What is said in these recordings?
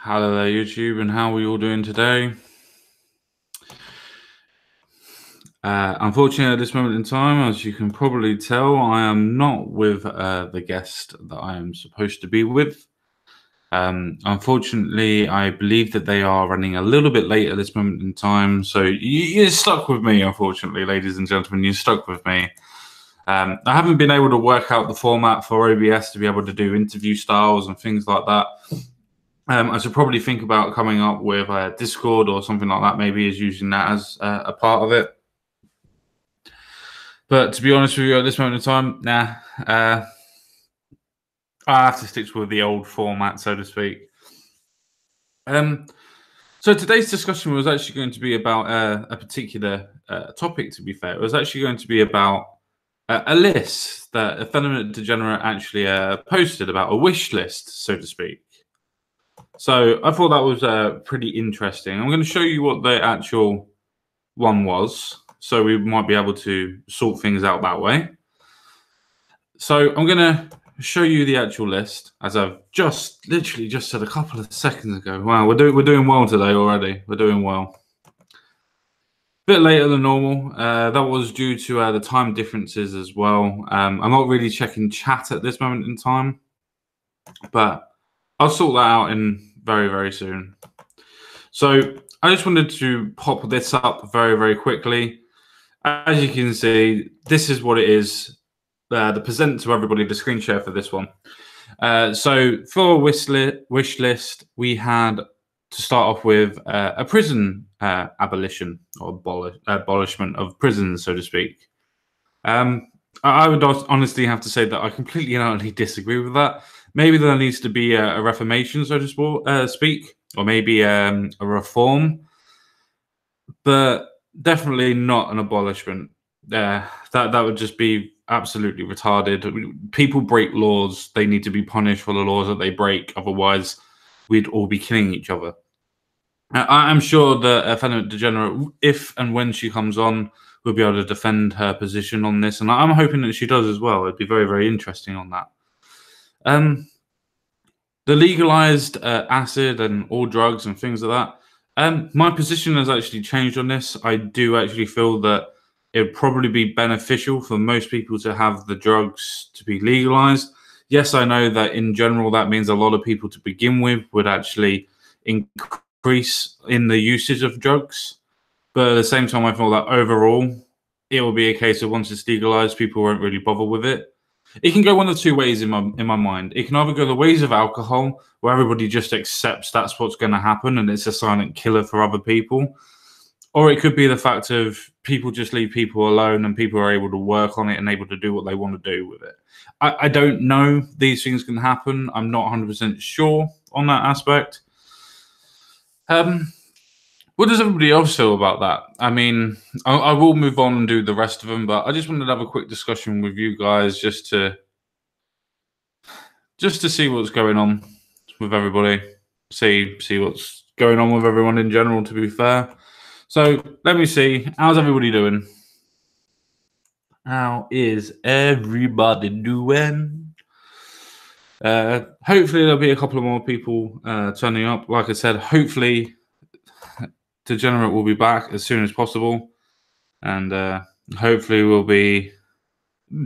Hello there, YouTube, and how are we all doing today? Unfortunately, at this moment in time, as you can probably tell, I am not with the guest that I am supposed to be with. Unfortunately, I believe that they are running a little bit late at this moment in time, so you're stuck with me, unfortunately, ladies and gentlemen. You're stuck with me. I haven't been able to work out the format for OBS to be able to do interview styles and things like that. I should probably think about coming up with a Discord or something like that, maybe is using that as a part of it. But to be honest with you, at this moment in time, nah. I have to stick with the old format, so to speak. So today's discussion was actually going to be about a particular topic, to be fair. It was actually going to be about a list that Effeminate Degenerate actually posted, about a wish list, so to speak. So I thought that was pretty interesting. I'm going to show you what the actual one was, so we might be able to sort things out that way. So I'm going to show you the actual list, as I've literally just said a couple of seconds ago. Wow, we're doing well today already. We're doing well. Bit later than normal. That was due to the time differences as well. I'm not really checking chat at this moment in time, but I'll sort that out in very, very soon. So I just wanted to pop this up very, very quickly. As you can see, this is what it is. The present to everybody, the screen share for this one. So for wish list, we had to start off with a prison abolition or abolishment of prisons, so to speak. I would honestly have to say that I completely and utterly disagree with that. Maybe there needs to be a reformation, so to speak, or maybe a reform, but definitely not an abolishment. That would just be absolutely retarded. People break laws; they need to be punished for the laws that they break. Otherwise, we'd all be killing each other. I'm sure that Effeminate Degenerate, if and when she comes on, will be able to defend her position on this, and I'm hoping that she does as well. It'd be very, very interesting on that. The legalized acid and all drugs and things like that. My position has actually changed on this. I do actually feel that it would probably be beneficial for most people to have the drugs to be legalized. Yes, I know that in general that means a lot of people to begin with would actually increase in the usage of drugs. But at the same time, I feel that overall it will be a case of once it's legalized, people won't really bother with it. It can go one of two ways in my mind. It can either go the ways of alcohol, where everybody just accepts that's what's going to happen and it's a silent killer for other people. Or it could be the fact of people just leave people alone and people are able to work on it and able to do what they want to do with it. I don't know. These things can happen. I'm not 100% sure on that aspect. What does everybody else feel about that? I mean, I will move on and do the rest of them, but I just wanted to have a quick discussion with you guys just to see what's going on with everybody, see what's going on with everyone in general, to be fair. So let me see. How's everybody doing? How is everybody doing? Hopefully there'll be a couple of more people turning up. Like I said, hopefully Degenerate will be back as soon as possible. And hopefully we'll be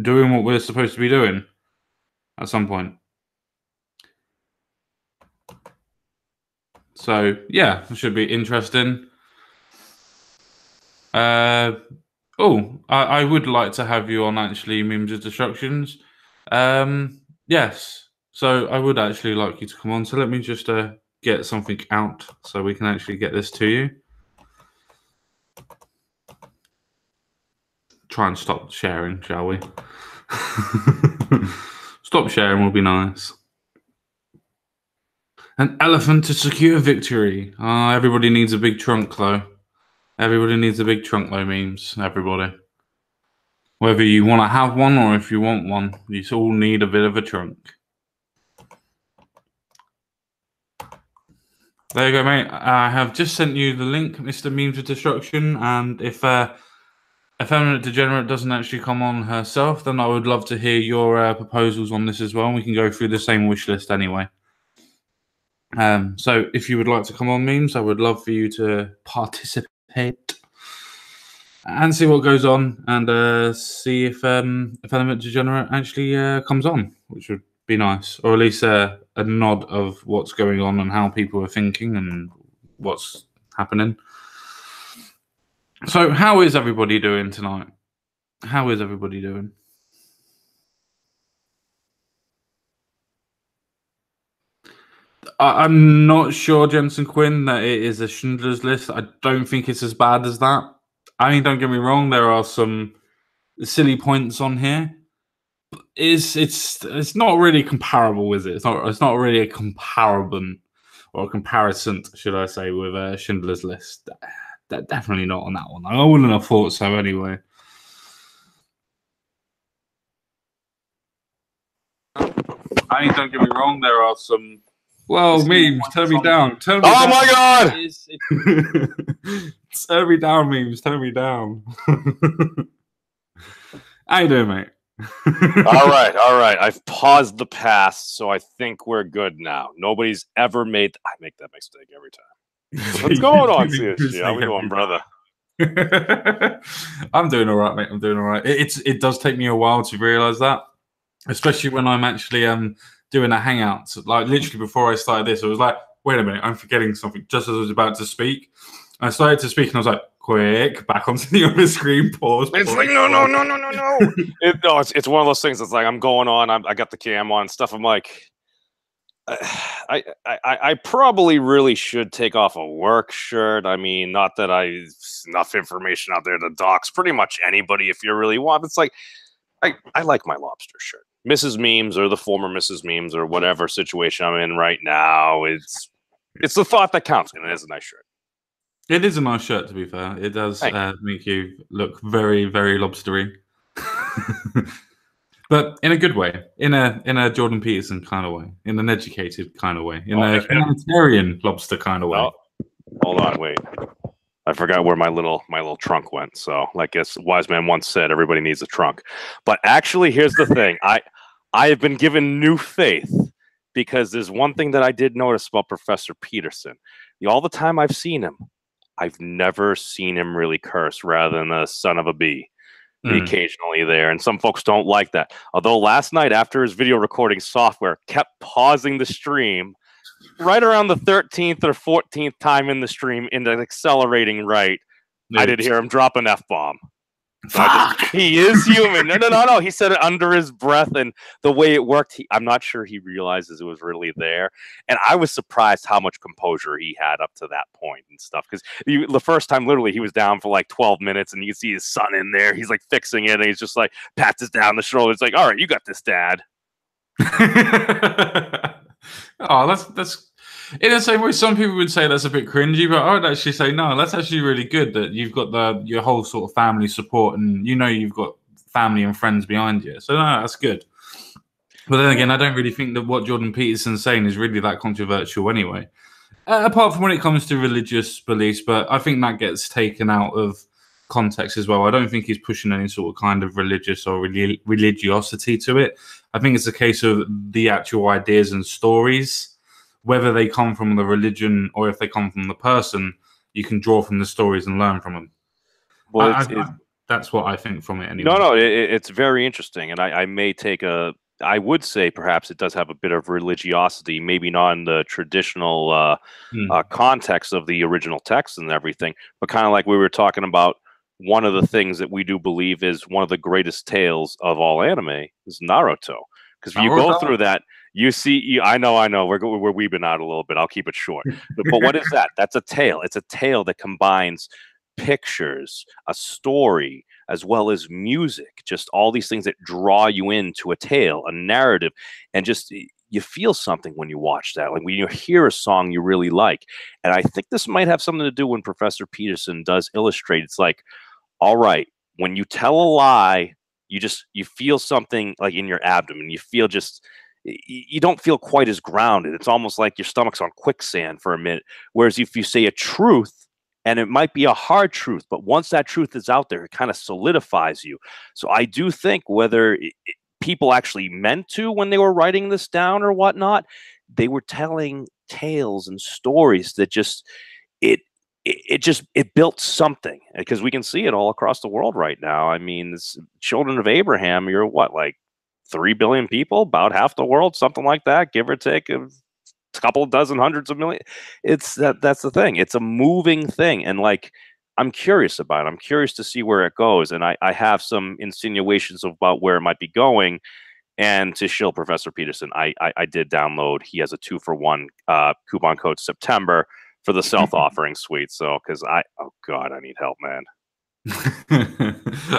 doing what we're supposed to be doing at some point. So yeah, it should be interesting. I would like to have you on actually, Memes of Destructions. Yes, so I would actually like you to come on. So let me just get something out so we can actually get this to you. Try and stop sharing, shall we? Stop sharing will be nice. An elephant to secure victory. Everybody needs a big trunk, though. Everybody needs a big trunk, though, memes. Everybody. Whether you want to have one or if you want one, you all need a bit of a trunk. There you go, mate. I have just sent you the link, Mr. Memes of Destruction, and if Effeminate Degenerate doesn't actually come on herself, then I would love to hear your proposals on this as well. We can go through the same wish list anyway. So if you would like to come on, memes, I would love for you to participate and see what goes on, and see if Effeminate Degenerate actually comes on, which would be nice, or at least a nod of what's going on and how people are thinking and what's happening. So, how is everybody doing tonight? How is everybody doing? I'm not sure, Jensen Quinn, that it is a Schindler's List. I don't think it's as bad as that. I mean, don't get me wrong, there are some silly points on here. It's not really comparable, is it? It's not really a comparison or a comparison, should I say, with Schindler's List. Definitely not on that one. I wouldn't have thought so anyway. I mean, don't get me wrong, there are some. Well, memes, turn me down. Turn me down. My God! Turn me down, memes. Turn me down. How you doing, mate? All right. I've paused the past, so I think we're good now. Nobody's ever made. I make that mistake every time. What's going on, CSG? How we doing, brother? I'm doing all right, mate. I'm doing all right. It does take me a while to realize that, especially when I'm actually doing a hangout. Like literally before I started this, I was like, wait a minute, I'm forgetting something. Just as I was about to speak, I started to speak and I was like, quick, back onto the other screen, pause. It's like, no. It's one of those things that's like, I'm going on, I got the cam on and stuff. I'm like, I probably really should take off a work shirt. I mean, not that enough information out there to dox pretty much anybody if you really want. It's like, I like my lobster shirt. Mrs. Memes or the former Mrs. Memes or whatever situation I'm in right now. It's the thought that counts, and it is a nice shirt. It is a nice shirt, to be fair. It does make you look very, very lobstery. But in a good way, in a Jordan Peterson kind of way, in an educated kind of way, in a humanitarian lobster kind of way. Oh, hold on, wait. I forgot where my little trunk went. So, like as wise man once said, everybody needs a trunk. But actually, here's the thing. I have been given new faith because there's one thing that I did notice about Professor Peterson. All the time I've seen him, I've never seen him really curse rather than a son of a bee. Occasionally there, and some folks don't like that. Although last night, after his video recording software kept pausing the stream, right around the 13th or 14th time in the stream, into accelerating right, I did hear him drop an F-bomb. So he is human. No. He said it under his breath, and the way it worked, I'm not sure he realizes it was really there. And I was surprised how much composure he had up to that point and stuff. Because the first time, literally, he was down for like 12 minutes, and you can see his son in there. He's like fixing it, and he's just like pats us down the shoulder. It's like, all right, you got this, Dad. Oh, that's in the same way. Some people would say that's a bit cringy, but I would actually say no. That's actually really good that you've got your whole sort of family support, and you've got family and friends behind you. So no, that's good. But then again, I don't really think that what Jordan Peterson's saying is really that controversial anyway. Apart from when it comes to religious beliefs, but I think that gets taken out of context as well. I don't think he's pushing any sort of kind of religious or religiosity to it. I think it's a case of the actual ideas and stories, whether they come from the religion or if they come from the person, you can draw from the stories and learn from them. Well, that's what I think from it anyway. No, it's very interesting. And I may take I would say perhaps it does have a bit of religiosity, maybe not in the traditional context of the original text and everything, but kind of like we were talking about. One of the things that we do believe is one of the greatest tales of all anime is Naruto. Because if you go through that, you see, I know, we're weebing out a little bit. I'll keep it short. But what is that? That's a tale. It's a tale that combines pictures, a story, as well as music, just all these things that draw you into a tale, a narrative, and just you feel something when you watch that. Like when you hear a song you really like. And I think this might have something to do when Professor Peterson does illustrate. It's like, all right, when you tell a lie, you feel something like in your abdomen. You feel you don't feel quite as grounded. It's almost like your stomach's on quicksand for a minute. Whereas if you say a truth, and it might be a hard truth, but once that truth is out there, it kind of solidifies you. So I do think whether people actually meant to when they were writing this down or whatnot, they were telling tales and stories that just it built something, because we can see it all across the world right now. I mean, this children of Abraham, you're what, like 3 billion people, about half the world, something like that, give or take a couple dozen, hundreds of million. That's the thing. It's a moving thing. And like, I'm curious about it. I'm curious to see where it goes. And I have some insinuations about where it might be going. And to shill Professor Peterson, I did download. He has a 2-for-1 coupon code September for the self-offering suite. So, because oh God, I need help, man.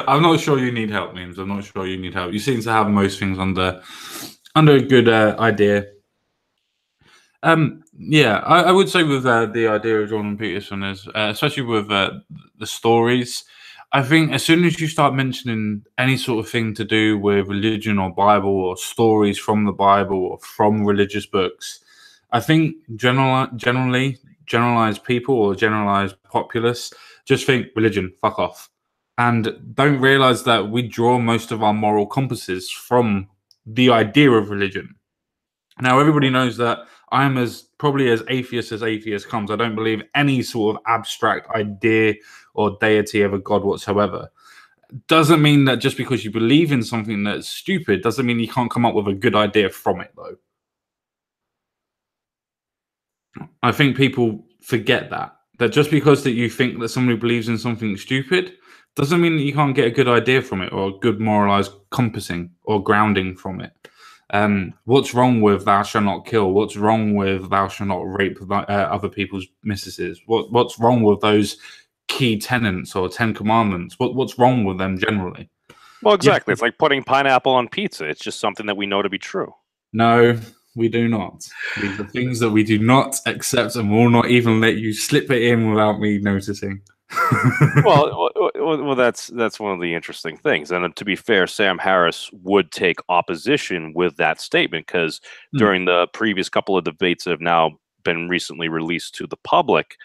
I'm not sure you need help, memes. I'm not sure you need help. You seem to have most things under a good idea. Yeah, I would say with the idea of Jordan Peterson is, especially with the stories, I think as soon as you start mentioning any sort of thing to do with religion or Bible or stories from the Bible or from religious books, I think generalized people or generalized populace just think religion, fuck off, and don't realize that we draw most of our moral compasses from the idea of religion. Now, everybody knows that I'm probably as atheist comes. I don't believe any sort of abstract idea or deity of a god whatsoever. Doesn't mean that just because you believe in something that's stupid doesn't mean you can't come up with a good idea from it, though. I think people forget that just because that you think that somebody believes in something stupid doesn't mean that you can't get a good idea from it or a good moralized compassing or grounding from it. What's wrong with thou shalt not kill? What's wrong with thou shalt not rape other people's mistresses? What's wrong with those key tenets or 10 commandments? What's wrong with them generally? Well, exactly. It's like putting pineapple on pizza. It's just something that we know to be true. No, we do not. These are things that we do not accept and will not even let you slip it in without me noticing. well, that's one of the interesting things. And to be fair, Sam Harris would take opposition with that statement, because during the previous couple of debates that have now been recently released to the public,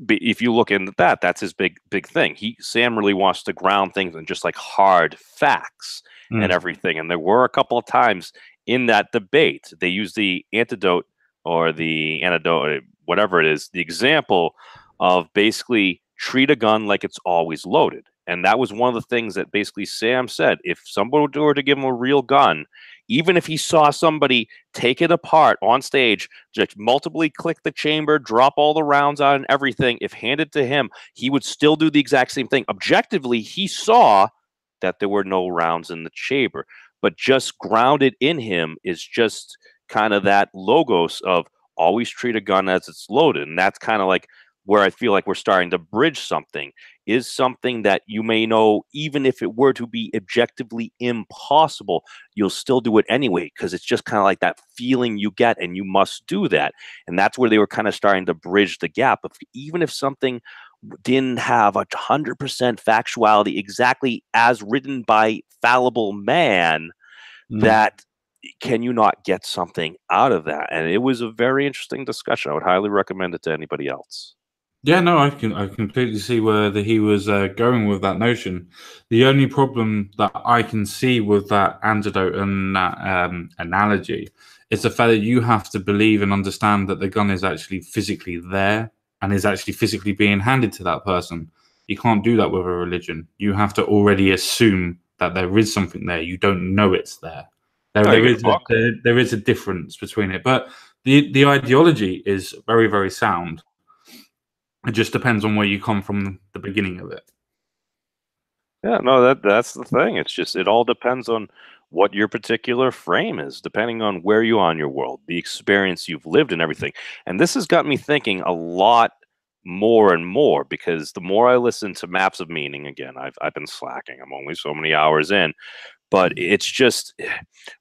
if you look into that, that's his big thing. Sam really wants to ground things in just like hard facts and everything. And there were a couple of times in that debate they used the antidote or the antidote, whatever it is, the example of basically treat a gun like it's always loaded. And that was one of the things that basically Sam said. If somebody were to give him a real gun, even if he saw somebody take it apart on stage, just multiply click the chamber, drop all the rounds out and everything, if handed to him, he would still do the exact same thing. Objectively, he saw that there were no rounds in the chamber, but just grounded in him is just kind of that logos of always treat a gun as it's loaded. And that's kind of like where I feel like we're starting to bridge something, is something that you may know, even if it were to be objectively impossible, you'll still do it anyway, because it's just kind of like that feeling you get and you must do that. And that's where they were kind of starting to bridge the gap of, even if something didn't have 100% factuality exactly as written by fallible man, that can you not get something out of that? And it was a very interesting discussion. I would highly recommend it to anybody else. Yeah, no, I completely see where he was going with that notion. The only problem that I can see with that antidote and that analogy is the fact that you have to believe and understand that the gun is actually physically there and is actually physically being handed to that person. You can't do that with a religion. You have to already assume that there is something there. You don't know it's there. There is a difference between it, but the ideology is very, very sound. It just depends on where you come from the beginning of it. Yeah, no, that's the thing. It's just, it all depends on what your particular frame is, depending on where you are in your world, the experience you've lived and everything. And this has got me thinking a lot more and more, because the more I listen to Maps of Meaning, again, I've been slacking. I'm only so many hours in, but it's just,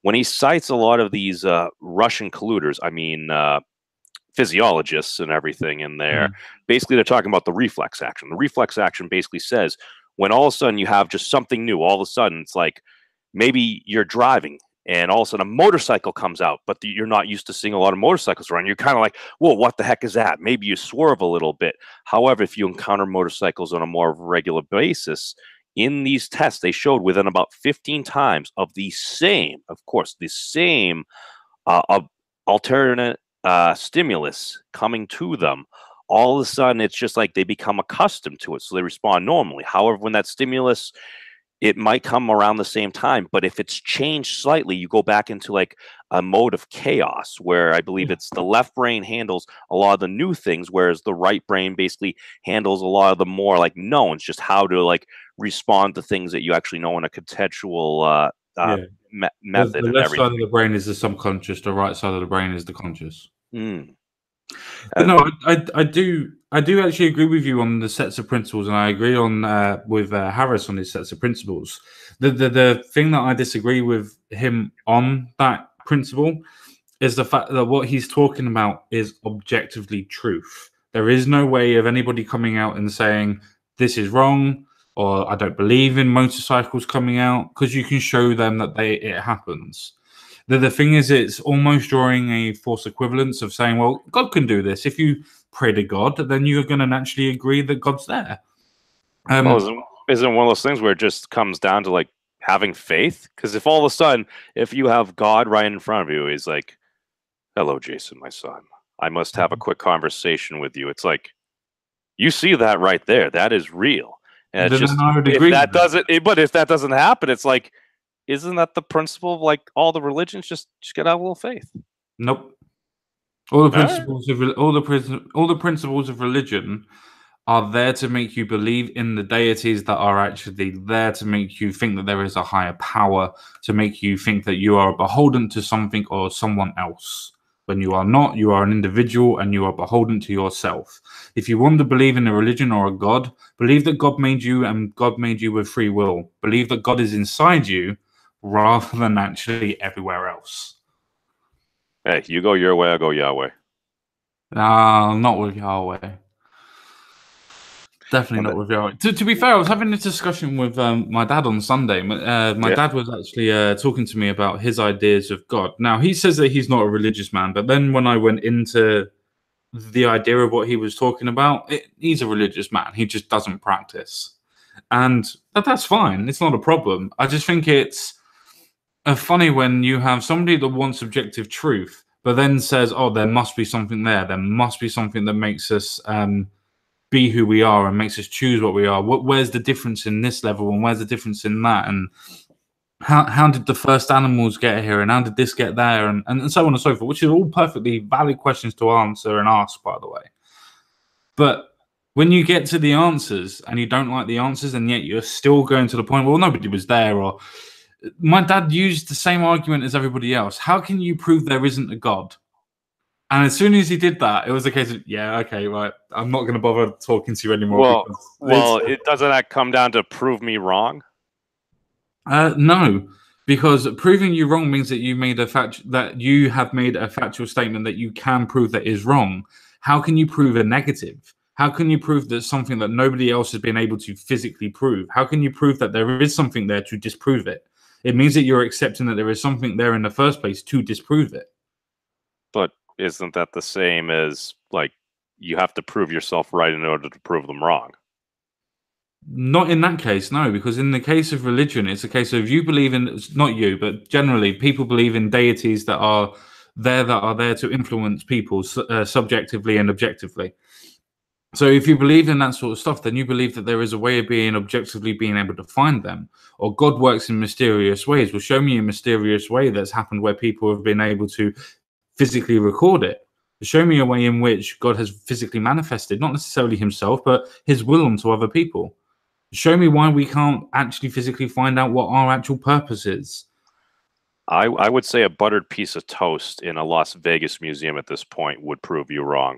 when he cites a lot of these Russian colluders, I mean, physiologists and everything in there, basically they're talking about the reflex action. The reflex action basically says, when all of a sudden you have just something new, all of a sudden it's like, maybe you're driving and all of a sudden a motorcycle comes out, but you're not used to seeing a lot of motorcycles around. You're kind of like, whoa, what the heck is that? Maybe you swerve a little bit. However, if you encounter motorcycles on a more regular basis, in these tests, they showed within about 15 times of the same, of course, the same alternate stimulus coming to them, all of a sudden it's just like they become accustomed to it, so they respond normally. However, when that stimulus, it might come around the same time, but if it's changed slightly, you go back into like a mode of chaos where I believe it's the left brain handles a lot of the new things, whereas the right brain basically handles a lot of the more like knowns, just how to like respond to things that you actually know in a contextual method The and left side everything. of the brain is the subconscious. The right side of the brain is the conscious. Mm. But no, I do actually agree with you on the sets of principles, and I agree on with Harris on his sets of principles. The thing that I disagree with him on that principle is the fact that what he's talking about is objectively truth. There is no way of anybody coming out and saying this is wrong or I don't believe in motorcycles coming out, because you can show them that it happens. The thing is, it's almost drawing a false equivalence of saying, well, God can do this. If you pray to God, then you're going to naturally agree that God's there. Well, isn't one of those things where it just comes down to like having faith? Because if all of a sudden, if you have God right in front of you, he's like, hello, Jason, my son, I must have a quick conversation with you. It's like, you see that right there. That is real. And it's Then just, I would if agree that with that. doesn't, but if that doesn't happen, it's like, isn't that the principle of like all the religions? Just get out a little faith. Nope. All the All right. principles of all the principles of religion are there to make you believe in the deities that are actually there to make you think that there is a higher power, to make you think that you are beholden to something or someone else. When you are not, you are an individual and you are beholden to yourself. If you want to believe in a religion or a God, believe that God made you and God made you with free will. Believe that God is inside you rather than actually everywhere else. Hey, you go your way, I go Yahweh. Not with Yahweh. Definitely not with Yahweh. To be fair, I was having a discussion with my dad on Sunday. My dad was actually talking to me about his ideas of God. Now, he says that he's not a religious man, but then when I went into the idea of what he was talking about, he's a religious man. He just doesn't practice. And that's fine. It's not a problem. I just think it's funny when you have somebody that wants objective truth, but then says, oh, there must be something there. There must be something that makes us be who we are and makes us choose what we are. Where's the difference in this level and where's the difference in that? And how did the first animals get here and how did this get there? And so on and so forth, which are all perfectly valid questions to answer and ask, by the way. But when you get to the answers and you don't like the answers and yet you're still going to the point, well, nobody was there, or my dad used the same argument as everybody else. How can you prove there isn't a God? And as soon as he did that, it was a case of, yeah, okay, right, I'm not going to bother talking to you anymore. It doesn't that come down to prove me wrong? No, because proving you wrong means that you have made a factual statement that you can prove that is wrong. How can you prove a negative? How can you prove that something that nobody else has been able to physically prove? How can you prove that there is something there to disprove it? It means that you're accepting that there is something there in the first place to disprove it. But isn't that the same as like you have to prove yourself right in order to prove them wrong? Not in that case, no, because in the case of religion, it's a case of you believe in, not you, but generally people believe in deities that are there to influence people subjectively and objectively. So if you believe in that sort of stuff, then you believe that there is a way of being objectively being able to find them, or God works in mysterious ways. Well, show me a mysterious way that's happened where people have been able to physically record it. Show me a way in which God has physically manifested, not necessarily himself, but his will onto other people. Show me why we can't actually physically find out what our actual purpose is. I would say a buttered piece of toast in a Las Vegas museum at this point would prove you wrong.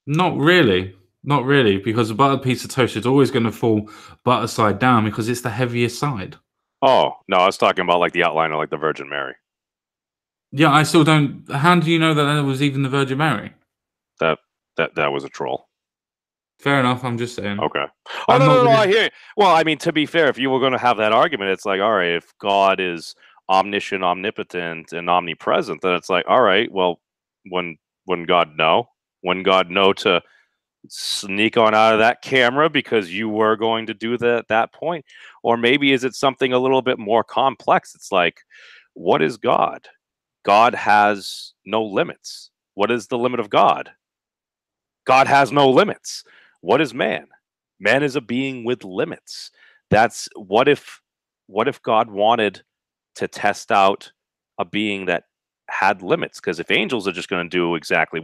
Not really. Not really, because a buttered piece of toast is always going to fall butter side down because it's the heaviest side. Oh, no, I was talking about like the outline of like the Virgin Mary. Yeah, I still don't. How do you know that was even the Virgin Mary? That was a troll. Fair enough. I'm just saying. Okay. Oh, no, I hear you. Well, I mean, to be fair, if you were going to have that argument, it's like, all right, if God is omniscient, omnipotent, and omnipresent, then it's like, all right, well, when God know? When God know to sneak on out of that camera because you were going to do that at that point? Or maybe is it something a little bit more complex? It's like, what is God? God has no limits. What is the limit of God? God has no limits. What is man? Man is a being with limits. That's what if God wanted to test out a being that had limits? Because if angels are just going to do exactly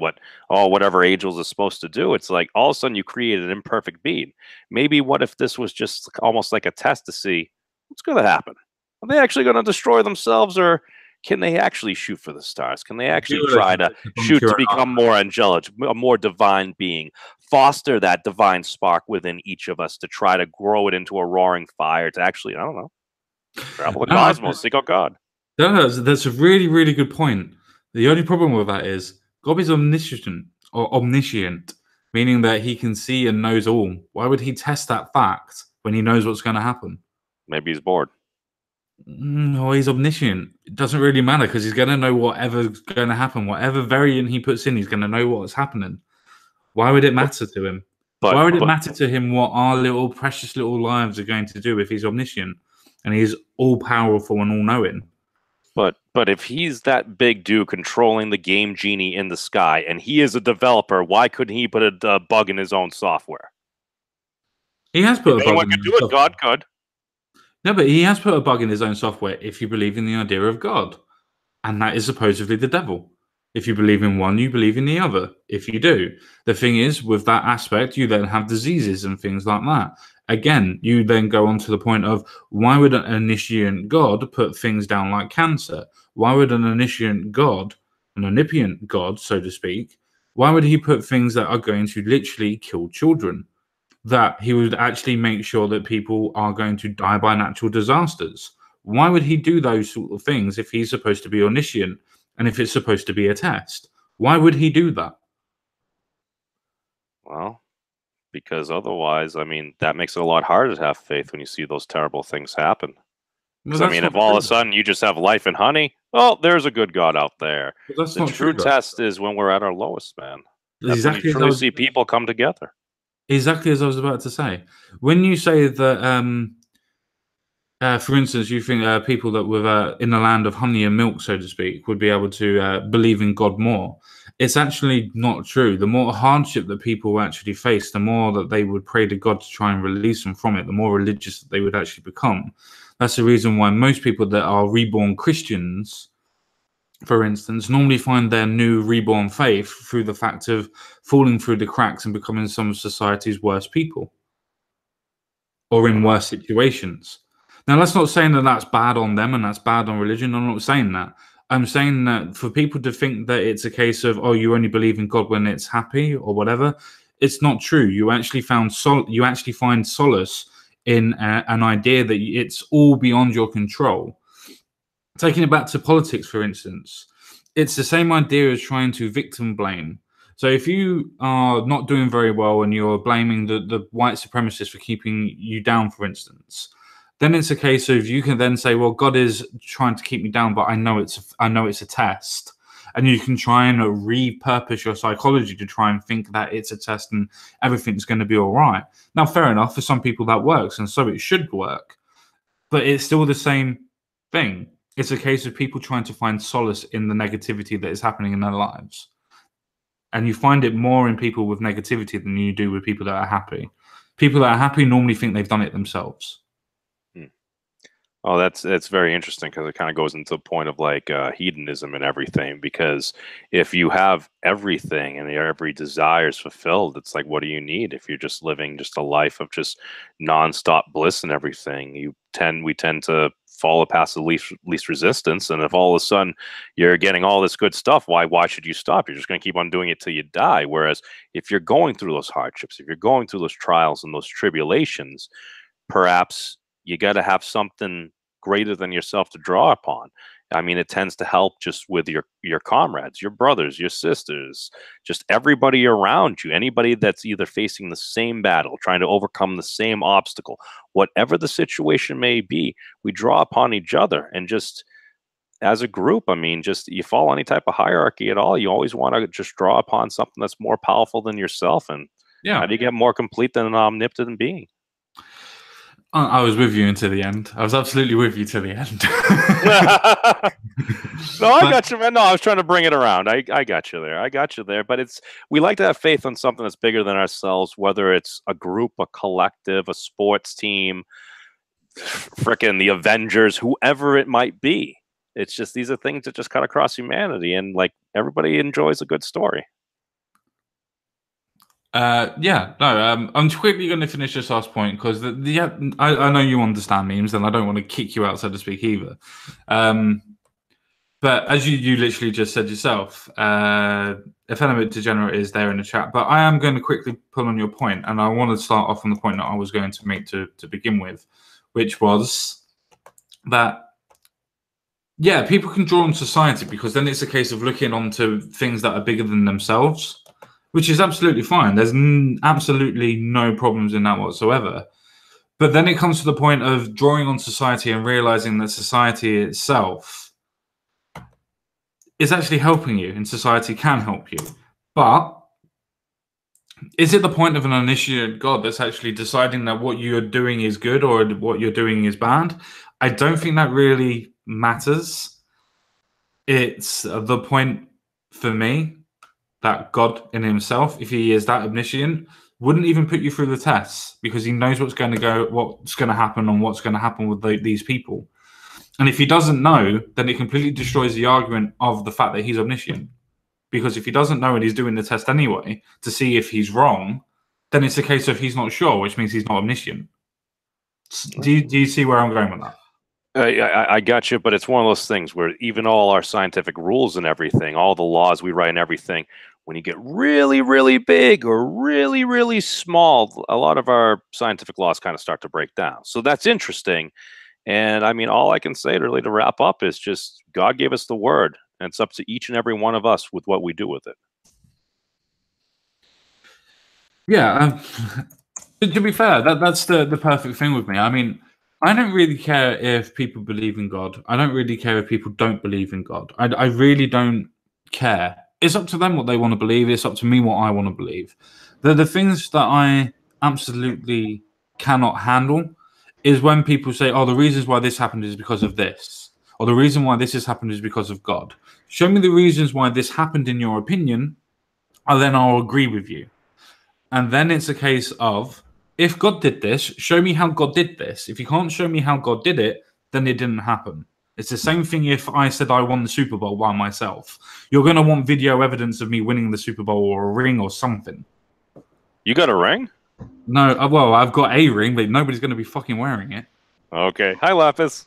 whatever angels are supposed to do, it's like all of a sudden you create an imperfect being. Maybe what if this was just almost like a test to see what's going to happen? Are they actually going to destroy themselves, or can they actually shoot for the stars? Can they actually try to shoot to become more angelic, a more divine being? Foster that divine spark within each of us to try to grow it into a roaring fire to actually, I don't know, travel the cosmos, seek out God. That's a really, really good point. The only problem with that is God is omniscient, meaning that he can see and knows all. Why would he test that fact when he knows what's going to happen? Maybe he's bored. No, he's omniscient. It doesn't really matter because he's going to know whatever's going to happen. Whatever variant he puts in, he's going to know what's happening. Why would it matter to him? Why would it matter to him what our little precious little lives are going to do if he's omniscient and he's all powerful and all knowing? But if he's that big dude controlling the game genie in the sky and he is a developer, why couldn't he put a bug in his own software? He has put if anyone could do it, God could. No, but he has put a bug in his own software if you believe in the idea of God. And that is supposedly the devil. If you believe in one, you believe in the other. If you do. The thing is, with that aspect, you then have diseases and things like that. Again, you then go on to the point of why would an omniscient God put things down like cancer? Why would an omniscient God, an omnipotent God, so to speak, why would he put things that are going to literally kill children? That he would actually make sure that people are going to die by natural disasters. Why would he do those sort of things if he's supposed to be omniscient and if it's supposed to be a test? Why would he do that? Well, because otherwise, I mean, that makes it a lot harder to have faith when you see those terrible things happen. Because, I mean, if all of a sudden you just have life and honey, well, there's a good God out there. The true test is when we're at our lowest, man. That's when you truly see people come together. Exactly as I was about to say. When you say that, for instance, you think people that were in the land of honey and milk, so to speak, would be able to believe in God more. It's actually not true. The more hardship that people actually face, the more that they would pray to God to try and release them from it, the more religious that they would actually become. That's the reason why most people that are reborn Christians, for instance, normally find their new reborn faith through the fact of falling through the cracks and becoming some of society's worst people or in worse situations. Now, that's not saying that that's bad on them and that's bad on religion. I'm not saying that. I'm saying that for people to think that it's a case of, oh, you only believe in God when it's happy or whatever, it's not true. You actually find solace in an idea that it's all beyond your control. Taking it back to politics, for instance, it's the same idea as trying to victim blame. So if you are not doing very well and you're blaming the white supremacists for keeping you down, for instance, then it's a case of you can then say, well, God is trying to keep me down, but I know it's a test. And you can try and repurpose your psychology to try and think that it's a test and everything's going to be all right. Now, fair enough, for some people that works, and so it should work. But it's still the same thing. It's a case of people trying to find solace in the negativity that is happening in their lives. And you find it more in people with negativity than you do with people that are happy. People that are happy normally think they've done it themselves. Oh, that's very interesting because it kind of goes into the point of like hedonism and everything. Because if you have everything and every desire is fulfilled, it's like, what do you need if you're just living just a life of just nonstop bliss and everything? We tend to follow past the least resistance, and if all of a sudden you're getting all this good stuff, why should you stop? You're just going to keep on doing it till you die. Whereas if you're going through those hardships, if you're going through those trials and those tribulations, perhaps you got to have something greater than yourself to draw upon. I mean, it tends to help just with your comrades, your brothers, your sisters, just everybody around you, anybody that's either facing the same battle, trying to overcome the same obstacle, whatever the situation may be, we draw upon each other. And just as a group, I mean, just you follow any type of hierarchy at all, you always want to just draw upon something that's more powerful than yourself. And how do you get more complete than an omnipotent being? I was with you until the end. I was absolutely with you till the end. No, I got you, man. No, I was trying to bring it around. I got you there. I got you there. But we like to have faith on something that's bigger than ourselves, whether it's a group, a collective, a sports team, frickin' the Avengers, whoever it might be. It's just these are things that just cut across humanity, and like everybody enjoys a good story. Yeah, no, I'm quickly going to finish this last point because I know you understand memes, and I don't want to kick you out, so to speak, either. But as you literally just said yourself, Effeminate degenerate is there in the chat. But I am going to quickly pull on your point, and I want to start off on the point that I was going to make to begin with, which was that yeah, people can draw on society because then it's a case of looking onto things that are bigger than themselves, which is absolutely fine. There's absolutely no problems in that whatsoever. But then it comes to the point of drawing on society and realizing that society itself is actually helping you and society can help you. But is it the point of an omniscient God that's actually deciding that what you're doing is good or what you're doing is bad? I don't think that really matters. It's the point for me that God in himself, if he is that omniscient, wouldn't even put you through the tests because he knows what's going to happen and what's going to happen with these people. And if he doesn't know, then it completely destroys the argument of the fact that he's omniscient. Because if he doesn't know and he's doing the test anyway to see if he's wrong, then it's a case of he's not sure, which means he's not omniscient. Do you see where I'm going with that? I got you, but it's one of those things where even all our scientific rules and everything, all the laws we write and everything, when you get really, really big or really, really small, a lot of our scientific laws kind of start to break down. So that's interesting. And I mean, all I can say really to wrap up is just God gave us the word, and it's up to each and every one of us with what we do with it. Yeah. To be fair, that's the perfect thing with me. I mean, I don't really care if people believe in God. I don't really care if people don't believe in God. I really don't care. It's up to them what they want to believe. It's up to me what I want to believe. The things that I absolutely cannot handle is when people say, oh, the reasons why this happened is because of this. Or the reason why this has happened is because of God. Show me the reasons why this happened in your opinion, and then I'll agree with you. And then it's a case of, if God did this, show me how God did this. If you can't show me how God did it, then it didn't happen. It's the same thing if I said I won the Super Bowl by myself. You're going to want video evidence of me winning the Super Bowl or a ring or something. You got a ring? No, well, I've got a ring, but nobody's going to be fucking wearing it. Okay. Hi, Lapis.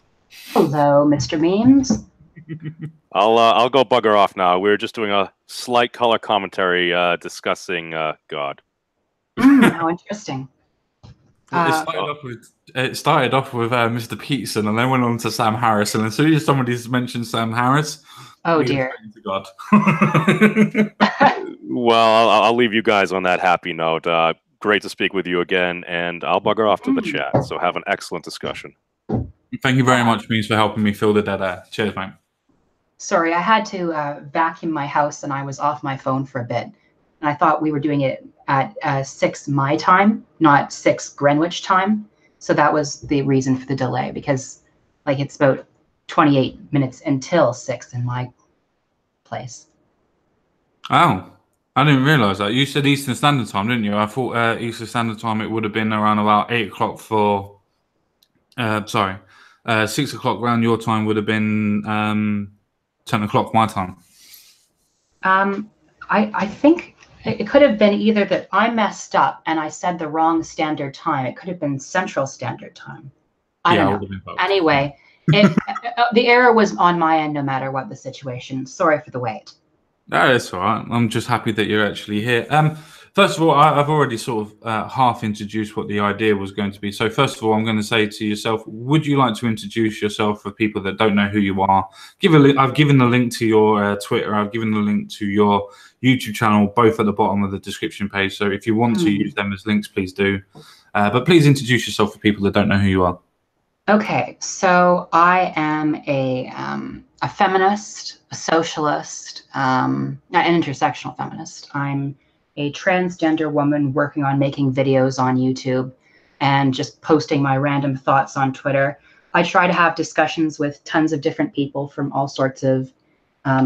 Hello, Mr. Memes. I'll go bugger off now. We're just doing a slight color commentary discussing God. How interesting. It started off with Mr. Peterson, and then went on to Sam Harris. And as soon as somebody's mentioned Sam Harris, oh dear, to God. Well, I'll leave you guys on that happy note. Great to speak with you again, and I'll bugger off to the chat. So have an excellent discussion. Thank you very much, Means, for helping me fill the dead air. Cheers, mate. Sorry, I had to vacuum my house, and I was off my phone for a bit. And I thought we were doing it at 6 my time, not 6 Greenwich time. So that was the reason for the delay, because like it's about 28 minutes until 6 in my place. Oh, I didn't realize that. You said Eastern Standard Time, didn't you? I thought Eastern Standard Time, it would have been around about 8 o'clock for, 6 o'clock around your time would have been 10 o'clock my time. I think it could have been either that I messed up and I said the wrong standard time. It could have been Central Standard Time. I don't know. Anyway, the error was on my end no matter what the situation. Sorry for the wait. No, it's all right. I'm just happy that you're actually here. First of all, I've already sort of half introduced what the idea was going to be. So first of all, I'm going to say to yourself, would you like to introduce yourself for people that don't know who you are? I've given the link to your Twitter. I've given the link to your YouTube channel, both at the bottom of the description page. So if you want to use them as links, please do. But please introduce yourself for people that don't know who you are. Okay, so I am a feminist, a socialist, an intersectional feminist. I'm a transgender woman working on making videos on YouTube, and just posting my random thoughts on Twitter. I try to have discussions with tons of different people from all sorts of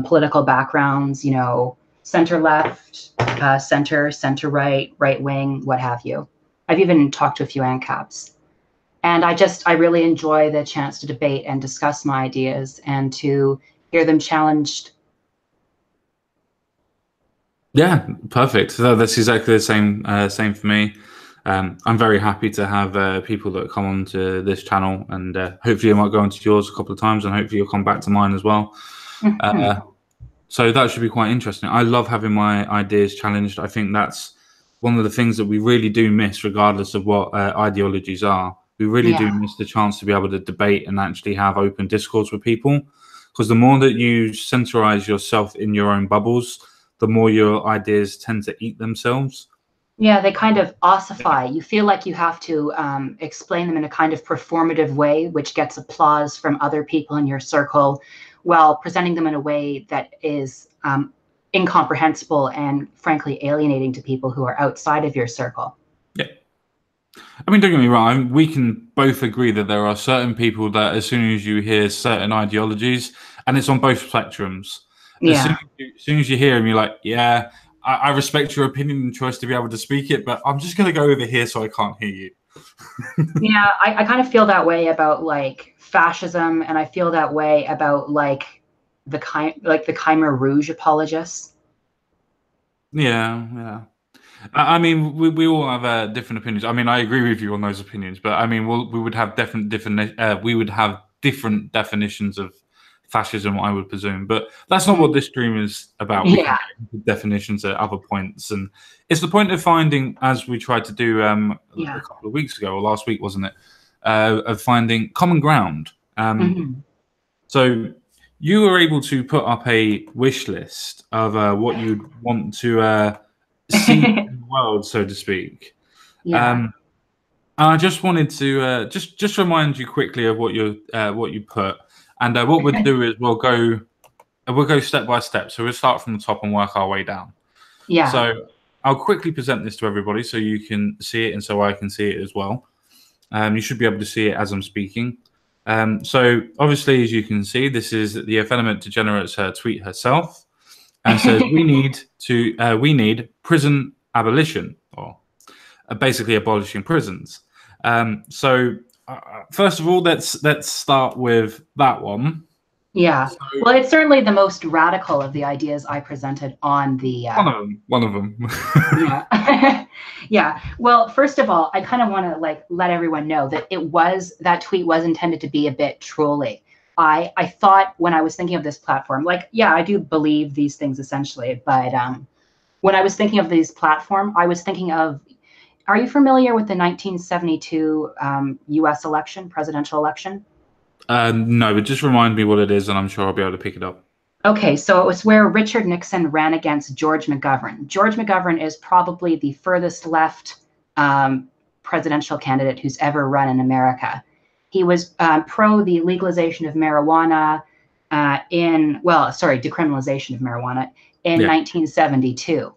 political backgrounds, you know, center left, center right, right wing, what have you. I've even talked to a few ANCAPs. And I really enjoy the chance to debate and discuss my ideas and to hear them challenged. Yeah, perfect. So that's exactly the same for me. I'm very happy to have people that come onto this channel, and hopefully I might go onto yours a couple of times, and hopefully you'll come back to mine as well. So that should be quite interesting. I love having my ideas challenged. I think that's one of the things that we really do miss, regardless of what ideologies are. We really do miss the chance to be able to debate and actually have open discourse with people. Because the more that you centerize yourself in your own bubbles, the more your ideas tend to eat themselves. Yeah, they kind of ossify. You feel like you have to explain them in a kind of performative way, which gets applause from other people in your circle, while presenting them in a way that is incomprehensible and frankly alienating to people who are outside of your circle. Yeah. I mean, don't get me wrong, we can both agree that there are certain people that as soon as you hear certain ideologies, and it's on both spectrums, as soon as you hear them, you're like, yeah, I respect your opinion and choice to be able to speak it, but I'm just going to go over here so I can't hear you. Yeah, I kind of feel that way about like fascism, and I feel that way about like the Khmer Rouge apologists. Yeah. I mean, we all have different opinions. I mean, I agree with you on those opinions, but I mean, we would have different definitions of fascism, I would presume. But that's not what this stream is about. We can get into definitions at other points, and it's the point of finding, as we tried to do a couple of weeks ago or last week, wasn't it? Of finding common ground. So you were able to put up a wish list of what you'd want to see in the world, so to speak. I just wanted to just remind you quickly of what you put, and what we'll do is we'll go step by step. So we'll start from the top and work our way down. Yeah. So I'll quickly present this to everybody so you can see it, and so I can see it as well. You should be able to see it as I'm speaking. So obviously, as you can see, this is the Effeminate Degenerate's tweet herself, and says we need prison abolition, or basically abolishing prisons. So first of all, let's start with that one. Yeah. So, well, it's certainly the most radical of the ideas I presented on the one of them. Yeah. Yeah. Well, first of all, I kind of want to like let everyone know that that tweet was intended to be a bit trolly. I thought when I was thinking of this platform, like, yeah, I do believe these things essentially, but when I was thinking of this platform, I was thinking of, are you familiar with the 1972 U.S. presidential election? No, but just remind me what it is, and I'm sure I'll be able to pick it up. Okay, so it was where Richard Nixon ran against George McGovern. George McGovern is probably the furthest left presidential candidate who's ever run in America. He was pro the legalization of marijuana decriminalization of marijuana in 1972.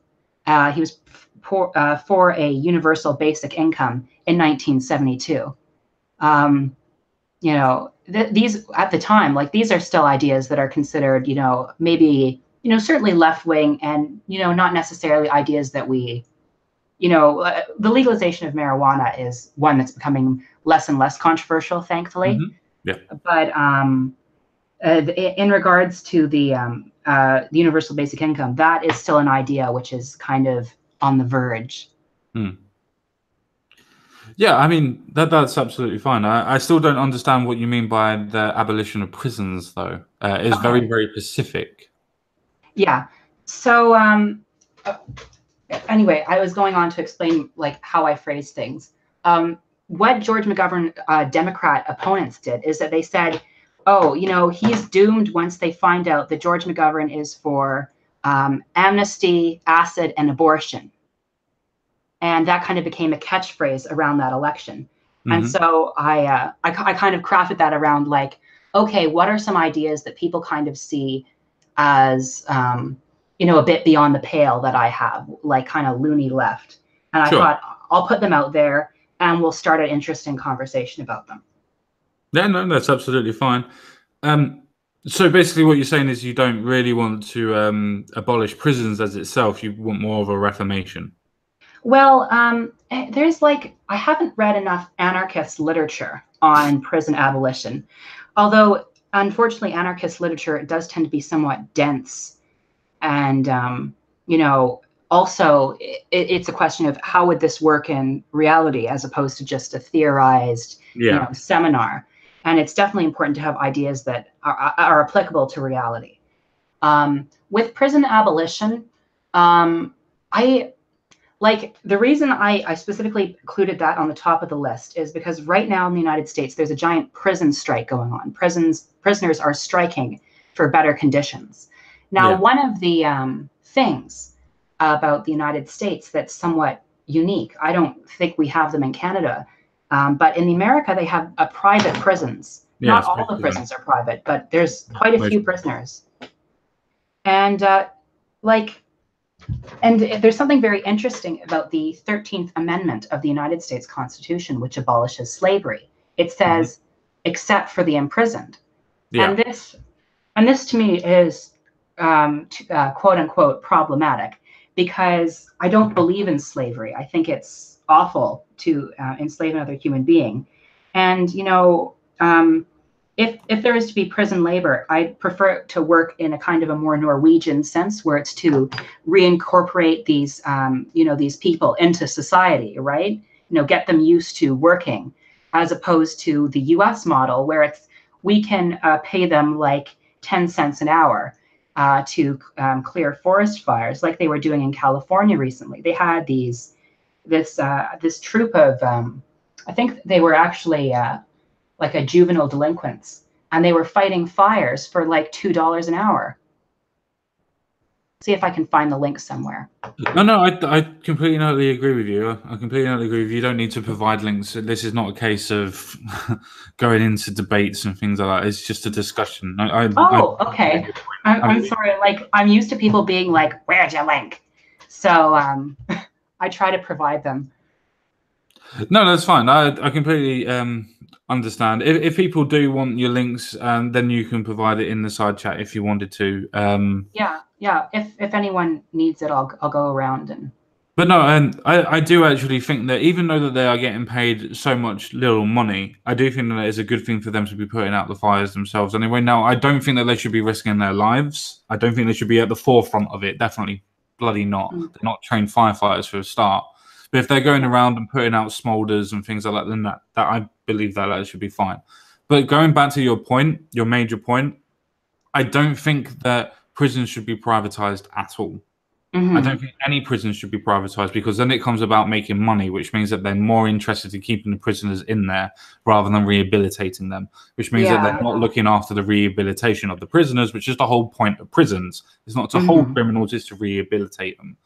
He was for a universal basic income in 1972. You know, these at the time, like these are still ideas that are considered, you know, maybe, you know, certainly left wing and, you know, not necessarily ideas that we, you know, the legalization of marijuana is one that's becoming less and less controversial, thankfully. Yeah. But in regards to the universal basic income, that is still an idea which is kind of on the verge. Yeah, I mean, that's absolutely fine. I still don't understand what you mean by the abolition of prisons, though. It's very, very specific. Yeah. So anyway, I was going on to explain like how I phrase things. What George McGovern Democrat opponents did is that they said, oh, you know, he's doomed once they find out that George McGovern is for amnesty, acid, and abortion. And that kind of became a catchphrase around that election. And so I kind of crafted that around like, okay, what are some ideas that people kind of see as, you know, a bit beyond the pale that I have, like kind of loony left. And I thought I'll put them out there and we'll start an interesting conversation about them. Yeah, no, that's absolutely fine. So basically what you're saying is you don't really want to abolish prisons as itself. You want more of a reformation. Well, there's I haven't read enough anarchist literature on prison abolition, although unfortunately anarchist literature does tend to be somewhat dense. And, also it's a question of how would this work in reality as opposed to just a theorized, seminar. And it's definitely important to have ideas that are applicable to reality. With prison abolition, the reason I specifically included that on the top of the list is because right now in the United States, there's a giant prison strike going on. Prisoners are striking for better conditions. Now, one of the things about the United States that's somewhat unique, I don't think we have them in Canada, but in America, they have private prisons. Not all the prisons are private, but there's quite a few prisoners. And and there's something very interesting about the 13th Amendment of the United States Constitution, which abolishes slavery. It says, except for the imprisoned. Yeah. And this to me is quote unquote problematic, because I don't believe in slavery. I think it's awful to enslave another human being. And, if there is to be prison labor, I prefer to work in a kind of a more Norwegian sense, where it's to reincorporate these, these people into society, right? Get them used to working, as opposed to the U.S. model, where we can pay them 10 cents an hour to clear forest fires, like they were doing in California recently. They had this troop of, I think they were actually a juvenile delinquents, and they were fighting fires for $2 an hour. See if I can find the link somewhere. No, I completely agree with you. I completely agree with you. You don't need to provide links. This is not a case of going into debates and things like that. It's just a discussion. Okay. I'm sorry. I'm used to people being like, "Where's your link?" So I try to provide them. No, that's fine. I completely understand. If people do want your links, then you can provide it in the side chat if you wanted to. Yeah. If anyone needs it, I'll go around and. But no, I do actually think that even though that they are getting paid so much little money, I do think that it's a good thing for them to be putting out the fires themselves anyway. Now, I don't think that they should be risking their lives. I don't think they should be at the forefront of it. Definitely bloody not. They're not trained firefighters for a start. But if they're going around and putting out smolders and things like that, then that I believe that should be fine. But going back to your point, your major point, I don't think that prisons should be privatized at all. I don't think any prison should be privatized, because then it comes about making money, which means that they're more interested in keeping the prisoners in there rather than rehabilitating them, which means that they're not looking after the rehabilitation of the prisoners, which is the whole point of prisons. It's not to hold criminals, it's to rehabilitate them.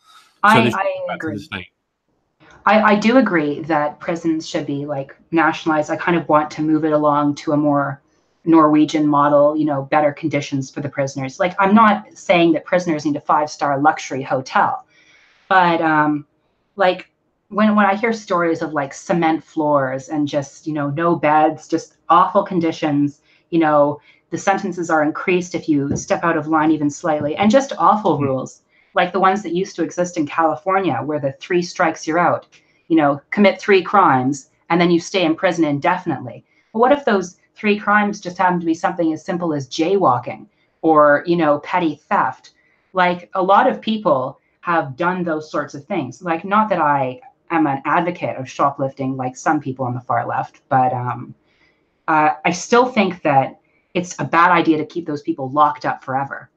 I agree. I do agree that prisons should be nationalized. I kind of want to move it along to a more Norwegian model, better conditions for the prisoners. I'm not saying that prisoners need a 5-star luxury hotel, but when I hear stories of cement floors and just, no beds, just awful conditions, the sentences are increased if you step out of line even slightly, and just awful rules, like the ones that used to exist in California, where the 3 strikes you're out, commit 3 crimes and then you stay in prison indefinitely. But what if those 3 crimes just happen to be something as simple as jaywalking or, petty theft? A lot of people have done those sorts of things. Not that I am an advocate of shoplifting like some people on the far left, but I still think that it's a bad idea to keep those people locked up forever.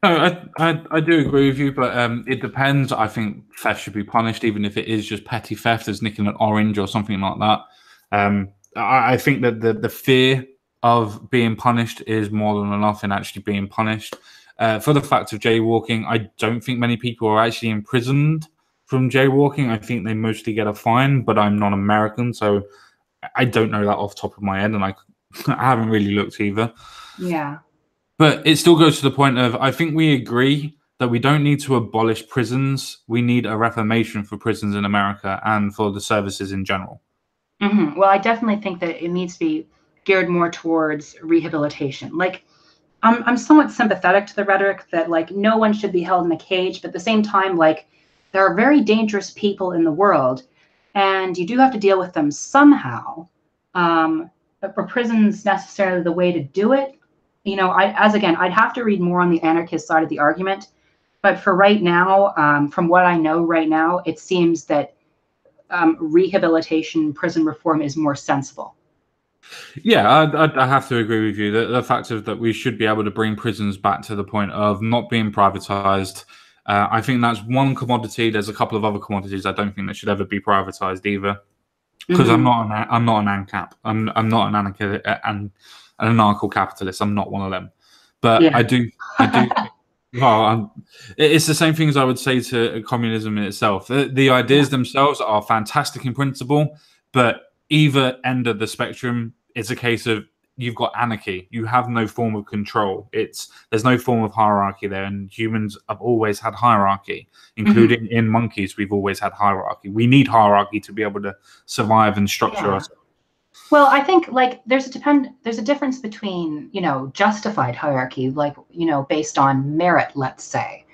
No, I do agree with you, but it depends. I think theft should be punished, even if it is just petty theft, as nicking an orange or something like that. I think that the fear of being punished is more than enough in actually being punished. For the fact of jaywalking, I don't think many people are actually imprisoned from jaywalking. I think they mostly get a fine, but I'm not American, so I don't know that off the top of my head, and I haven't really looked either. Yeah. But it still goes to the point of, I think we agree that we don't need to abolish prisons. We need a reformation for prisons in America and for the services in general. Well, I definitely think that it needs to be geared more towards rehabilitation. Like, I'm somewhat sympathetic to the rhetoric that like no one should be held in a cage, but at the same time, like there are very dangerous people in the world, and you do have to deal with them somehow. But for prisons necessarily the way to do it, you know, I'd have to read more on the anarchist side of the argument. But for right now, from what I know right now, it seems that rehabilitation, prison reform is more sensible. Yeah, I have to agree with you. The fact is that we should be able to bring prisons back to the point of not being privatized. I think that's one commodity. There's a couple of other commodities I don't think that should ever be privatized either. Because I'm not an ANCAP. I'm not an anarcho-capitalist. I'm not one of them. But yeah. I do. Well, it's the same thing as I would say to communism in itself. The ideas themselves are fantastic in principle, but either end of the spectrum, it's a case of you've got anarchy. You have no form of control. There's no form of hierarchy there, and humans have always had hierarchy, including in monkeys. We've always had hierarchy. We need hierarchy to be able to survive and structure ourselves. Well, I think like there's a difference between, you know, justified hierarchy, like, you know, based on merit, let's say.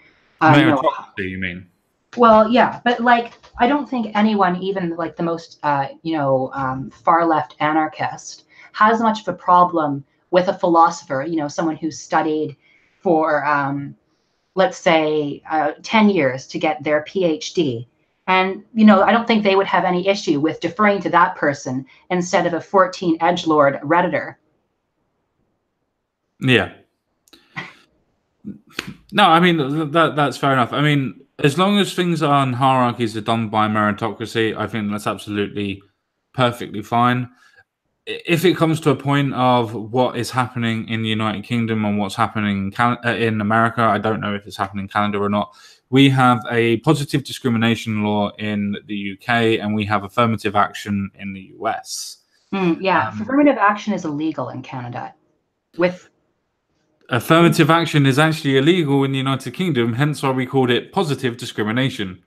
Meritocracy, you mean? Well, yeah, but like I don't think anyone, even like the most far left anarchist, has much of a problem with a philosopher, you know, someone who studied for let's say 10 years to get their PhD. And, you know, I don't think they would have any issue with deferring to that person instead of a 14 edgelord Redditor. Yeah. No, I mean, that's fair enough. I mean, as long as things and hierarchies are done by meritocracy, I think that's absolutely perfectly fine. If it comes to a point of what is happening in the United Kingdom and what's happening in America, I don't know if it's happening in Canada or not. We have a positive discrimination law in the UK, and we have affirmative action in the US. Affirmative action is illegal in Canada. Affirmative action is actually illegal in the United Kingdom, hence why we called it positive discrimination.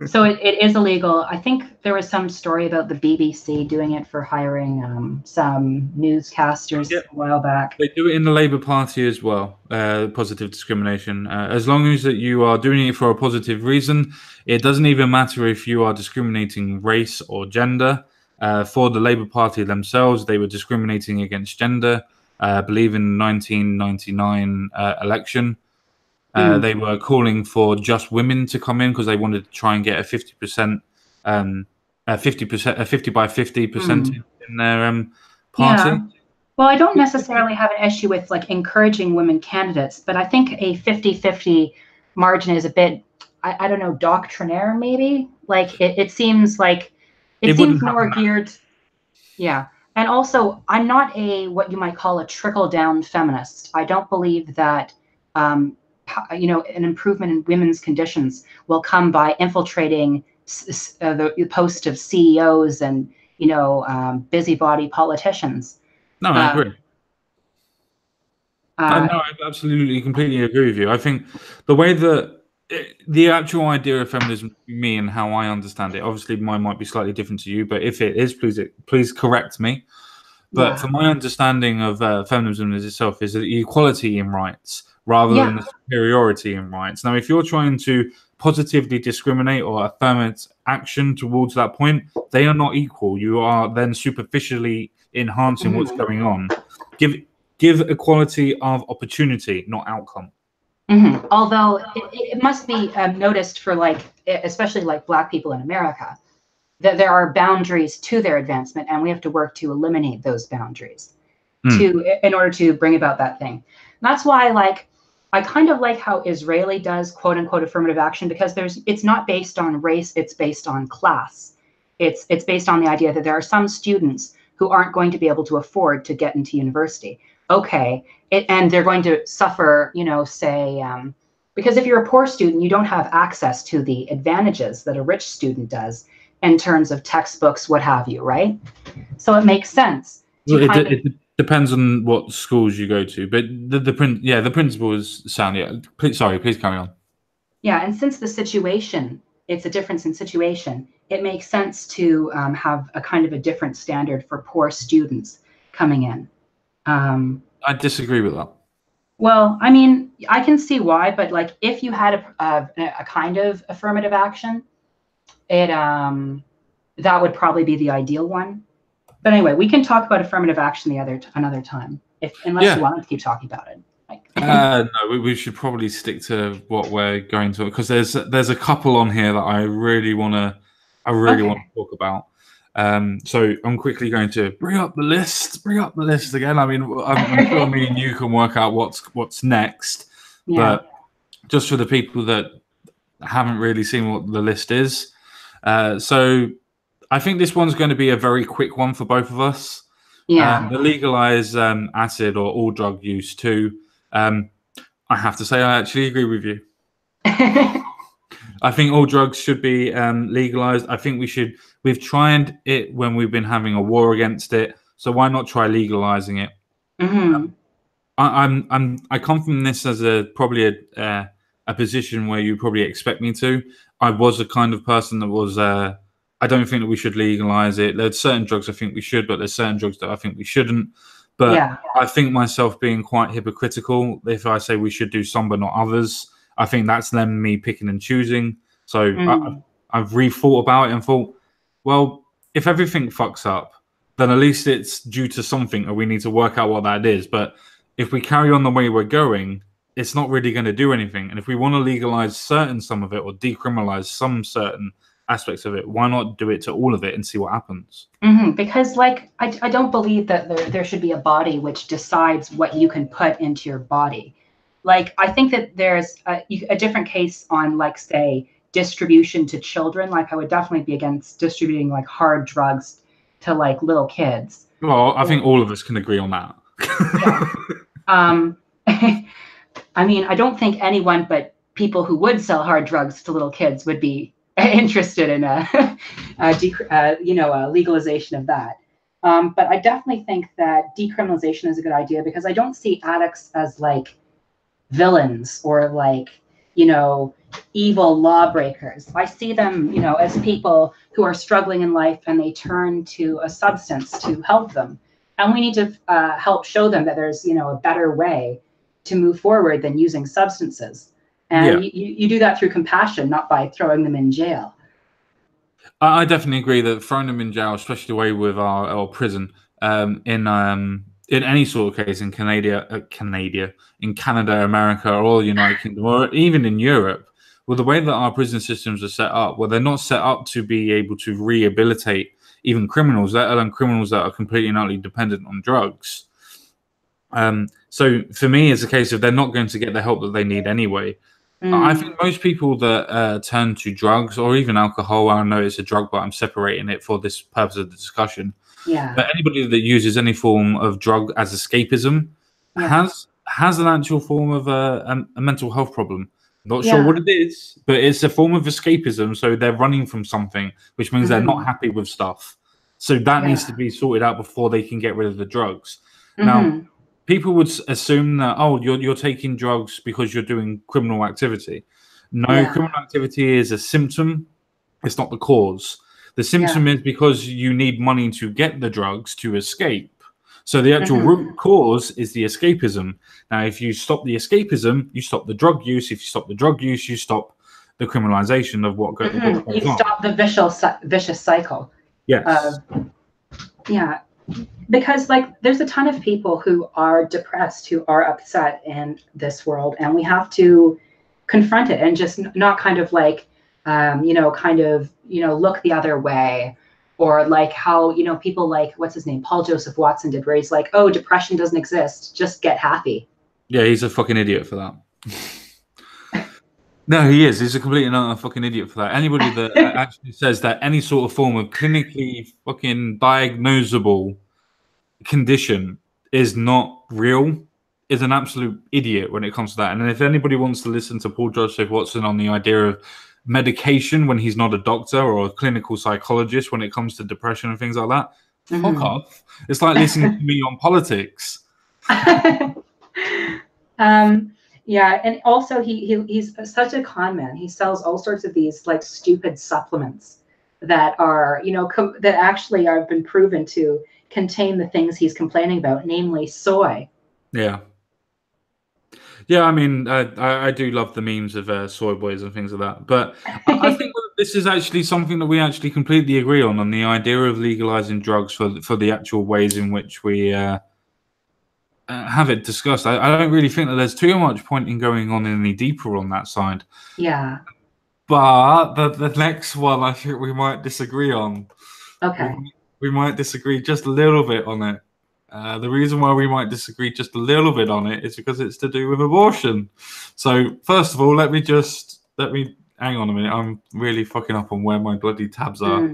So it is illegal. I think there was some story about the BBC doing it for hiring some newscasters a while back. They do it in the Labour Party as well, positive discrimination. As long as that you are doing it for a positive reason, it doesn't even matter if you are discriminating race or gender. For the Labour Party themselves, they were discriminating against gender. I believe in the 1999 election. They were calling for just women to come in because they wanted to try and get a 50%, a 50 by 50% in their party. Yeah. Well, I don't necessarily have an issue with like encouraging women candidates, but I think a 50-50 margin is a bit, I don't know, doctrinaire maybe. Like it seems like it seems more geared. Yeah. And also, I'm not what you might call a trickle-down feminist. I don't believe that you know, an improvement in women's conditions will come by infiltrating the post of CEOs and, you know, busybody politicians. No, I agree. No, I absolutely, completely agree with you. I think the way that the actual idea of feminism, me and how I understand it, obviously mine might be slightly different to you, but if it is, please correct me. But for my understanding of feminism as itself is the equality in rights rather than the superiority in rights. Now, if you're trying to positively discriminate or affirmative action towards that point, they are not equal. You are then superficially enhancing what's going on. Give equality of opportunity, not outcome. Although it must be noticed for like, especially like Black people in America, that there are boundaries to their advancement, and we have to work to eliminate those boundaries in order to bring about that thing. And that's why, like, I kind of like how Israeli does quote unquote affirmative action, because it's not based on race, it's based on class. It's based on the idea that there are some students who aren't going to be able to afford to get into university. Okay, and they're going to suffer, you know, say, because if you're a poor student, you don't have access to the advantages that a rich student does in terms of textbooks, what have you, right? So it makes sense. Well, Depends on what schools you go to, but the principle is sound. Yeah, please carry on. Yeah, and since the situation, it's a difference in situation, it makes sense to have a kind of a different standard for poor students coming in. I disagree with that. Well, I mean, I can see why, but like if you had a kind of affirmative action, it that would probably be the ideal one. But anyway, we can talk about affirmative action another time, unless you want to keep talking about it. No, we should probably stick to what we're going to, because there's a couple on here that I really want to talk about. So I'm quickly going to bring up the list again. I mean, I'm sure me and you can work out what's next, but just for the people that haven't really seen what the list is, so I think this one's going to be a very quick one for both of us. Yeah. The legalize acid or all drug use too. I have to say I actually agree with you. I think all drugs should be legalized. I think we've tried it when we've been having a war against it, so why not try legalizing it? Mm-hmm. I come from this as probably a position where you probably expect me to. I was a kind of person that was I don't think that we should legalize it. There's certain drugs I think we should, but there's certain drugs that I think we shouldn't. But I think myself being quite hypocritical if I say we should do some but not others. I think that's then me picking and choosing. So I've rethought about it and thought, well, if everything fucks up, then at least it's due to something and we need to work out what that is. But if we carry on the way we're going, it's not really going to do anything. And if we want to legalize some of it or decriminalize some certain aspects of it, why not do it to all of it and see what happens? Because like I don't believe that there should be a body which decides what you can put into your body. Like I think that there's a different case on, like, say, distribution to children. Like I would definitely be against distributing like hard drugs to like little kids. Well, I think all of us can agree on that. I mean, I don't think anyone but people who would sell hard drugs to little kids would be interested in a legalization of that. But I definitely think that decriminalization is a good idea, because I don't see addicts as like villains or like, evil lawbreakers. I see them, as people who are struggling in life and they turn to a substance to help them. And we need to help show them that there's, a better way to move forward than using substances. And you do that through compassion, not by throwing them in jail. I definitely agree that throwing them in jail, especially the way with our prison, in any sort of case in Canada, America, or the United Kingdom, or even in Europe, well, the way that our prison systems are set up, well, they're not set up to be able to rehabilitate even criminals, let alone criminals that are completely and utterly dependent on drugs. So for me, it's a case of they're not going to get the help that they need anyway. I think most people that turn to drugs or even alcohol, I know it's a drug, but I'm separating it for this purpose of the discussion. Yeah. But anybody that uses any form of drug as escapism has an actual form of a mental health problem. Not sure what it is, but it's a form of escapism. So they're running from something, which means they're not happy with stuff. So that needs to be sorted out before they can get rid of the drugs. Now, people would assume that, oh, you're taking drugs because you're doing criminal activity. No, criminal activity is a symptom. It's not the cause. The symptom is because you need money to get the drugs to escape. So the actual root cause is the escapism. Now, if you stop the escapism, you stop the drug use. If you stop the drug use, you stop the criminalization of what goes on. You stop the vicious cycle. Yes. Because like there's a ton of people who are depressed, who are upset in this world, and we have to confront it and just not kind of like, look the other way, or like how, people like, what's his name? Paul Joseph Watson did, where he's like, oh, depression doesn't exist, just get happy. Yeah, he's a fucking idiot for that. No, he is. He's a complete and utter fucking idiot for that. Anybody that actually says that any sort of form of clinically fucking diagnosable condition is not real is an absolute idiot when it comes to that. And if anybody wants to listen to Paul Joseph Watson on the idea of medication when he's not a doctor or a clinical psychologist when it comes to depression and things like that, Fuck off. It's like listening to me on politics. Yeah, and also he's such a con man. He sells all sorts of these like stupid supplements that are, you know, that actually have been proven to contain the things he's complaining about, namely soy. Yeah. Yeah, I mean, I do love the memes of soy boys and things like that. But I think that this is actually something that we actually completely agree on the idea of legalizing drugs for the actual ways in which we have it discussed. I don't really think that there's too much point in going on any deeper on that side. Yeah. But the next one, I think we might disagree on. Okay. We might disagree just a little bit on it. The reason why we might disagree just a little bit on it is because it's to do with abortion. So first of all, let me hang on a minute. I'm really fucking up on where my bloody tabs are.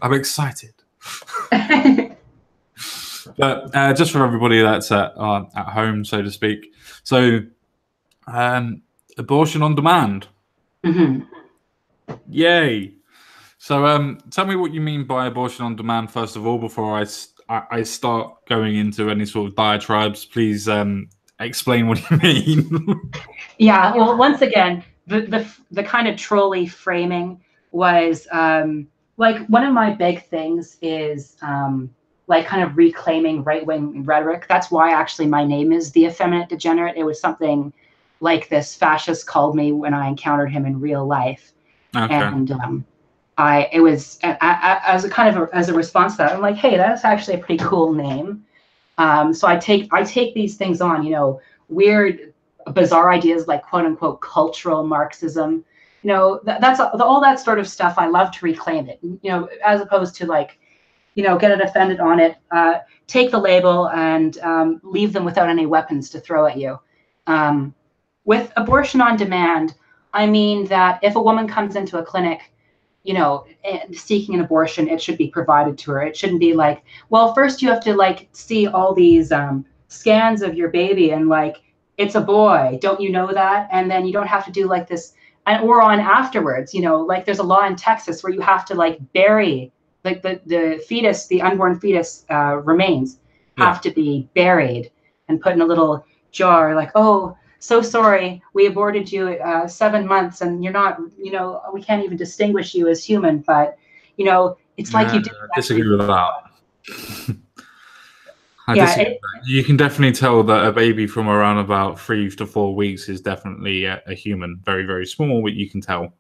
I'm excited. But just for everybody that's at home, so to speak. So abortion on demand. Yay. So tell me what you mean by abortion on demand, first of all, before I start going into any sort of diatribes. Please explain what you mean. Yeah, well, once again, the kind of trolley framing was like one of my big things is like kind of reclaiming right-wing rhetoric. That's why actually my name is the Effeminate Degenerate. It was something like this fascist called me when I encountered him in real life. Okay. And it was as a kind of as a response to that, I'm like, hey, that's actually a pretty cool name. So I take these things on, you know, weird, bizarre ideas like quote unquote cultural Marxism. You know, that's all that sort of stuff. I love to reclaim it, you know, as opposed to like, you know, get it offended on it, take the label and leave them without any weapons to throw at you. With abortion on demand, I mean that if a woman comes into a clinic, you know, seeking an abortion, it should be provided to her. It shouldn't be like, well, first you have to like see all these scans of your baby and like, it's a boy, don't you know that? And then you don't have to do like this, or on afterwards, you know, like there's a law in Texas where you have to like bury like the fetus, the unborn fetus remains have to be buried and put in a little jar, like, oh, so sorry, we aborted you 7 months and you're not, you know, we can't even distinguish you as human, but, you know, it's like you did. Disagree with that. You can definitely tell that a baby from around about 3 to 4 weeks is definitely a human. Very, very small, but you can tell.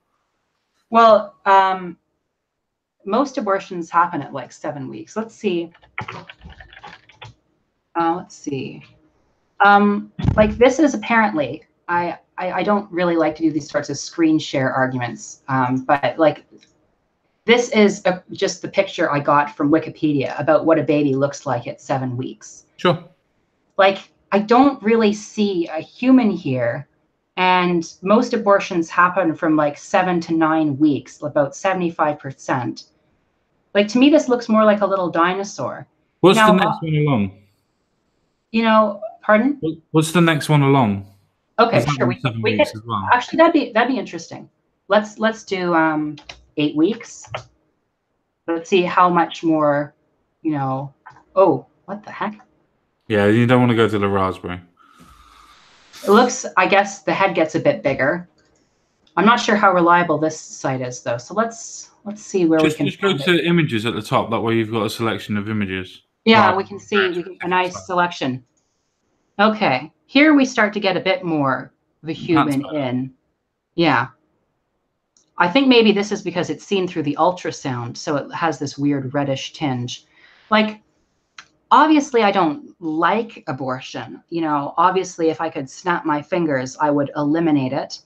Well, most abortions happen at like 7 weeks. Let's see. Like this is apparently, I don't really like to do these sorts of screen share arguments, but like this is just the picture I got from Wikipedia about what a baby looks like at 7 weeks. Sure. Like I don't really see a human here, and most abortions happen from like 7 to 9 weeks, about 75%. Like to me, this looks more like a little dinosaur. What's the next one along? You know, pardon? What's the next one along? Okay, sure. We can, as well? Actually, that'd be interesting. Let's do 8 weeks. Let's see how much more, you know. Oh, what the heck? Yeah, you don't want to go to the raspberry. It looks, I guess the head gets a bit bigger. I'm not sure how reliable this site is though. So let's see where we can. Just go to images at the top. That way you've got a selection of images. Yeah, we can see a nice selection. Okay, here we start to get a bit more of a human in. Yeah. I think maybe this is because it's seen through the ultrasound, so it has this weird reddish tinge. Like, obviously, I don't like abortion. You know, obviously, if I could snap my fingers, I would eliminate it.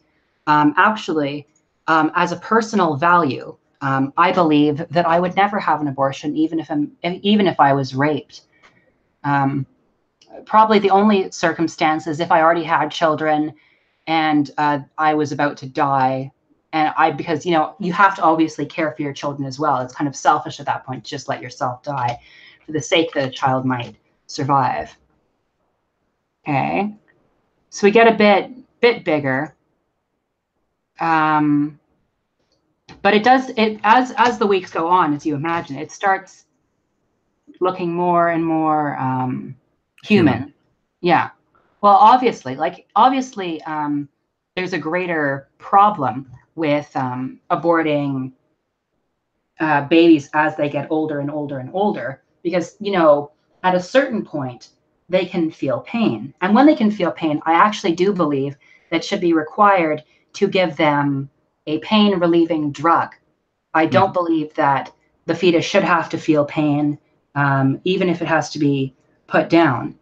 Actually, as a personal value, I believe that I would never have an abortion, even if I was raped. Probably the only circumstance is if I already had children and I was about to die. And because, you know, you have to obviously care for your children as well. It's kind of selfish at that point to just let yourself die for the sake that a child might survive. Okay. So we get a bit bigger. But it does, it as the weeks go on, as you imagine, it starts looking more and more human. Yeah. Well, obviously, there's a greater problem with aborting babies as they get older and older and older, because, you know, at a certain point, they can feel pain. And when they can feel pain, I actually do believe that should be required to give them a pain relieving drug. I don't believe that the fetus should have to feel pain, even if it has to be put down.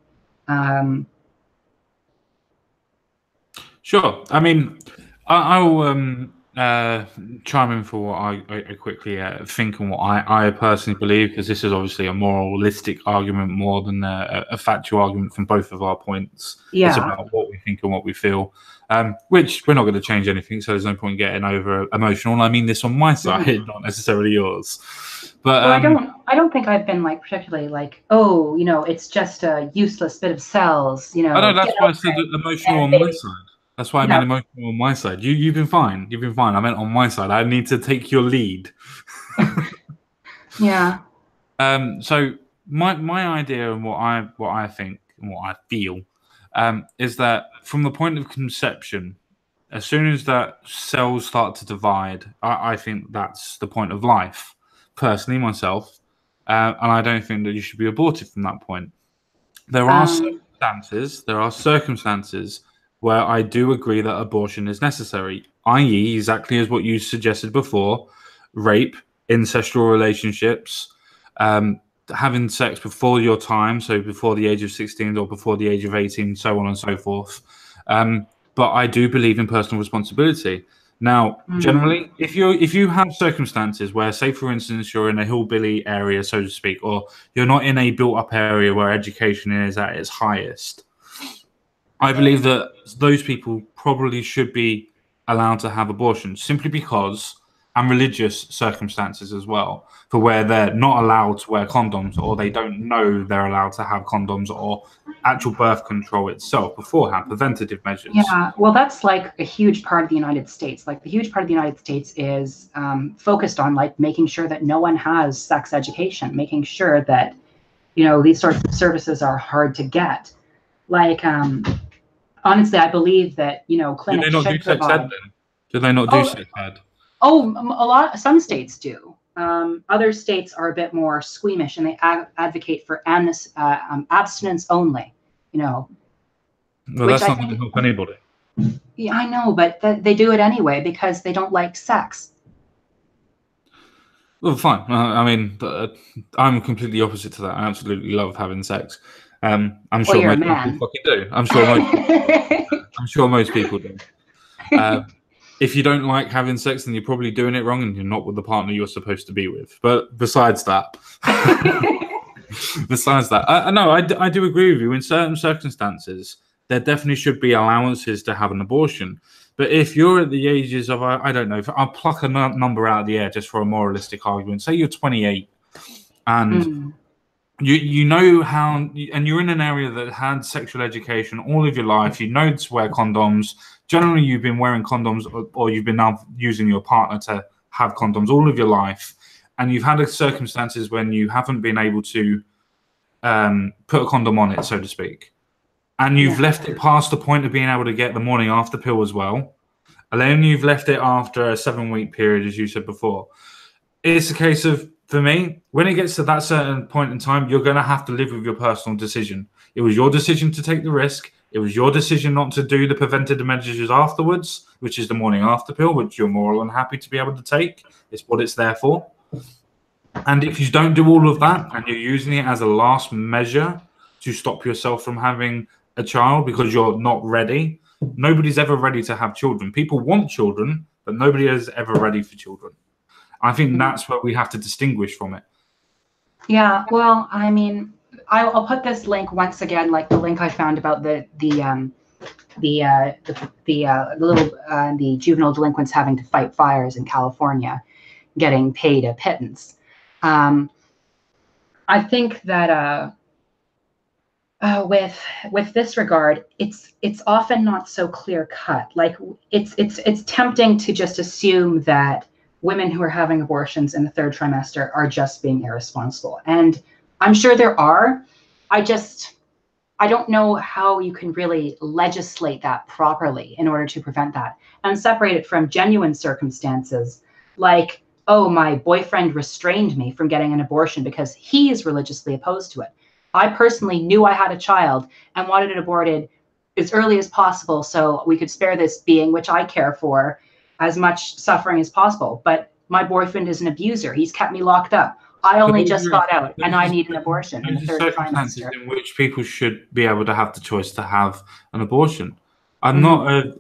Sure. I mean, I'll chime in for what I quickly think and what I personally believe, because this is obviously a moralistic argument more than a factual argument from both of our points. Yeah. It's about what we think and what we feel, which we're not going to change anything, so there's no point getting over emotional. And I mean this on my side, not necessarily yours. But well, I don't think I've been like particularly like, oh, you know, it's just a useless bit of cells, you know. I know, that's why I said emotional on my side. That's why I meant emotional on my side. You've been fine. You've been fine. I meant on my side. I need to take your lead. Yeah. So my idea and what I think and what I feel is that from the point of conception, as soon as that cells start to divide, I think that's the point of life. Personally, myself, and I don't think that you should be aborted from that point. There are circumstances where I do agree that abortion is necessary, i.e., exactly as what you suggested before: rape, incestual relationships, having sex before your time, so before the age of 16 or before the age of 18, so on and so forth. But I do believe in personal responsibility. Now, generally, if you have circumstances where, say, for instance, you're in a hillbilly area, so to speak, or you're not in a built-up area where education is at its highest, I believe that those people probably should be allowed to have abortions, simply because, and religious circumstances as well, for where they're not allowed to wear condoms, or they don't know they're allowed to have condoms, or actual birth control itself beforehand, preventative measures. Yeah, well, that's like a huge part of the United States. Like the huge part of the United States is focused on like making sure that no one has sex education, making sure that, you know, these sorts of services are hard to get. Like, honestly, I believe that, you know, clinics should provide. Do they not do sex ed then? Do they not do sex ed? Oh, some states do. Other states are a bit more squeamish, and they advocate for abstinence only. You know. Well, that's not going to help anybody. Yeah, I know, but they do it anyway because they don't like sex. Well, fine. I mean, I'm completely opposite to that. I absolutely love having sex. I'm sure most people fucking do. I'm sure most people do. If you don't like having sex, then you're probably doing it wrong, and you're not with the partner you're supposed to be with. But besides that, I do agree with you. In certain circumstances, there definitely should be allowances to have an abortion. But if you're at the ages of, I don't know, I'll pluck a number out of the air just for a moralistic argument. Say you're 28, and you know how, and you're in an area that had sexual education all of your life. You know to wear condoms. Generally, you've been wearing condoms, or you've been now using your partner to have condoms all of your life, and you've had circumstances when you haven't been able to put a condom on it, so to speak, and you've left it past the point of being able to get the morning after pill as well, and then you've left it after a 7-week period, as you said before. It's a case of, for me, when it gets to that certain point in time, you're going to have to live with your personal decision. It was your decision to take the risk. It was your decision not to do the preventative measures afterwards, which is the morning after pill, which you're more than happy to be able to take. It's what it's there for. And if you don't do all of that, and you're using it as a last measure to stop yourself from having a child because you're not ready, nobody's ever ready to have children. People want children, but nobody is ever ready for children. I think that's where we have to distinguish from it. Yeah, well, I mean, I'll put this link once again, like the link I found about the juvenile delinquents having to fight fires in California, getting paid a pittance. I think that with this regard, it's often not so clear cut. Like it's tempting to just assume that women who are having abortions in the third trimester are just being irresponsible. And I'm sure there are. I don't know how you can really legislate that properly in order to prevent that and separate it from genuine circumstances like, oh, my boyfriend restrained me from getting an abortion because he is religiously opposed to it. I personally knew I had a child and wanted it aborted as early as possible so we could spare this being, which I care for, as much suffering as possible. But my boyfriend is an abuser. He's kept me locked up. I only just got out and I need an abortion in the third circumstances trimester. in which people should be able to have the choice to have an abortion. I'm not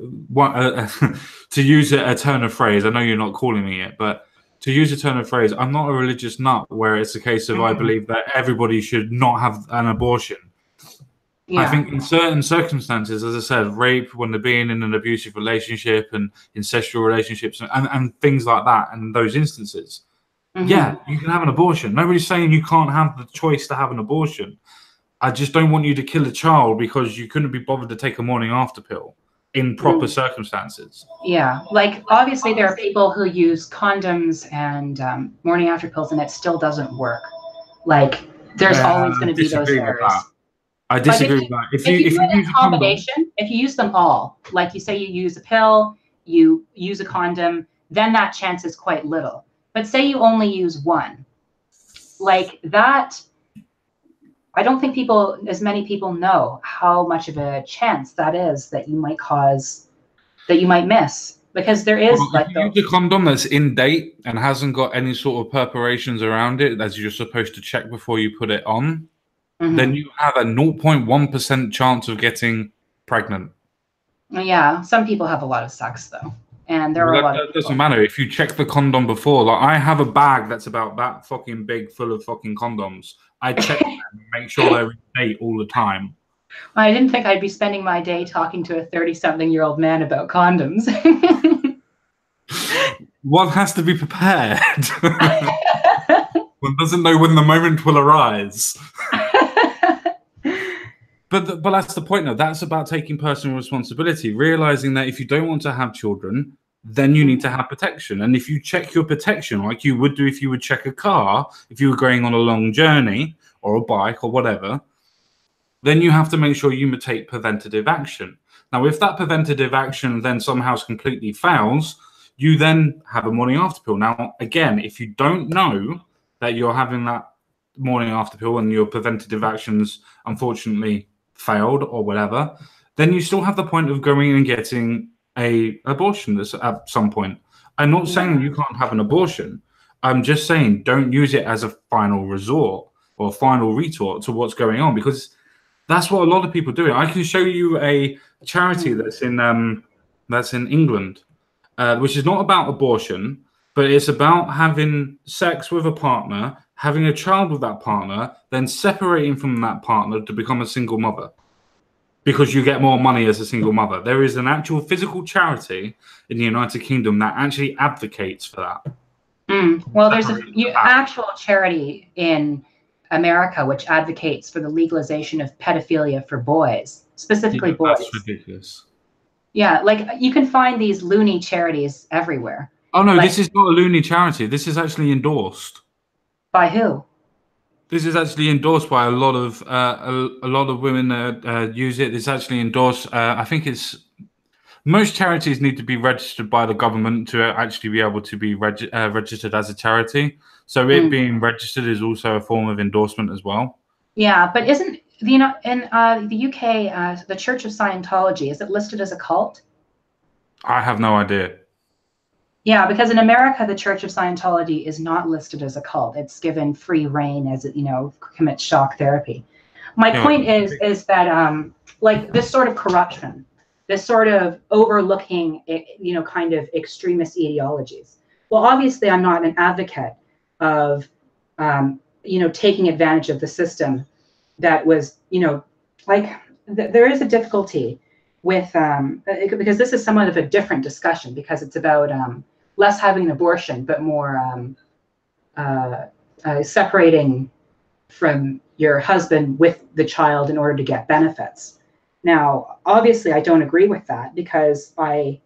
to use a turn of phrase. I know you're not calling me it, but to use a turn of phrase, I'm not a religious nut where it's a case of I believe that everybody should not have an abortion. Yeah. I think in certain circumstances, as I said, rape, when they're being in an abusive relationship and incestual relationships and things like that, and those instances, yeah, you can have an abortion. Nobody's saying you can't have the choice to have an abortion. I just don't want you to kill a child because you couldn't be bothered to take a morning after pill in proper circumstances. Yeah, like obviously there are people who use condoms and morning after pills and it still doesn't work. Like there's always going to be those errors. I disagree with that. If you do it in combination, if you use them all, like you say you use a pill, you use a condom, then that chance is quite little. But say you only use one, like that, I don't think as many people know how much of a chance that is that you might miss. Because there is if you use a condom that's in date and hasn't got any sort of perforations around it, as you're supposed to check before you put it on, then you have a 0.1% chance of getting pregnant. Yeah, some people have a lot of sex though. And there are a lot of people. Doesn't matter if you check the condom before. Like I have a bag that's about that fucking big, full of fucking condoms. I check them and make sure they're in date all the time. I didn't think I'd be spending my day talking to a 30-something-year-old man about condoms. One has to be prepared. One doesn't know when the moment will arise. But that's the point, though. That's about taking personal responsibility, realizing that if you don't want to have children, then you need to have protection. And if you check your protection, like you would do if you would check a car, if you were going on a long journey or a bike or whatever, then you have to make sure you take preventative action. Now, if that preventative action then somehow completely fails, you then have a morning after pill. Now, again, if you don't know that you're having that morning after pill and your preventative actions, unfortunately, failed or whatever, then you still have the point of going and getting a abortion at some point. I'm not saying you can't have an abortion. I'm just saying don't use it as a final resort or a final retort to what's going on, because that's what a lot of people do. I can show you a charity that's in England, which is not about abortion, but it's about having sex with a partner, having a child with that partner, then separating from that partner to become a single mother, because you get more money as a single mother. There is an actual physical charity in the United Kingdom that actually advocates for that. Well, there's an actual charity in America which advocates for the legalization of pedophilia for boys, specifically boys. That's ridiculous. Yeah, like you can find these loony charities everywhere. Oh no, this is not a loony charity. This is actually endorsed. By who? This is actually endorsed by a lot of women that use it. It's actually endorsed. I think it's most charities need to be registered by the government to actually be able to be registered as a charity. So it being registered is also a form of endorsement as well. Yeah, but isn't in the UK the Church of Scientology, is it listed as a cult? I have no idea. Yeah, because in America, the Church of Scientology is not listed as a cult. It's given free reign as it, commits shock therapy. My point is that like this sort of corruption, this sort of overlooking, kind of extremist ideologies. Well, obviously, I'm not an advocate of, taking advantage of the system that was, there is a difficulty with, because this is somewhat of a different discussion, because it's about less having an abortion, but more separating from your husband with the child in order to get benefits. Now, obviously, I don't agree with that, because by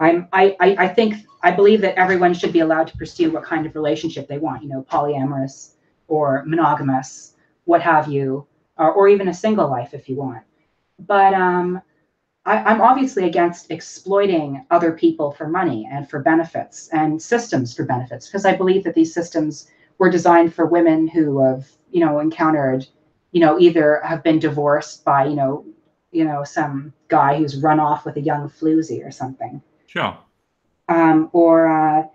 I believe that everyone should be allowed to pursue what kind of relationship they want, polyamorous or monogamous, what have you, or even a single life if you want. But I'm obviously against exploiting other people for money and for benefits and systems for benefits, because I believe that these systems were designed for women who have, encountered, either have been divorced by, some guy who's run off with a young floozy or something. Sure. Or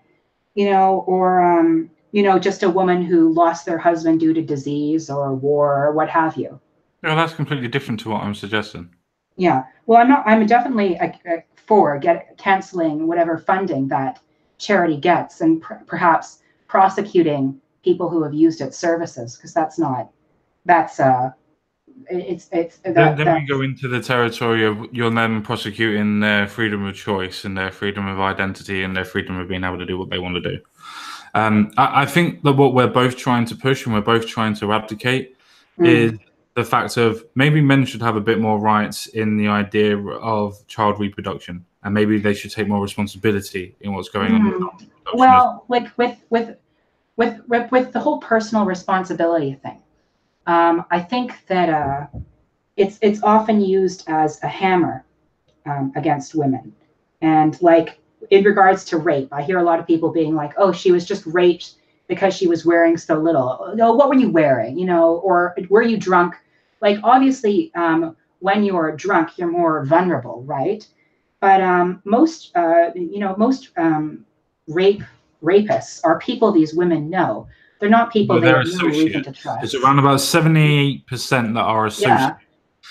just a woman who lost their husband due to disease or war or what have you. Yeah, that's completely different to what I'm suggesting. Yeah. Well, I'm definitely for canceling whatever funding that charity gets and perhaps prosecuting people who have used its services, because Then we go into the territory of you're then prosecuting their freedom of choice and their freedom of identity and their freedom of being able to do what they want to do. I think that what we're both trying to push and we're both trying to abdicate is the fact of maybe men should have a bit more rights in the idea of child reproduction, and maybe they should take more responsibility in what's going on. Well, like with the whole personal responsibility thing, I think that it's often used as a hammer against women, and like in regards to rape, I hear a lot of people being like, "Oh, she was just raped because she was wearing so little." No, what were you wearing? Or were you drunk? Like obviously, when you're drunk, you're more vulnerable, right? But most rapists are people these women know. They're not people they have no reason to trust. It's around about 78% that are associates. Yeah.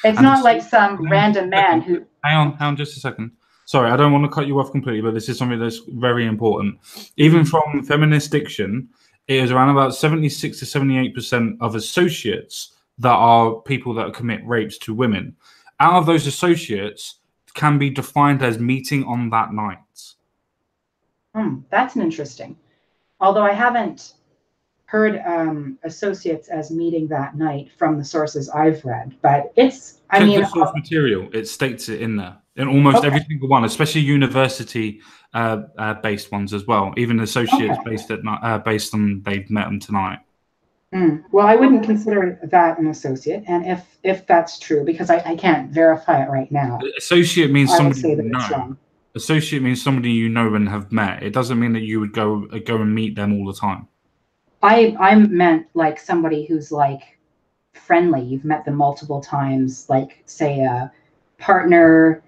It's not like some random man who. Hang on just a second. Sorry, I don't want to cut you off completely, but this is something that's very important. Even from feminist diction, it is around about 76 to 78% of associates that are people that commit rapes to women. Out of those associates can be defined as meeting on that night. That's an interesting. Although I haven't heard associates as meeting that night from the sources I've read, but it's, I mean, the source material, it states it in there. In almost every single one, especially university-based ones as well. Even associates based on they've met them tonight. Well, I wouldn't consider that an associate, and if that's true, because I can't verify it right now. Associate means somebody you know. Associate means somebody you know and have met. It doesn't mean that you would go and meet them all the time. I meant like somebody who's like friendly. You've met them multiple times, like say a partner,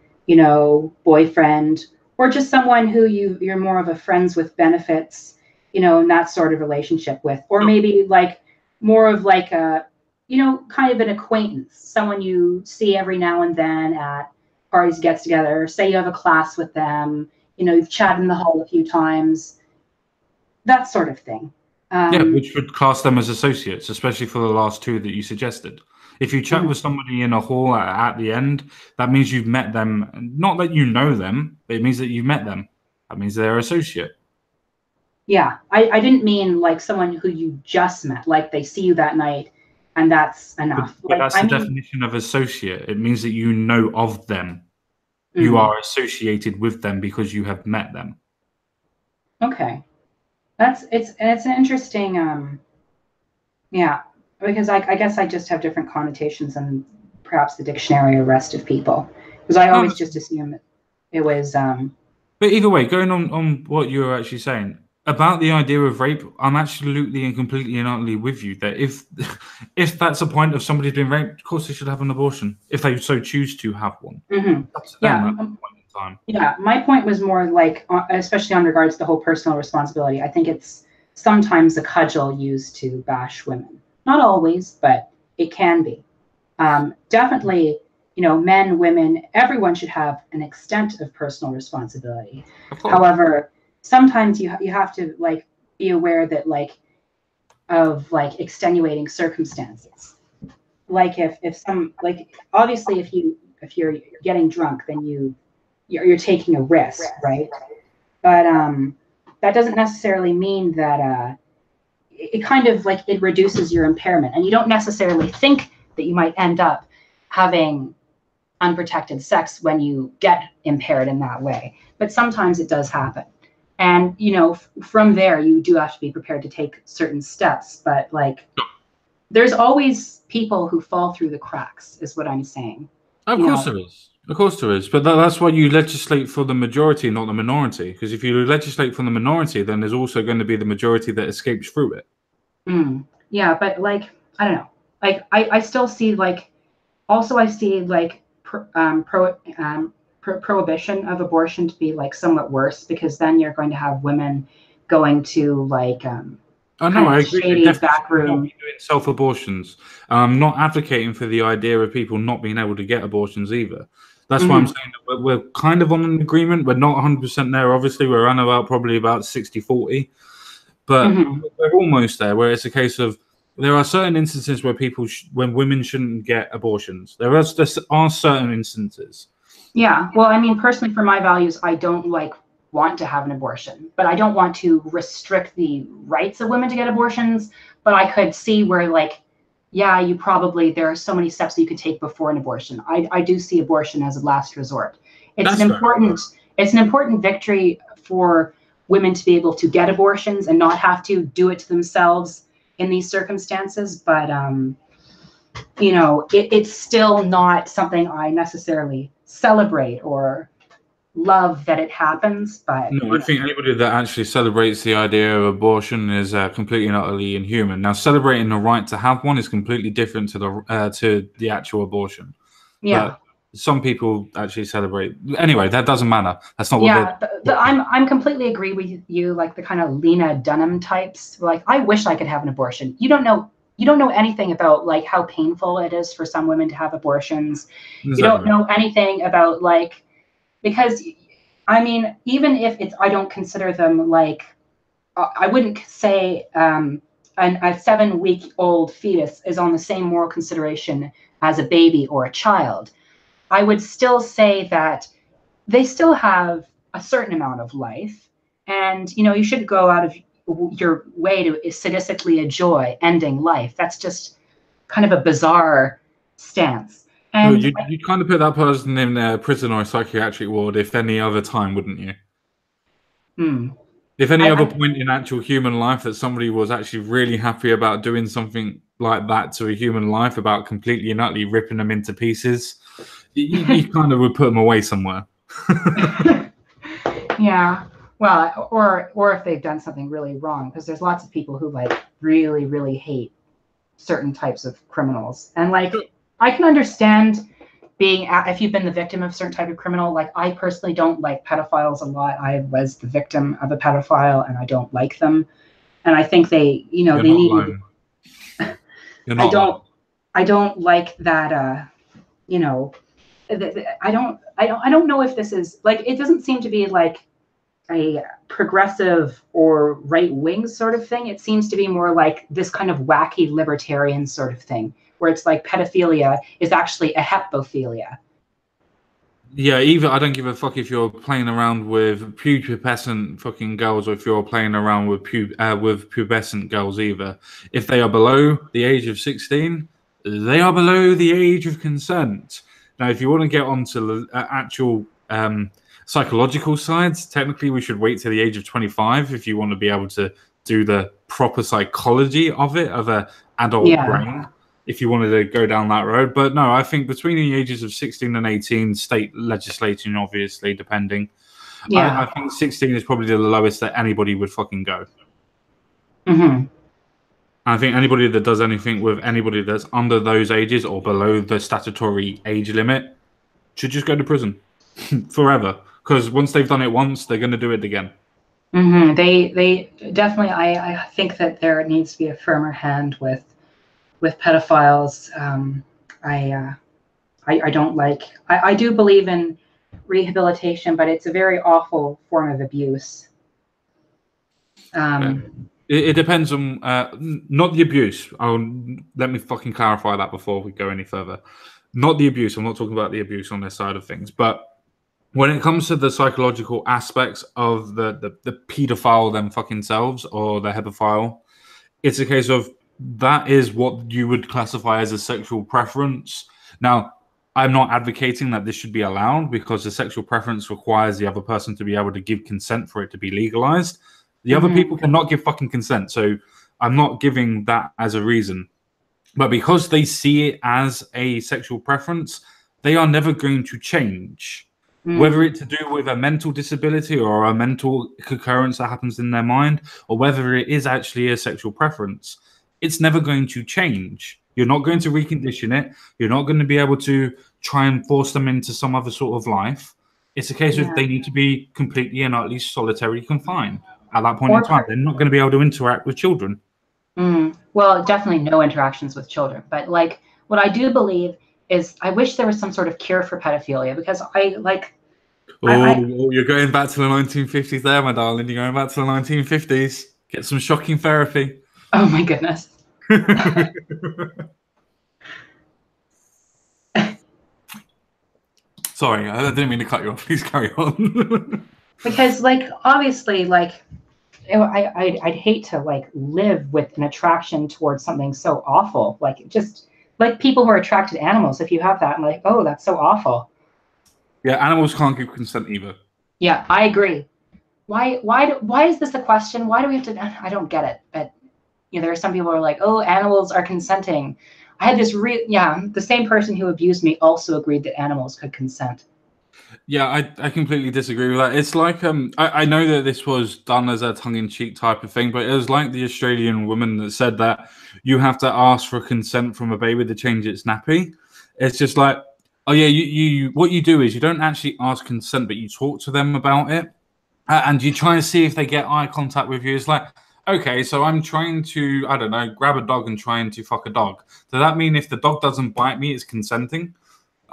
boyfriend, or just someone who you're more of a friends with benefits, and that sort of relationship with, or maybe like more of like a, kind of an acquaintance, someone you see every now and then at parties, gets together. Say you have a class with them, you've chatted in the hall a few times, that sort of thing. Which would class them as associates, especially for the last two that you suggested. If you chat with somebody in a hall at the end, that means you've met them. Not that you know them, but it means that you've met them. That means they're associate. Yeah, I didn't mean like someone who you just met, like they see you that night and that's enough. But that's the definition of associate. It means that you know of them. You are associated with them because you have met them. Okay. It's an interesting, because I guess I just have different connotations than perhaps the dictionary or rest of people, because I always just assume it was. But either way, going on what you were actually saying about the idea of rape, I'm absolutely and completely and utterly with you. That if that's a point of somebody's been raped, of course they should have an abortion if they so choose to have one. Yeah, my point was more like, especially on regards to the whole personal responsibility. I think it's sometimes a cudgel used to bash women. Not always, but it can be. Definitely, men, women, everyone should have an extent of personal responsibility. However, sometimes you have to like be aware that of extenuating circumstances. Like if some, like obviously if you're getting drunk, then you're taking a risk, right? But that doesn't necessarily mean that it kind of like it reduces your impairment, and you don't necessarily think that you might end up having unprotected sex when you get impaired in that way. But sometimes it does happen. And, you know, from there, you do have to be prepared to take certain steps. But like, there's always people who fall through the cracks, is what I'm saying. Of course there is. Of course there is. But that's why you legislate for the majority, not the minority. Because if you legislate for the minority, then there's also going to be the majority that escapes through it. Yeah, but like, I don't know. Like, I still see like, also I see like prohibition of abortion to be like somewhat worse, because then you're going to have women going to like I agree. shady back room. Not doing self-abortions. I'm not advocating for the idea of people not being able to get abortions either. That's why I'm saying that we're kind of on an agreement. We're not 100% there. Obviously, we're around probably about 60-40. But we're almost there, where it's a case of there are certain instances where when women shouldn't get abortions. There are certain instances. Yeah. Well, I mean, personally, for my values, I don't want to have an abortion, but I don't want to restrict the rights of women to get abortions. But I could see where, like, yeah, there are so many steps that you could take before an abortion. I do see abortion as a last resort. It's an important victory for women to be able to get abortions and not have to do it to themselves in these circumstances. But, you know, it's still not something I necessarily celebrate or love that it happens. But no, I think anybody that actually celebrates the idea of abortion is completely and utterly inhuman. Now, celebrating the right to have one is completely different to the actual abortion. Yeah. But some people actually celebrate. Anyway, that doesn't matter. That's not what I'm completely agree with you. Like the kind of Lena Dunham types. Like, I wish I could have an abortion. You don't know anything about like how painful it is for some women to have abortions. Exactly. You don't know anything about like, because I mean, even if I don't consider them like, I wouldn't say a 7-week-old fetus is on the same moral consideration as a baby or a child. I would still say that they still have a certain amount of life, and you know, you should go out of your way to sadistically enjoy ending life. That's just kind of a bizarre stance. And you kind of put that person in a prison or a psychiatric ward if any other time, wouldn't you? If any other point in actual human life that somebody was actually really happy about doing something like that to a human life, about completely and utterly ripping them into pieces, you kind of would put them away somewhere. Yeah. Well, or if they've done something really wrong, because there's lots of people who like really, really hate certain types of criminals. And like, I can understand if you've been the victim of a certain type of criminal. Like, I personally don't like pedophiles a lot. I was the victim of a pedophile and I don't like them. And I think they need. I don't like that. You know, I don't know if this is like, it doesn't seem to be like a progressive or right-wing sort of thing. It seems to be more like this kind of wacky libertarian sort of thing, where it's like pedophilia is actually a hepophilia. Yeah, I don't give a fuck if you're playing around with pubescent fucking girls or if you're playing around with pubescent girls either. If they are below the age of 16, they are below the age of consent. Now, if you want to get onto the actual psychological sides, technically we should wait to the age of 25 if you want to be able to do the proper psychology of an adult brain, if you wanted to go down that road. But no, I think between the ages of 16 and 18, state legislation, obviously, depending. I think 16 is probably the lowest that anybody would fucking go. I think anybody that does anything with anybody that's under those ages or below the statutory age limit should just go to prison forever. Because once they've done it once, they're going to do it again. They definitely. I think that there needs to be a firmer hand with pedophiles. I don't like. I do believe in rehabilitation, but it's a very awful form of abuse. It depends on not the abuse. Let me fucking clarify that before we go any further. Not the abuse. I'm not talking about the abuse on their side of things, but when it comes to the psychological aspects of the pedophile them fucking selves or the hebephile, it's a case of that is what you would classify as a sexual preference. Now, I'm not advocating that this should be allowed, because the sexual preference requires the other person to be able to give consent for it to be legalized. The other people cannot give fucking consent. So I'm not giving that as a reason. But because they see it as a sexual preference, they are never going to change. Whether it's to do with a mental disability or a mental occurrence that happens in their mind, or whether it is actually a sexual preference, it's never going to change. You're not going to recondition it. You're not going to be able to try and force them into some other sort of life. It's a case of they need to be completely and at least solitarily confined at that point in time. They're not going to be able to interact with children. Well, definitely no interactions with children. But like, what I do believe is, I wish there was some sort of cure for pedophilia, because you're going back to the 1950s there, my darling. You're going back to the 1950s. Get some shocking therapy. Oh my goodness. Sorry, I didn't mean to cut you off. Please carry on. Because, like, obviously, like, I'd hate to like live with an attraction towards something so awful. Like, just like people who are attracted to animals. If you have that, I'm like, oh, that's so awful. Yeah, animals can't give consent either. Yeah, I agree. Why is this a question? Why do we have to? I don't get it. But there are some people who are like, oh, animals are consenting. I had this the same person who abused me also agreed that animals could consent. Yeah, I completely disagree with that. It's like I know that this was done as a tongue-in-cheek type of thing, but it was like the Australian woman that said that you have to ask for consent from a baby to change its nappy. It's just like, oh yeah, you what you do is you don't actually ask consent, but you talk to them about it, and you try and see if they get eye contact with you. It's like, okay, so I'm trying to, I don't know, grab a dog and trying to fuck a dog. Does that mean if the dog doesn't bite me, it's consenting?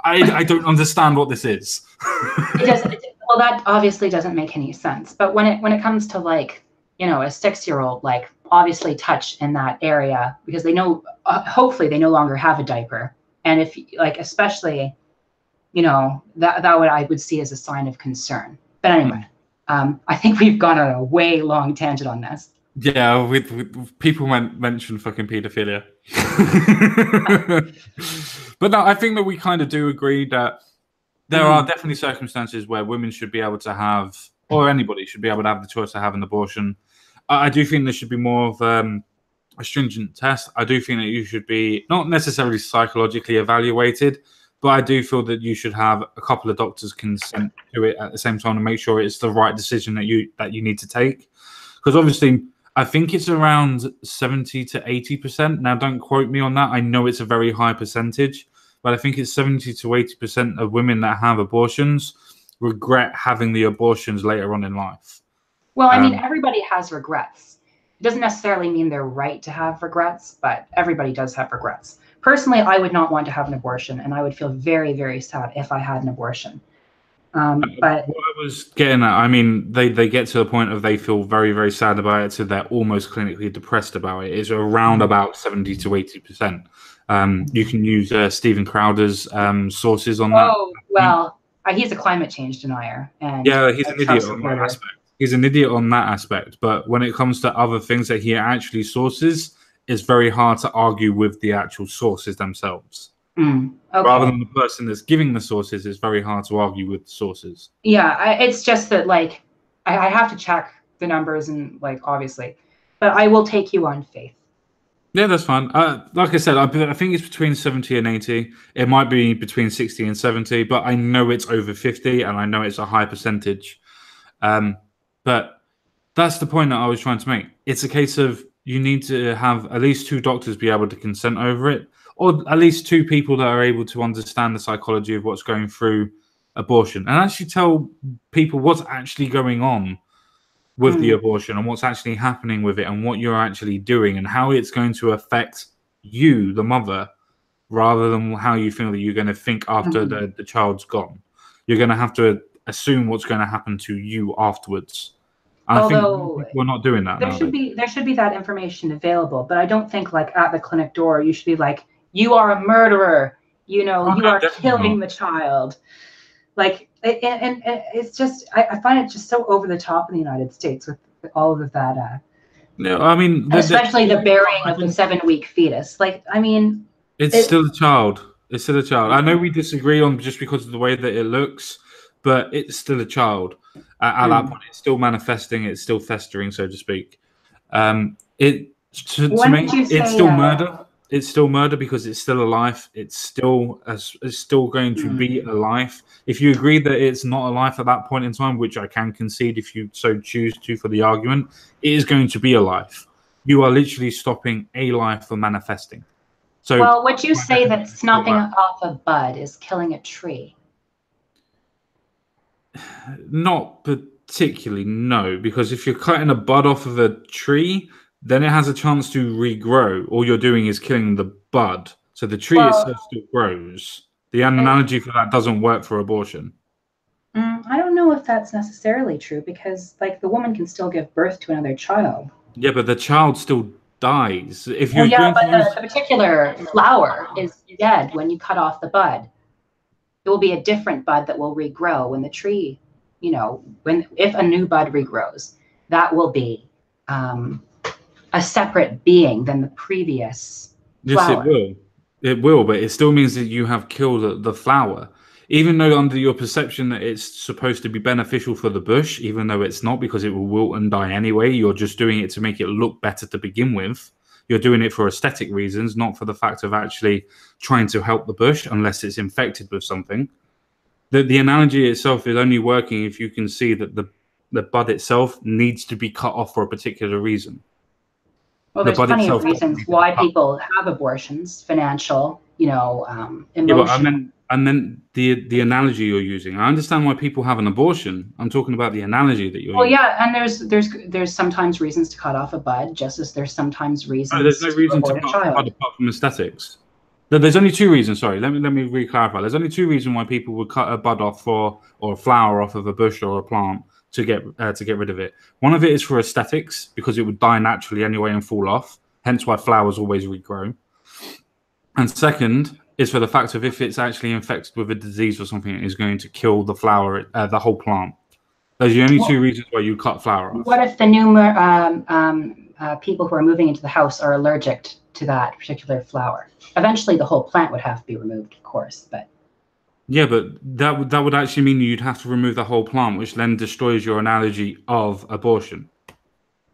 I don't understand what this is. It doesn't. Well, that obviously doesn't make any sense. But when it comes to, like, a 6-year-old, like, obviously touch in that area, because they know, hopefully they no longer have a diaper. And if, like, especially, that I would see as a sign of concern. But anyway, I think we've gone on a way long tangent on this. Yeah, with people mention fucking paedophilia. But no, I think that we kind of do agree that there are definitely circumstances where women should be able to have, or anybody should be able to have the choice to have an abortion. I do think there should be more of a stringent test. I do think that you should be not necessarily psychologically evaluated, but I do feel that you should have a couple of doctors consent to it at the same time to make sure it's the right decision that you need to take. Because obviously, I think it's around 70 to 80%. Now, don't quote me on that. I know it's a very high percentage, but I think it's 70 to 80% of women that have abortions regret having the abortions later on in life. Well, I mean, everybody has regrets. It doesn't necessarily mean they're right to have regrets, but everybody does have regrets. Personally, I would not want to have an abortion, and I would feel very, very sad if I had an abortion. But what I was getting at, I mean, they get to the point of they feel very, very sad about it, so they're almost clinically depressed about it. It's around about 70 to 80%. You can use Stephen Crowder's sources on that. Oh, well, he's a climate change denier. And yeah, he's an idiot on that aspect. He's an idiot on that aspect. But when it comes to other things that he actually sources, it's very hard to argue with the actual sources themselves. Okay. Rather than the person that's giving the sources, it's very hard to argue with the sources. Yeah, it's just that, like, I have to check the numbers and, like, obviously, but I will take you on faith. Yeah, that's fine. Like I said, I think it's between 70 and 80. It might be between 60 and 70, but I know it's over 50, and I know it's a high percentage. But that's the point that I was trying to make. It's a case of you need to have at least 2 doctors be able to consent over it, or at least 2 people that are able to understand the psychology of what's going through abortion and actually tell people what's actually going on with the abortion and what's actually happening with it and what you're actually doing and how it's going to affect you, the mother, rather than how you feel that you're going to think after the child's gone. You're going to have to assume what's going to happen to you afterwards. I think we're not doing that. There should be that information available, but I don't think, like, at the clinic door you should be like, you are a murderer, you are killing the child. Like, and it's just, I find it just so over the top in the United States with all of that. No, I mean, especially the burying of the 7-week fetus. Like, I mean, it's still a child. It's still a child. I know we disagree on just because of the way that it looks, but it's still a child. At that point, it's still manifesting. It's still festering, so to speak. To me, it's still murder. It's still murder because it's still alive. It's still going to be alive. If you agree that it's not alive at that point in time, which I can concede if you so choose to for the argument, it is going to be alive. You are literally stopping a life from manifesting. So, well, would you say that snapping off a bud is killing a tree? Not particularly, no, because if you're cutting a bud off of a tree, then it has a chance to regrow. All you're doing is killing the bud. So the tree itself still grows. The analogy for that doesn't work for abortion. I don't know if that's necessarily true because, like, the woman can still give birth to another child. Yeah, but the child still dies. If you're but the particular flower is dead when you cut off the bud. It will be a different bud that will regrow when the tree, you know, if a new bud regrows, that will be a separate being than the previous flower. Yes, it will. It will, but it still means that you have killed the flower. Even though under your perception that it's supposed to be beneficial for the bush, even though it's not because it will wilt and die anyway, you're just doing it to make it look better to begin with. You're doing it for aesthetic reasons, not for the fact of actually trying to help the bush unless it's infected with something. The analogy itself is only working if you can see that the bud itself needs to be cut off for a particular reason. Well, there's plenty of reasons why people have abortions, financial, emotional. Yeah, but I meant the analogy you're using. I understand why people have an abortion. I'm talking about the analogy that you're using. Well, yeah, and there's sometimes reasons to cut off a bud, just as there's sometimes reasons. There's no reason to cut off a bud apart from aesthetics. There's only two reasons. Sorry, let me re-clarify. There's only two reasons why people would cut a bud off or a flower off of a bush or a plant to get rid of it. One of it is for aesthetics because it would die naturally anyway and fall off. Hence why flowers always regrow. And second is for the fact of if it's actually infected with a disease or something, it is going to kill the flower, the whole plant. Those are the only two reasons why you cut flower off. What if the new people who are moving into the house are allergic to that particular flower? Eventually, the whole plant would have to be removed, of course. But yeah, but that would actually mean you'd have to remove the whole plant, which then destroys your analogy of abortion.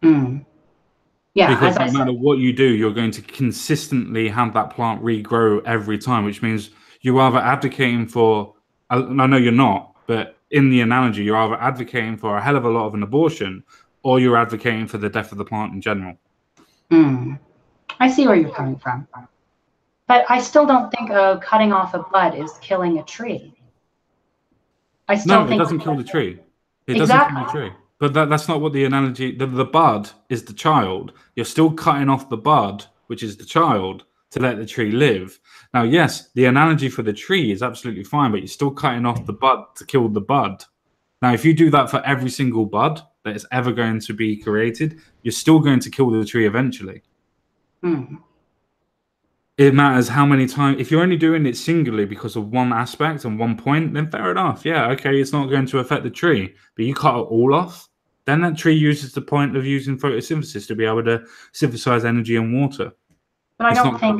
Yeah, because no matter what you do, you're going to consistently have that plant regrow every time, which means you're either advocating for, I know you're not, but in the analogy, you're either advocating for a hell of a lot of an abortion or you're advocating for the death of the plant in general. I see where you're coming from. But I still don't think cutting off a bud is killing a tree. It doesn't kill the tree. It doesn't kill the tree. But that's not what the analogy... The bud is the child. You're still cutting off the bud, which is the child, to let the tree live. Now, yes, the analogy for the tree is absolutely fine, but you're still cutting off the bud to kill the bud. Now, if you do that for every single bud that is ever going to be created, you're still going to kill the tree eventually. It matters how many times. If you're only doing it singularly because of one aspect and one point, then fair enough. Yeah, okay, it's not going to affect the tree. But you cut it all off, then that tree uses the point of using photosynthesis to be able to synthesize energy and water. But I don't think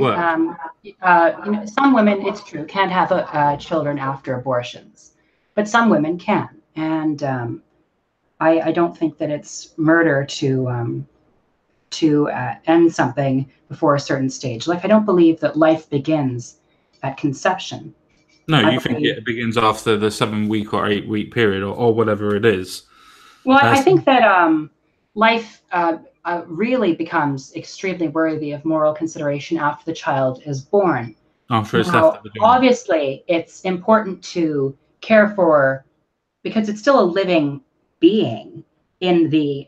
some women, it's true, can't have children after abortions, but some women can, and I don't think that it's murder to end something before a certain stage. Like, I don't believe that life begins at conception. No, you think it begins after the 7-week or 8-week period or whatever it is. Well, I think that life really becomes extremely worthy of moral consideration after the child is born. After it's left the vagina. Obviously, it's important to care for, because it's still a living being in the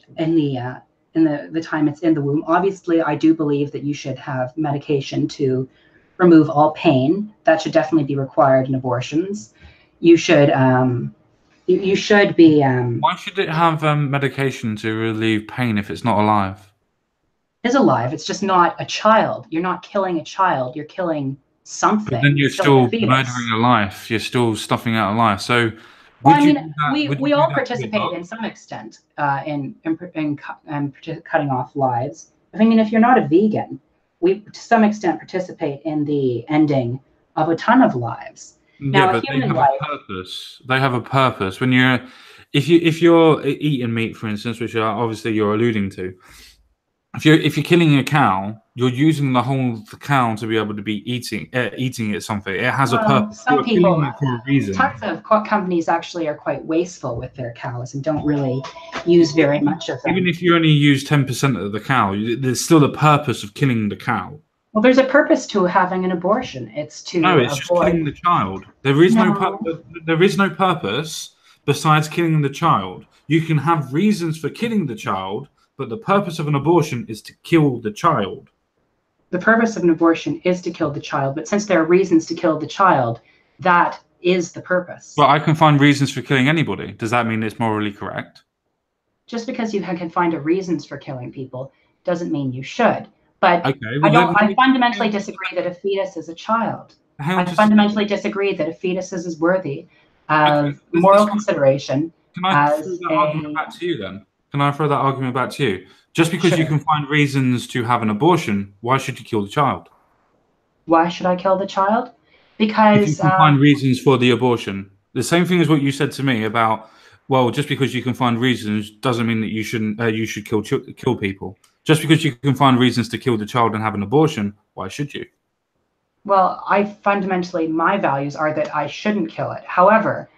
time it's in the womb. Obviously, I do believe that you should have medication to remove all pain. That should definitely be required in abortions. You should be. Why should it have medication to relieve pain if it's not alive? It's alive. It's just not a child. You're not killing a child. You're killing something. But then you're still murdering a life. You're still stuffing out a life. So. Well, I mean, we all participate in some extent in cutting off lives. I mean, if you're not a vegan, we to some extent participate in the ending of a ton of lives. Now, Yeah, but they have a purpose. They have a purpose. When if you're eating meat, for instance, which obviously you're alluding to, if you're killing a cow, you're using the cow to be able to be eating it something. It has a purpose. Some people, killing it for a reason. tons of companies actually are quite wasteful with their cows and don't really use very much of them. Even if you only use 10% of the cow, there's still a purpose of killing the cow. Well, there's a purpose to having an abortion. It's to it's just killing the child. There is no purpose besides killing the child. You can have reasons for killing the child, but the purpose of an abortion is to kill the child. The purpose of an abortion is to kill the child, but since there are reasons to kill the child, that is the purpose. Well, I can find reasons for killing anybody. Does that mean it's morally correct? Just because you can find reasons for killing people doesn't mean you should. But okay, well, I fundamentally disagree that a fetus is a child. I fundamentally disagree that a fetus is worthy of moral consideration. Can I throw that argument back to you then? Can I throw that argument back to you? Just because you can find reasons to have an abortion, why should you kill the child? Why should I kill the child? Because if you can find reasons for the abortion. The same thing as what you said to me about, well, just because you can find reasons doesn't mean that you shouldn't. You should kill people. Just because you can find reasons to kill the child and have an abortion, why should you? Well, my values are that I shouldn't kill it. However,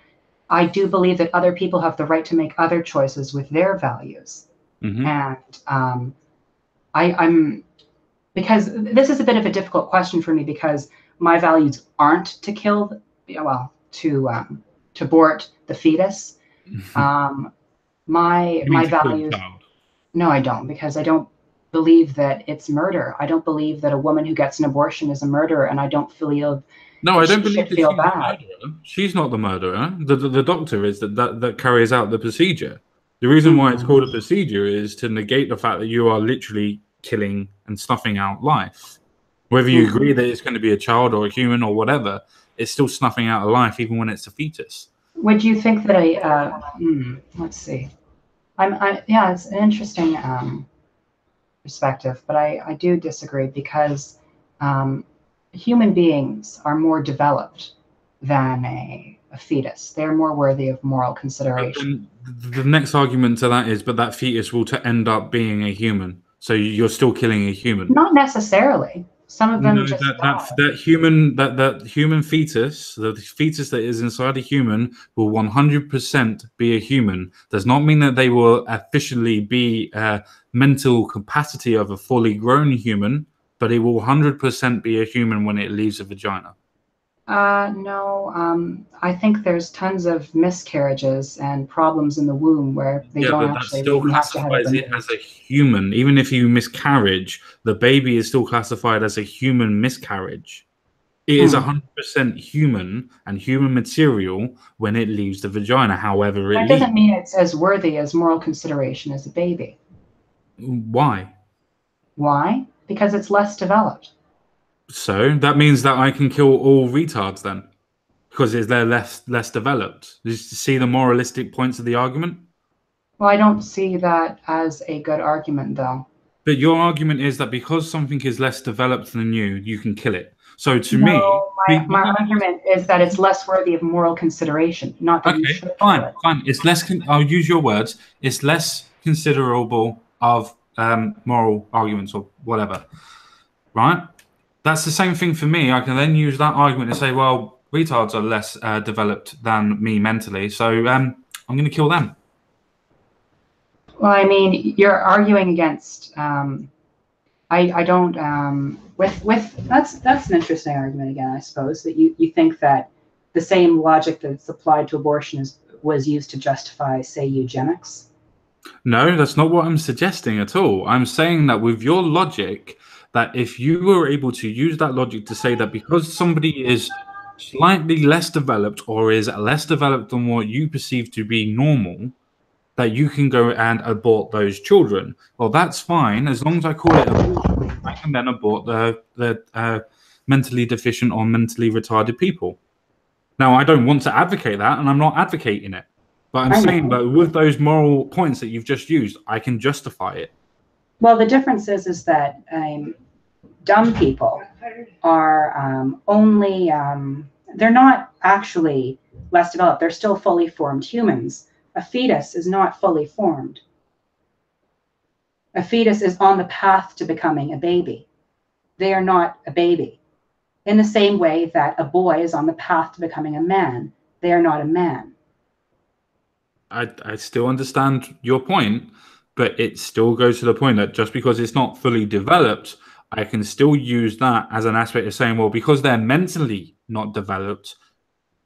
I do believe that other people have the right to make other choices with their values. Mm-hmm. And I'm because this is a bit of a difficult question for me because my values aren't to kill, to abort the fetus. My values. No, I don't, because I don't believe that it's murder. I don't believe that a woman who gets an abortion is a murderer, and I don't feel. No, I don't believe that she's the murderer. She's not the murderer. The doctor is that carries out the procedure. The reason why it's called a procedure is to negate the fact that you are literally killing and snuffing out life. Whether you agree that it's going to be a child or a human or whatever, it's still snuffing out a life, even when it's a fetus. Would you think that let's see. It's an interesting perspective, but I do disagree because human beings are more developed than a fetus. They're more worthy of moral consideration. The next argument to that is, but that fetus will end up being a human. So you're still killing a human. Not necessarily. Some of them that human fetus, the fetus that is inside a human, will 100% be a human. Does not mean that they will officially be mental capacity of a fully grown human, but it will 100% be a human when it leaves a vagina. No, I think there's tons of miscarriages and problems in the womb where they don't actually have to have it as a human. Even if you miscarriage, the baby is still classified as a human miscarriage. It is 100% human and human material when it leaves the vagina, however it leaves. That doesn't mean it's as worthy as moral consideration as a baby. Why? Why? Because it's less developed. So that means that I can kill all retards then, because they're less developed. Do you see the moralistic points of the argument? Well, I don't see that as a good argument, though. But your argument is that because something is less developed than you can kill it. So to me, my argument is that it's less worthy of moral consideration. Not that you should kill it. Fine. It's less. I'll use your words. It's less considerable of moral arguments or whatever, right? That's the same thing for me. I can then use that argument to say, well, retards are less developed than me mentally, so I'm going to kill them. Well, I mean, you're arguing against. I don't. That's an interesting argument again. I suppose that you think that the same logic that's applied to abortion was used to justify, say, eugenics. No, that's not what I'm suggesting at all. I'm saying that with your logic, that if you were able to use that logic to say that because somebody is slightly less developed or is less developed than what you perceive to be normal, that you can go and abort those children. Well, that's fine. As long as I call it abortion, I can then abort the mentally deficient or mentally retarded people. Now, I don't want to advocate that, and I'm not advocating it. But I'm saying that with those moral points that you've just used, I can justify it. Well, the difference is that dumb people are only, they're not actually less developed. They're still fully formed humans. A fetus is not fully formed. A fetus is on the path to becoming a baby. They are not a baby. In the same way that a boy is on the path to becoming a man, they are not a man. I still understand your point, but it still goes to the point that just because it's not fully developed, I can still use that as an aspect of saying, well, because they're mentally not developed,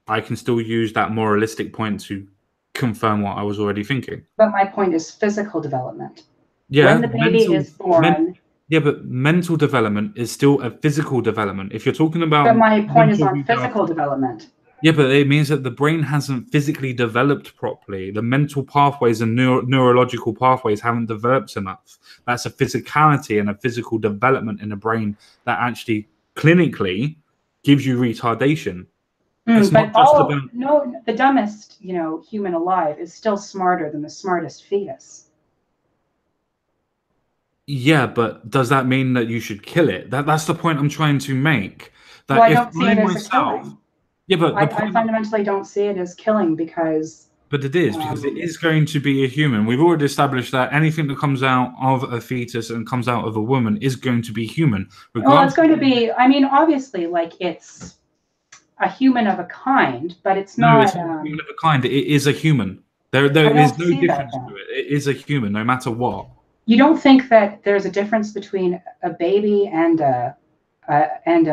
I can still use that moralistic point to confirm what I was already thinking. But my point is physical development. Yeah, when the baby is born. Yeah, but mental development is still a physical development. If you're talking about. But my point is on physical development. Yeah, but it means that the brain hasn't physically developed properly. The mental pathways and neurological pathways haven't developed enough. That's a physicality and a physical development in the brain that actually clinically gives you retardation. But the dumbest, human alive is still smarter than the smartest fetus. Yeah, but does that mean that you should kill it? That's the point I'm trying to make. That well, I don't see it as a killing. Yeah, but I fundamentally don't see it as killing because. But it is, because it is going to be a human. We've already established that anything that comes out of a fetus and comes out of a woman is going to be human. Well, it's going to be, obviously, it's a human of a kind, but it's not. No, it's not a human of a kind. It is a human. There is no difference to it. It is a human, no matter what. You don't think that there's a difference between a baby and a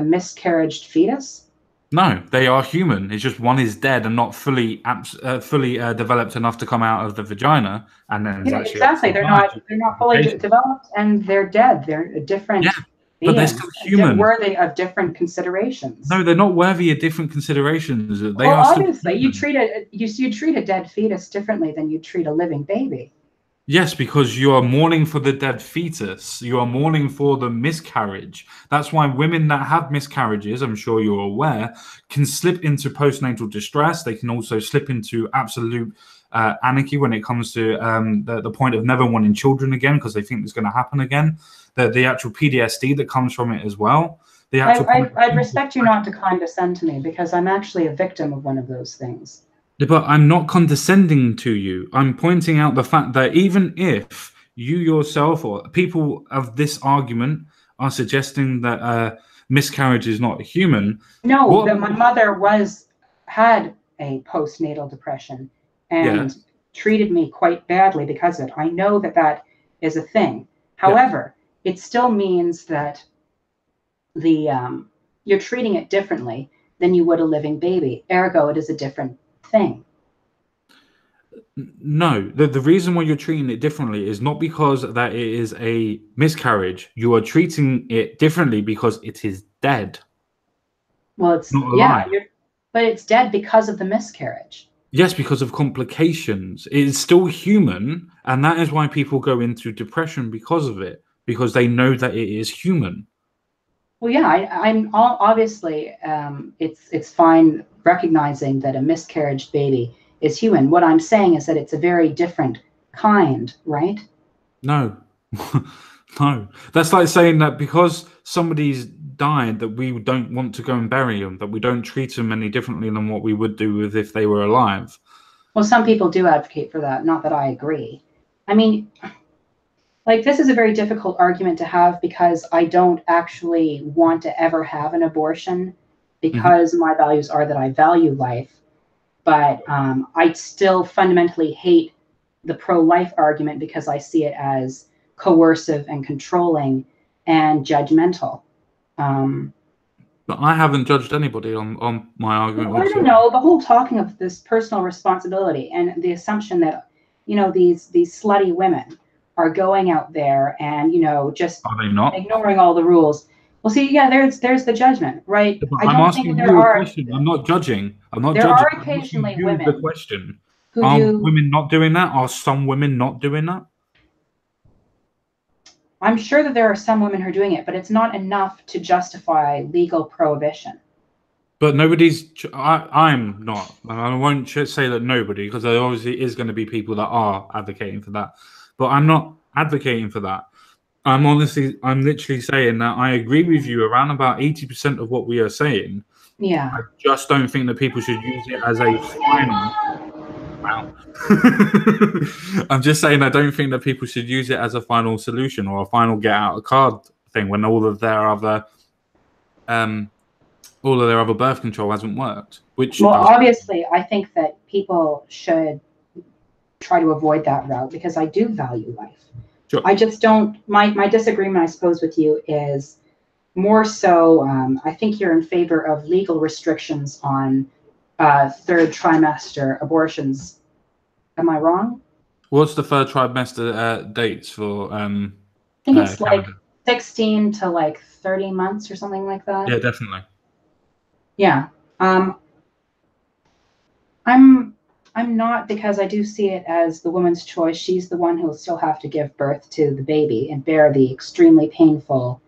miscarriaged fetus? No, they are human. It's just one is dead and not fully developed enough to come out of the vagina, and then exactly they're not fully developed, and they're dead. They're a different. Yeah, but they're still human. Worthy of different considerations. No, they're not worthy of different considerations. They are obviously you treat a dead fetus differently than you treat a living baby. Yes, because you are mourning for the dead fetus. You are mourning for the miscarriage. That's why women that have miscarriages, I'm sure you're aware, can slip into postnatal distress. They can also slip into absolute anarchy when it comes to the point of never wanting children again because they think it's going to happen again. The actual PTSD that comes from it as well. I'd respect you not to condescend to me because I'm actually a victim of one of those things. But I'm not condescending to you. I'm pointing out the fact that even if you yourself or people of this argument are suggesting that miscarriage is not human. No, that my mother had a postnatal depression and treated me quite badly because of it. I know that is a thing. However, it still means that you're treating it differently than you would a living baby. Ergo, it is a different thing. No, the reason why you're treating it differently is not because that it is a miscarriage. You are treating it differently because it is dead. Well, it's not alive. But it's dead because of the miscarriage. Yes, because of complications. It is still human, and that is why people go into depression because of it, because they know that it is human. Well, yeah, I'm obviously it's fine recognizing that a miscarriage baby is human. What I'm saying is that it's a very different kind, right? No, no. That's like saying that because somebody's died, that we don't want to go and bury them, that we don't treat them any differently than what we would do if they were alive. Well, some people do advocate for that. Not that I agree. I mean, this is a very difficult argument to have because I don't actually want to ever have an abortion because my values are that I value life. But I still fundamentally hate the pro-life argument because I see it as coercive and controlling and judgmental. But I haven't judged anybody on my argument. Well, I don't know. The whole talking of this personal responsibility and the assumption that, these slutty women are going out there and, just are they not ignoring all the rules. Well, see, there's the judgment, right? I'm asking you a question. I'm not judging. I'm not judging. There are occasionally women. The question: are women not doing that? Are some women not doing that? I'm sure that there are some women who are doing it, but it's not enough to justify legal prohibition. But nobody's. I'm not. I won't say that nobody, because there obviously is going to be people that are advocating for that. But I'm not advocating for that. I'm literally saying that I agree with you around about 80% of what we are saying. Yeah. I just don't think that people should use it as a final. Wow. I'm just saying I don't think that people should use it as a final solution or a final get out of card thing when all of their other birth control hasn't worked. Well, obviously, I think that people should try to avoid that route because I do value life. Sure. I just don't. My disagreement, I suppose, with you is more so. I think you're in favor of legal restrictions on third trimester abortions. Am I wrong? What's the third trimester dates for? I think it's like Canada? 16 to like 30 months or something like that. Yeah, definitely. Yeah. I'm not, because I do see it as the woman's choice. She's the one who will still have to give birth to the baby and bear the extremely painful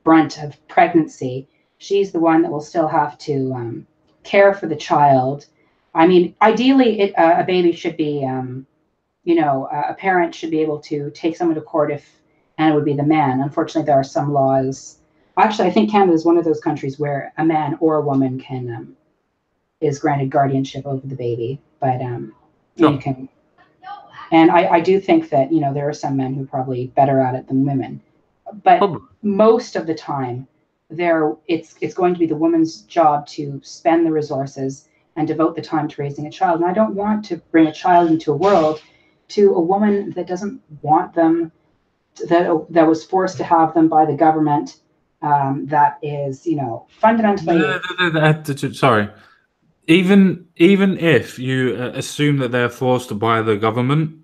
brunt of pregnancy. She's the one that will still have to care for the child. I mean, ideally, a baby should be, a parent should be able to take someone to court and it would be the man. Unfortunately, there are some laws. Actually, I think Canada is one of those countries where a man or a woman is granted guardianship over the baby, but Sure. you can. And I do think that there are some men who are probably better at it than women, but most of the time, it's going to be the woman's job to spend the resources and devote the time to raising a child. And I don't want to bring a child into a world to a woman that doesn't want them, that was forced to have them by the government. That is, fundamentally. Sorry. Even if you assume that they're forced by the government,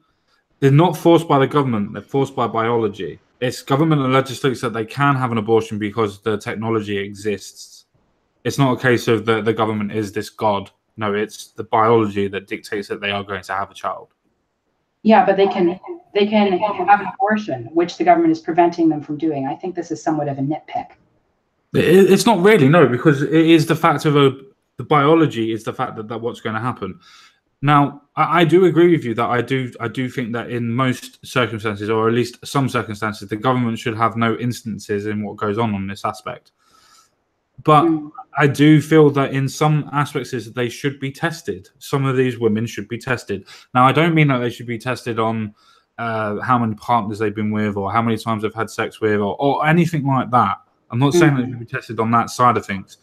they're not forced by the government. They're forced by biology. It's government that legislates that they can have an abortion because the technology exists. It's not a case of the government is this god. No, it's the biology that dictates that they are going to have a child. Yeah, but they can have an abortion, which the government is preventing them from doing. I think this is somewhat of a nitpick. It's not really, no, because it is the fact of the biology is the fact that what's going to happen. Now, I do agree with you that I do think that in most circumstances, or at least some circumstances, the government should have no instances in what goes on this aspect. But I do feel that in some aspects is they should be tested. Some of these women should be tested. Now, I don't mean that they should be tested on how many partners they've been with or how many times they've had sex with or anything like that. I'm not saying that they should be tested on that side of things.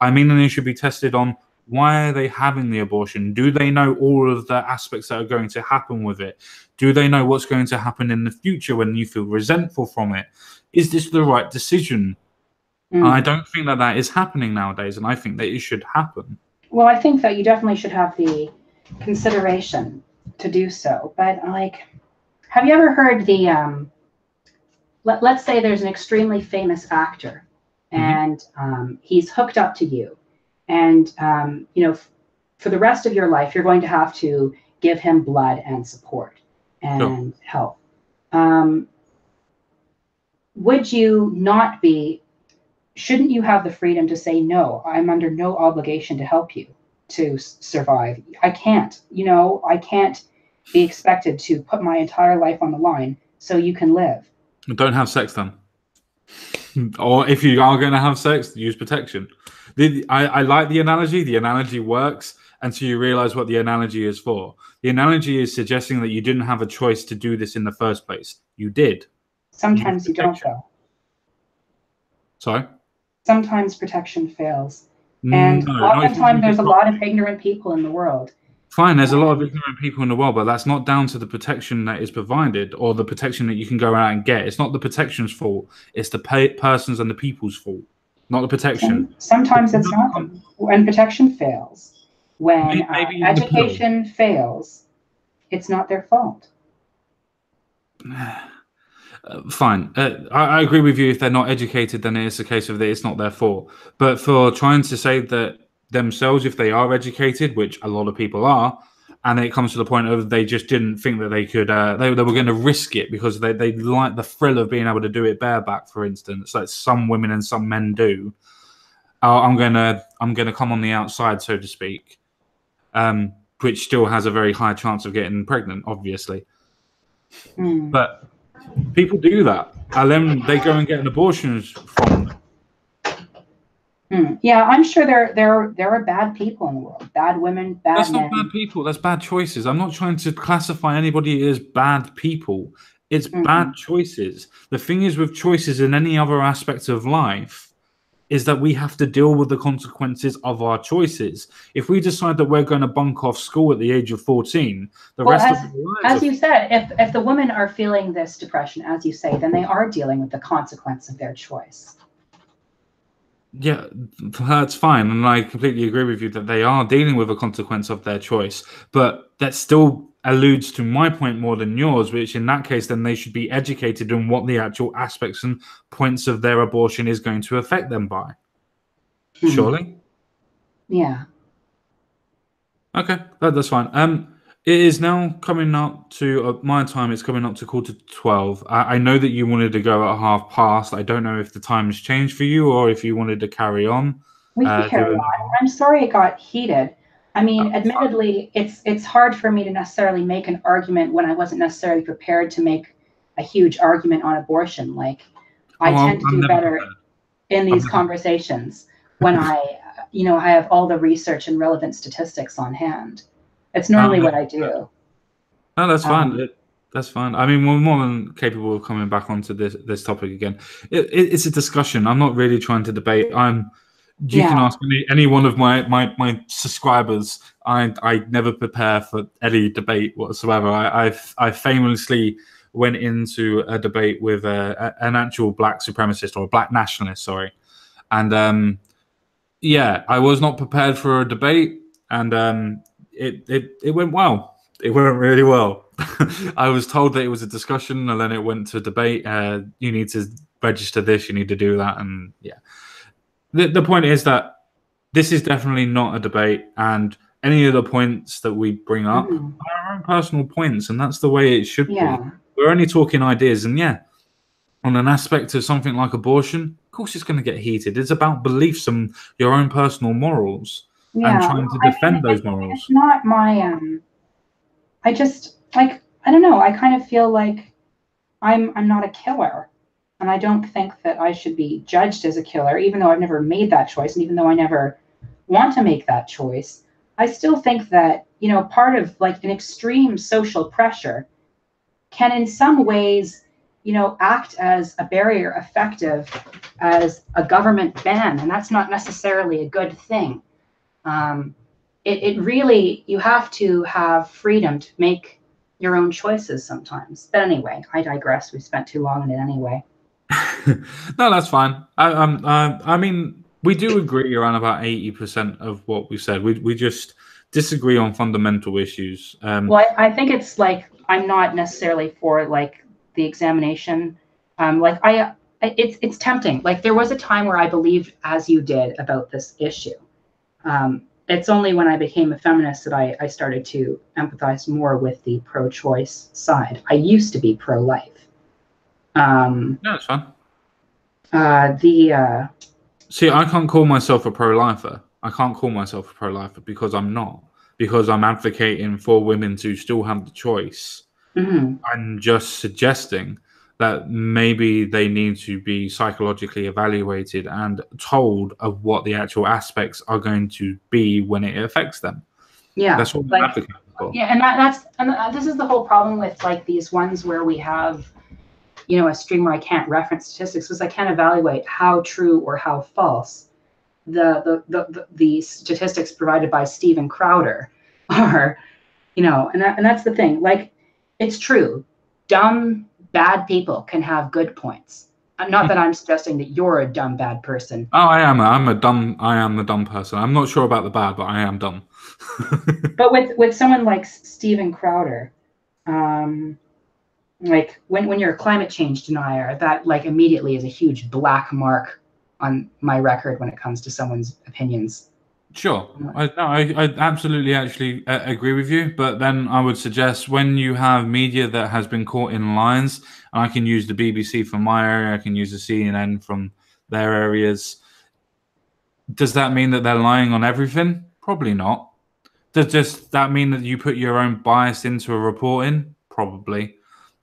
I mean that they should be tested on why are they having the abortion? Do they know all of the aspects that are going to happen with it? Do they know what's going to happen in the future when you feel resentful from it? Is this the right decision? I don't think that is happening nowadays, and I think that it should happen. Well, I think that you definitely should have the consideration to do so. But have you ever heard the let's say there's an extremely famous actor and he's hooked up to you, and for the rest of your life you're going to have to give him blood and support and help. Would you not be? Shouldn't you have the freedom to say, no, I'm under no obligation to help you to survive? I can't, I can't be expected to put my entire life on the line so you can live. Don't have sex then. Or if you are going to have sex, use protection. I like the analogy. The analogy works until you realize what the analogy is for. The analogy is suggesting that you didn't have a choice to do this in the first place. You did. Sometimes you don't, though. Sorry? Sometimes protection fails. And oftentimes there's a lot of ignorant people in the world. Fine, there's a lot of ignorant people in the world, but that's not down to the protection that is provided or the protection that you can go out and get. It's not the protection's fault. It's the person's and the people's fault, not the protection. Sometimes it's not. When protection fails, when education fails, it's not their fault. Fine. I agree with you. If they're not educated, then it's a case of that it's not their fault. But for trying to say that themselves, if they are educated, which a lot of people are, and it comes to the point of they just didn't think that they could, they were going to risk it because they like the thrill of being able to do it bareback, for instance, like some women and some men do. I'm gonna come on the outside, so to speak, which still has a very high chance of getting pregnant, obviously. But People do that, and then they go and get an abortion from them. Yeah, I'm sure there are bad people in the world, bad women, bad men. That's not bad people. That's bad choices. I'm not trying to classify anybody as bad people. It's bad choices. The thing is with choices in any other aspect of life is that we have to deal with the consequences of our choices. If we decide that we're going to bunk off school at the age of 14, as you said, if the women are feeling this depression, as you say, then they are dealing with the consequence of their choice. Yeah, that's fine. And I completely agree with you that they are dealing with a consequence of their choice. But that still alludes to my point more than yours, which in that case, then they should be educated on what the actual aspects and points of their abortion is going to affect them by. Surely? Yeah. Okay, that's fine. It is now coming up to my time. It's coming up to 11:45. I know that you wanted to go at past. I don't know if the time has changed for you or if you wanted to carry on. We can carry on. I'm sorry it got heated. I mean, admittedly, it's hard for me to necessarily make an argument when I wasn't necessarily prepared to make a huge argument on abortion. Like, I tend to do better in these conversations when I have all the research and relevant statistics on hand. It's normally what I do. No, that's fine. That's fine. I mean, we're more than capable of coming back onto this topic again. It's a discussion. I'm not really trying to debate. You can ask any one of my subscribers. I never prepare for any debate whatsoever. I famously went into a debate with an actual black supremacist or a black nationalist, sorry, and I was not prepared for a debate, and it went well. It went really well. I was told that it was a discussion, and then it went to debate. You need to register this, you need to do that, and the point is that this is definitely not a debate, and any of the points that we bring up are our own personal points, and that's the way it should be. We're only talking ideas, and on an aspect of something like abortion, of course it's going to get heated. It's about beliefs and your own personal morals and trying to defend those morals. It's not my I just I don't know. I kind of feel like I'm not a killer, and I don't think that I should be judged as a killer, even though I've never made that choice, and even though I never want to make that choice. I still think that part of like an extreme social pressure can, in some ways, act as a barrier effective as a government ban, and that's not necessarily a good thing. It really, you have to have freedom to make your own choices sometimes. But anyway, I digress. We spent too long on it anyway. No, that's fine. I mean, we do agree around about 80% of what we said. We just disagree on fundamental issues. Well, I think it's like I'm not necessarily for like the examination. It's tempting. Like there was a time where I believed as you did about this issue. It's only when I became a feminist that I started to empathize more with the pro-choice side. I used to be pro-life. No, it's fine. See, I can't call myself a pro-lifer. I can't call myself a pro-lifer because I'm not. Because I'm advocating for women to still have the choice. I'm just suggesting that maybe they need to be psychologically evaluated and told of what the actual aspects are going to be when it affects them. Yeah, that's what I'm advocating for. Yeah, and this is the whole problem with like these ones where we have, a stream where I can't reference statistics because I can't evaluate how true or how false the statistics provided by Steven Crowder are, and that's the thing. Like, it's true. Dumb, bad people can have good points. Not that I'm suggesting that you're a dumb, bad person. Oh, I am. I am the dumb person. I'm not sure about the bad, but I am dumb. But with someone like Steven Crowder, like when you're a climate change denier, that like immediately is a huge black mark on my record when it comes to someone's opinions. Sure. I absolutely actually agree with you. But then I would suggest when you have media that has been caught in lines, and I can use the BBC from my area, I can use the CNN from their areas. Does that mean that they're lying on everything? Probably not. Does that mean that you put your own bias into a reporting? Probably.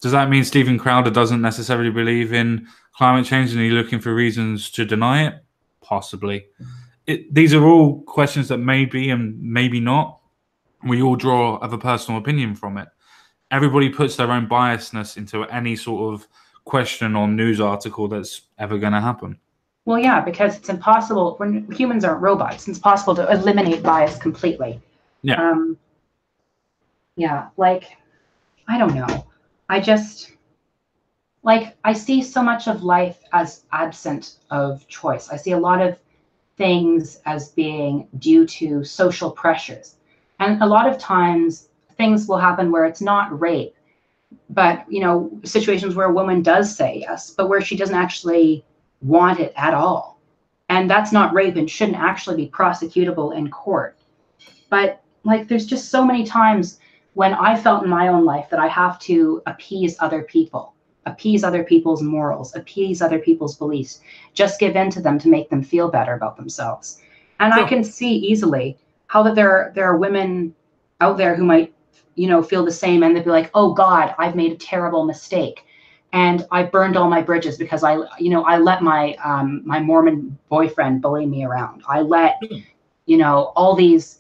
Does that mean Stephen Crowder doesn't necessarily believe in climate change and he's looking for reasons to deny it? Possibly. These are all questions that may be and maybe not. We all draw of a personal opinion from it. Everybody puts their own biasness into any sort of question or news article that's ever going to happen. Well, yeah, because it's impossible. When humans aren't robots, it's possible to eliminate bias completely. Yeah. Yeah, like, I don't know. I just, like, I see so much of life as absent of choice. I see a lot of things as being due to social pressures. And a lot of times things will happen where it's not rape, but, you know, situations where a woman does say yes, but where she doesn't actually want it at all. And that's not rape and shouldn't actually be prosecutable in court. But, like, there's just so many times when I felt in my own life that I have to appease other people, appease other people's morals, appease other people's beliefs, just give in to them to make them feel better about themselves. And Sure. I can see easily how that there are women out there who might, you know, feel the same, and they'd be like, oh God, I've made a terrible mistake. And I burned all my bridges because I let my my Mormon boyfriend bully me around. I let, you know, all these,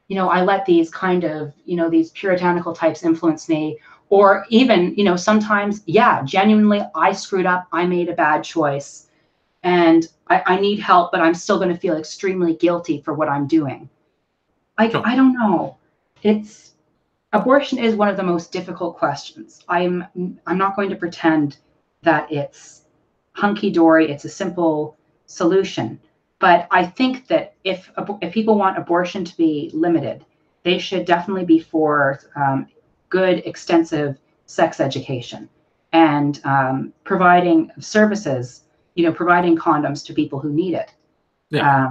you know, I let these kind of, you know, these puritanical types influence me. Or even, you know, sometimes, yeah, genuinely, I screwed up. I made a bad choice and I need help, but I'm still going to feel extremely guilty for what I'm doing. Like, Sure. I don't know. Abortion is one of the most difficult questions. I'm not going to pretend that it's hunky-dory, it's a simple solution. But I think that if people want abortion to be limited, they should definitely be for good, extensive sex education and providing services, you know, providing condoms to people who need it. Yeah.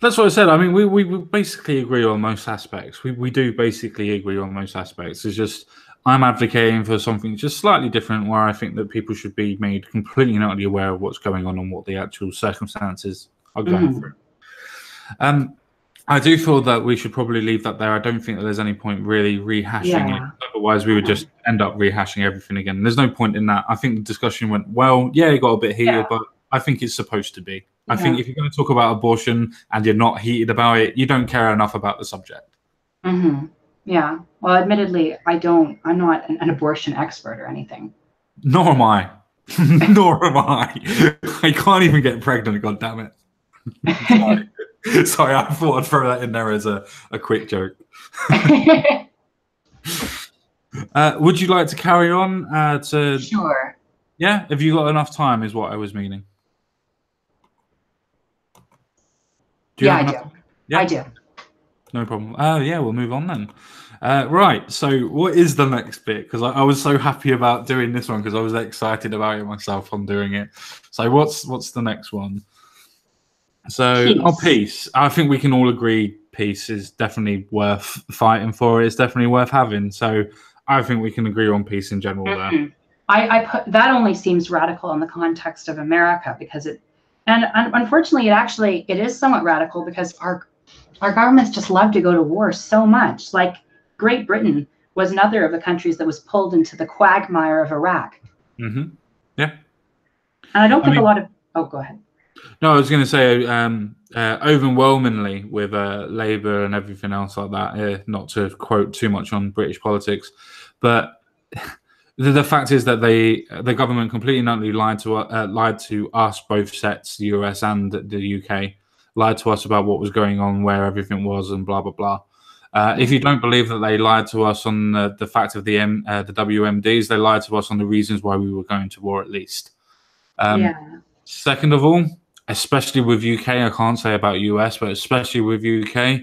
That's what I said. I mean, we basically agree on most aspects. We do basically agree on most aspects. It's just I'm advocating for something just slightly different, where I think that people should be made completely and utterly aware of what's going on and what the actual circumstances are going through. I do feel that we should probably leave that there. I don't think that there's any point really rehashing it. Otherwise, we would just end up rehashing everything again. There's no point in that. I think the discussion went well. Yeah, it got a bit heated, but I think it's supposed to be. I think if you're going to talk about abortion and you're not heated about it, you don't care enough about the subject. Yeah. Well, admittedly, I'm not an abortion expert or anything. Nor am I. Nor am I. I can't even get pregnant, God damn it. Sorry, I thought I'd throw that in there as a quick joke. Would you like to carry on? Sure. Yeah? Have you got enough time is what I was meaning. I do. Yeah? I do. No problem. Yeah, we'll move on then. Right, so what is the next bit? Because I was so happy about doing this one because I was excited about it myself on doing it. So what's the next one? So, peace. I think we can all agree peace is definitely worth fighting for. It's definitely worth having. So I think we can agree on peace in general there. I put that only seems radical in the context of America because unfortunately it is somewhat radical because our governments just love to go to war so much. Like Great Britain was another of the countries that was pulled into the quagmire of Iraq. Yeah. And I don't think a lot of... Oh, go ahead. No, I was going to say overwhelmingly with Labour and everything else like that, not to quote too much on British politics, but the fact is that the government completely and utterly lied to us, both sets, the US and the UK, lied to us about what was going on, where everything was, and blah, blah, blah. If you don't believe that they lied to us on the fact of the WMDs, they lied to us on the reasons why we were going to war at least. Second of all, especially with UK, I can't say about US, but especially with UK,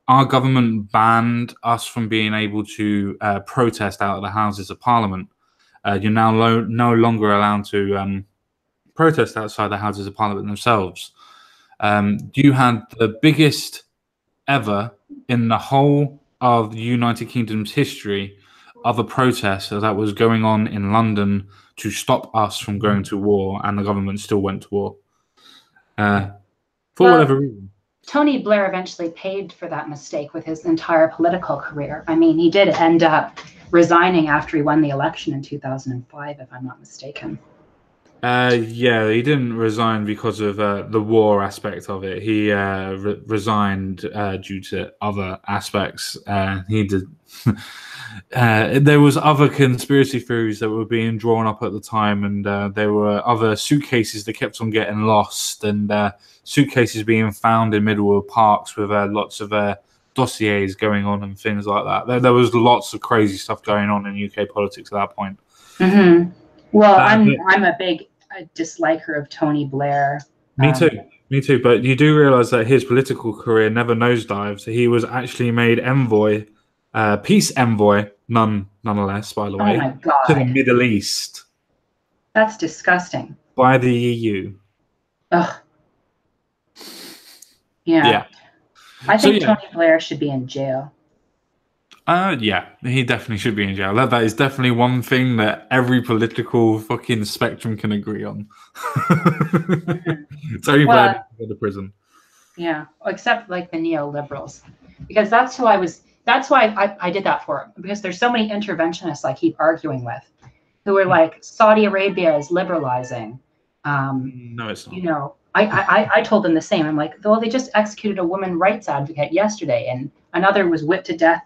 our government banned us from being able to protest out of the Houses of Parliament. You're now no longer allowed to protest outside the Houses of Parliament themselves. You had the biggest ever in the whole of the United Kingdom's history of a protest that was going on in London to stop us from going to war, and the government still went to war. For whatever reason. Tony Blair eventually paid for that mistake with his entire political career. I mean, he did end up resigning after he won the election in 2005, if I'm not mistaken. Yeah, he didn't resign because of the war aspect of it. He resigned due to other aspects. He did. There was other conspiracy theories that were being drawn up at the time, and there were other suitcases that kept on getting lost, and suitcases being found in middle of parks with lots of dossiers going on and things like that. There was lots of crazy stuff going on in UK politics at that point. Mm-hmm. Well, I'm a big disliker of Tony Blair. Me too. But you do realize that his political career never nosedived. He was actually made envoy, peace envoy, nonetheless, by the way, oh my God, to the Middle East. That's disgusting. By the EU. Ugh. Yeah. I think Tony Blair should be in jail. Yeah, he definitely should be in jail. That is definitely one thing that every political fucking spectrum can agree on. Tony Blair needs to go to prison. Yeah, except like the neoliberals, because that's who I was. That's why I did that for, because there's so many interventionists I keep arguing with, who are like, Saudi Arabia is liberalizing. No, it's not. You know, I told them the same. I'm like, well, they just executed a woman rights advocate yesterday, and another was whipped to death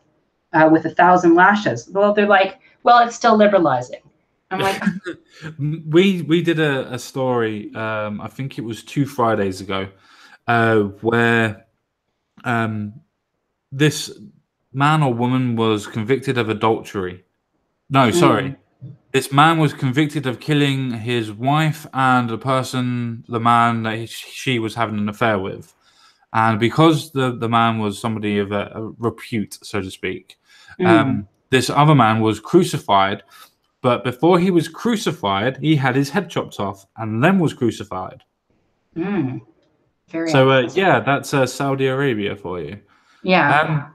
with 1,000 lashes. Well, they're like, well, it's still liberalizing. I'm like, we did a story. I think it was 2 Fridays ago, where this man or woman was convicted of adultery. No, sorry. This man was convicted of killing his wife and the man that she was having an affair with. And because the man was somebody of a repute, so to speak, this other man was crucified. But before he was crucified, he had his head chopped off and then was crucified. So, yeah, that's Saudi Arabia for you. Yeah.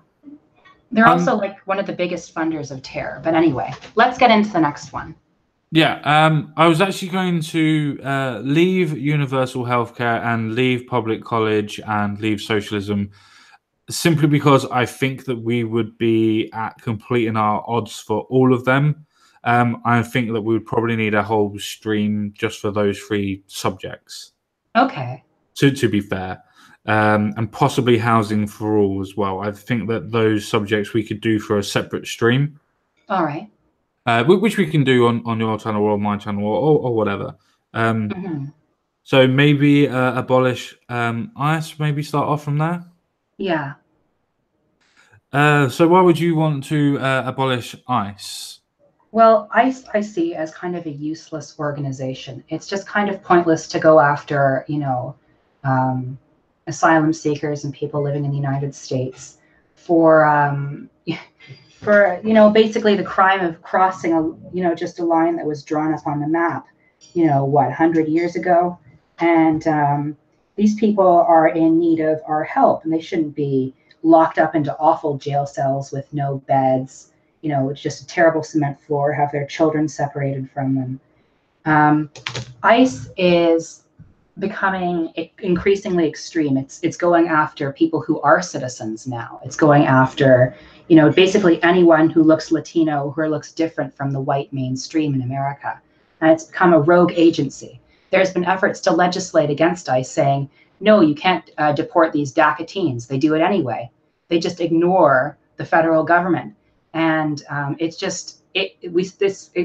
They're also like one of the biggest funders of terror. But anyway, let's get into the next one. Yeah, I was actually going to leave universal healthcare and leave public college and leave socialism, simply because I think that we would be at completing our odds for all of them. I think that we would probably need a whole stream just for those 3 subjects. Okay. To be fair. And possibly housing for all as well. I think that those subjects we could do for a separate stream. All right. Which we can do on your channel or my channel or whatever. So maybe abolish ICE, maybe start off from there? Yeah. So why would you want to abolish ICE? Well, ICE I see as kind of a useless organization. It's just kind of pointless to go after, asylum seekers and people living in the United States for basically the crime of crossing just a line that was drawn up on the map, 100 years ago. And these people are in need of our help, and they shouldn't be locked up into awful jail cells with no beds, it's just a terrible cement floor, have their children separated from them. ICE is becoming increasingly extreme. It's going after people who are citizens now. It's going after, basically anyone who looks Latino, who looks different from the white mainstream in America. And it's become a rogue agency. There's been efforts to legislate against ICE saying, no, you can't deport these DACA teens. They do it anyway. They just ignore the federal government. And it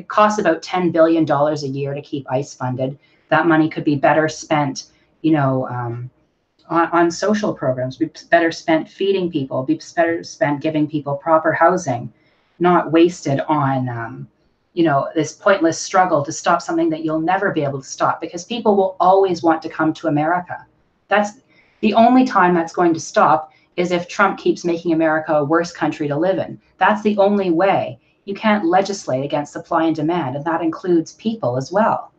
costs about $10 billion a year to keep ICE funded. That money could be better spent, on social programs, be better spent feeding people, be better spent giving people proper housing, not wasted on, this pointless struggle to stop something that you'll never be able to stop, because people will always want to come to America. That's the only time that's going to stop, is if Trump keeps making America a worse country to live in. That's the only way. You can't legislate against supply and demand, and that includes people as well.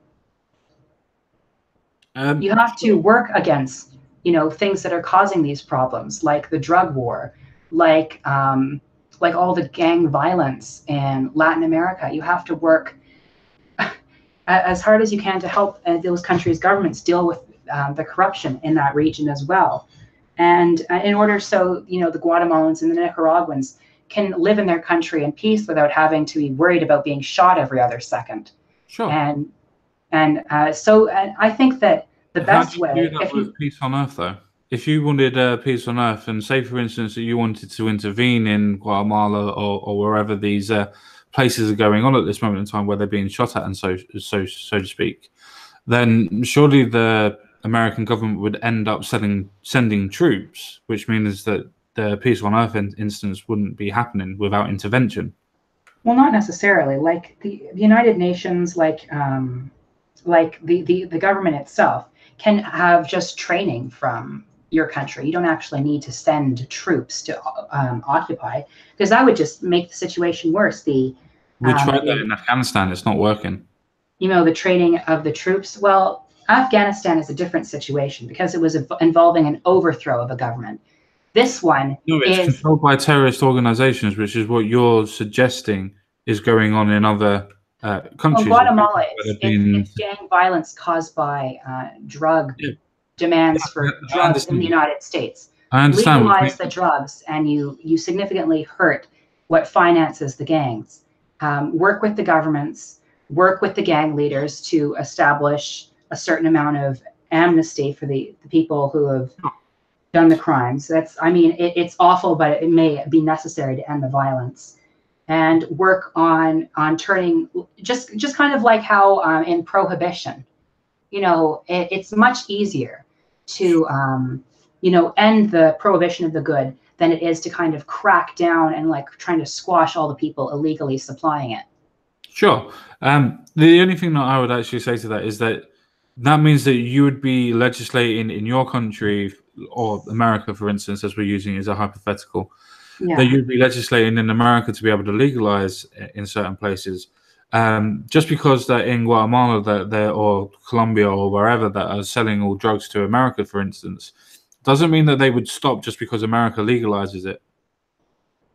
You have to work against, things that are causing these problems, like the drug war, like all the gang violence in Latin America. You have to work as hard as you can to help those countries' governments deal with the corruption in that region as well. And in order so, the Guatemalans and the Nicaraguans can live in their country in peace without having to be worried about being shot every other second. Sure. And I think that the best way, how do you do that with peace on earth, though? If you wanted peace on earth, and say, for instance, that you wanted to intervene in Guatemala or wherever these places are going on at this moment in time, where they're being shot at, and so to speak, then surely the American government would end up sending troops, which means that the peace on earth instance wouldn't be happening without intervention. Well, not necessarily. Like the United Nations, like the government itself can have just training from your country. You don't actually need to send troops to occupy, because that would just make the situation worse. We tried that in Afghanistan. It's not working. You know, the training of the troops. Well, Afghanistan is a different situation because it was involving an overthrow of a government. This one it's is controlled by terrorist organizations, which is what you're suggesting is going on in other countries. Well, Guatemala, it's gang violence caused by drug demands for drugs in the United States. I understand. Legalize the drugs, and you significantly hurt what finances the gangs. Work with the governments, work with the gang leaders to establish a certain amount of amnesty for the people who have done the crimes. It's awful, but it may be necessary to end the violence. And work on turning, just kind of like how in prohibition, it's much easier to end the prohibition of the good than it is to kind of crack down and like trying to squash all the people illegally supplying it. Sure. The only thing that I would actually say to that is that means that you would be legislating in your country, or America, for instance, as we're using as a hypothetical, that you'd be legislating in America to be able to legalize in certain places. Just because that in Guatemala or Colombia or wherever that are selling all drugs to America, for instance, doesn't mean that they would stop just because America legalizes it.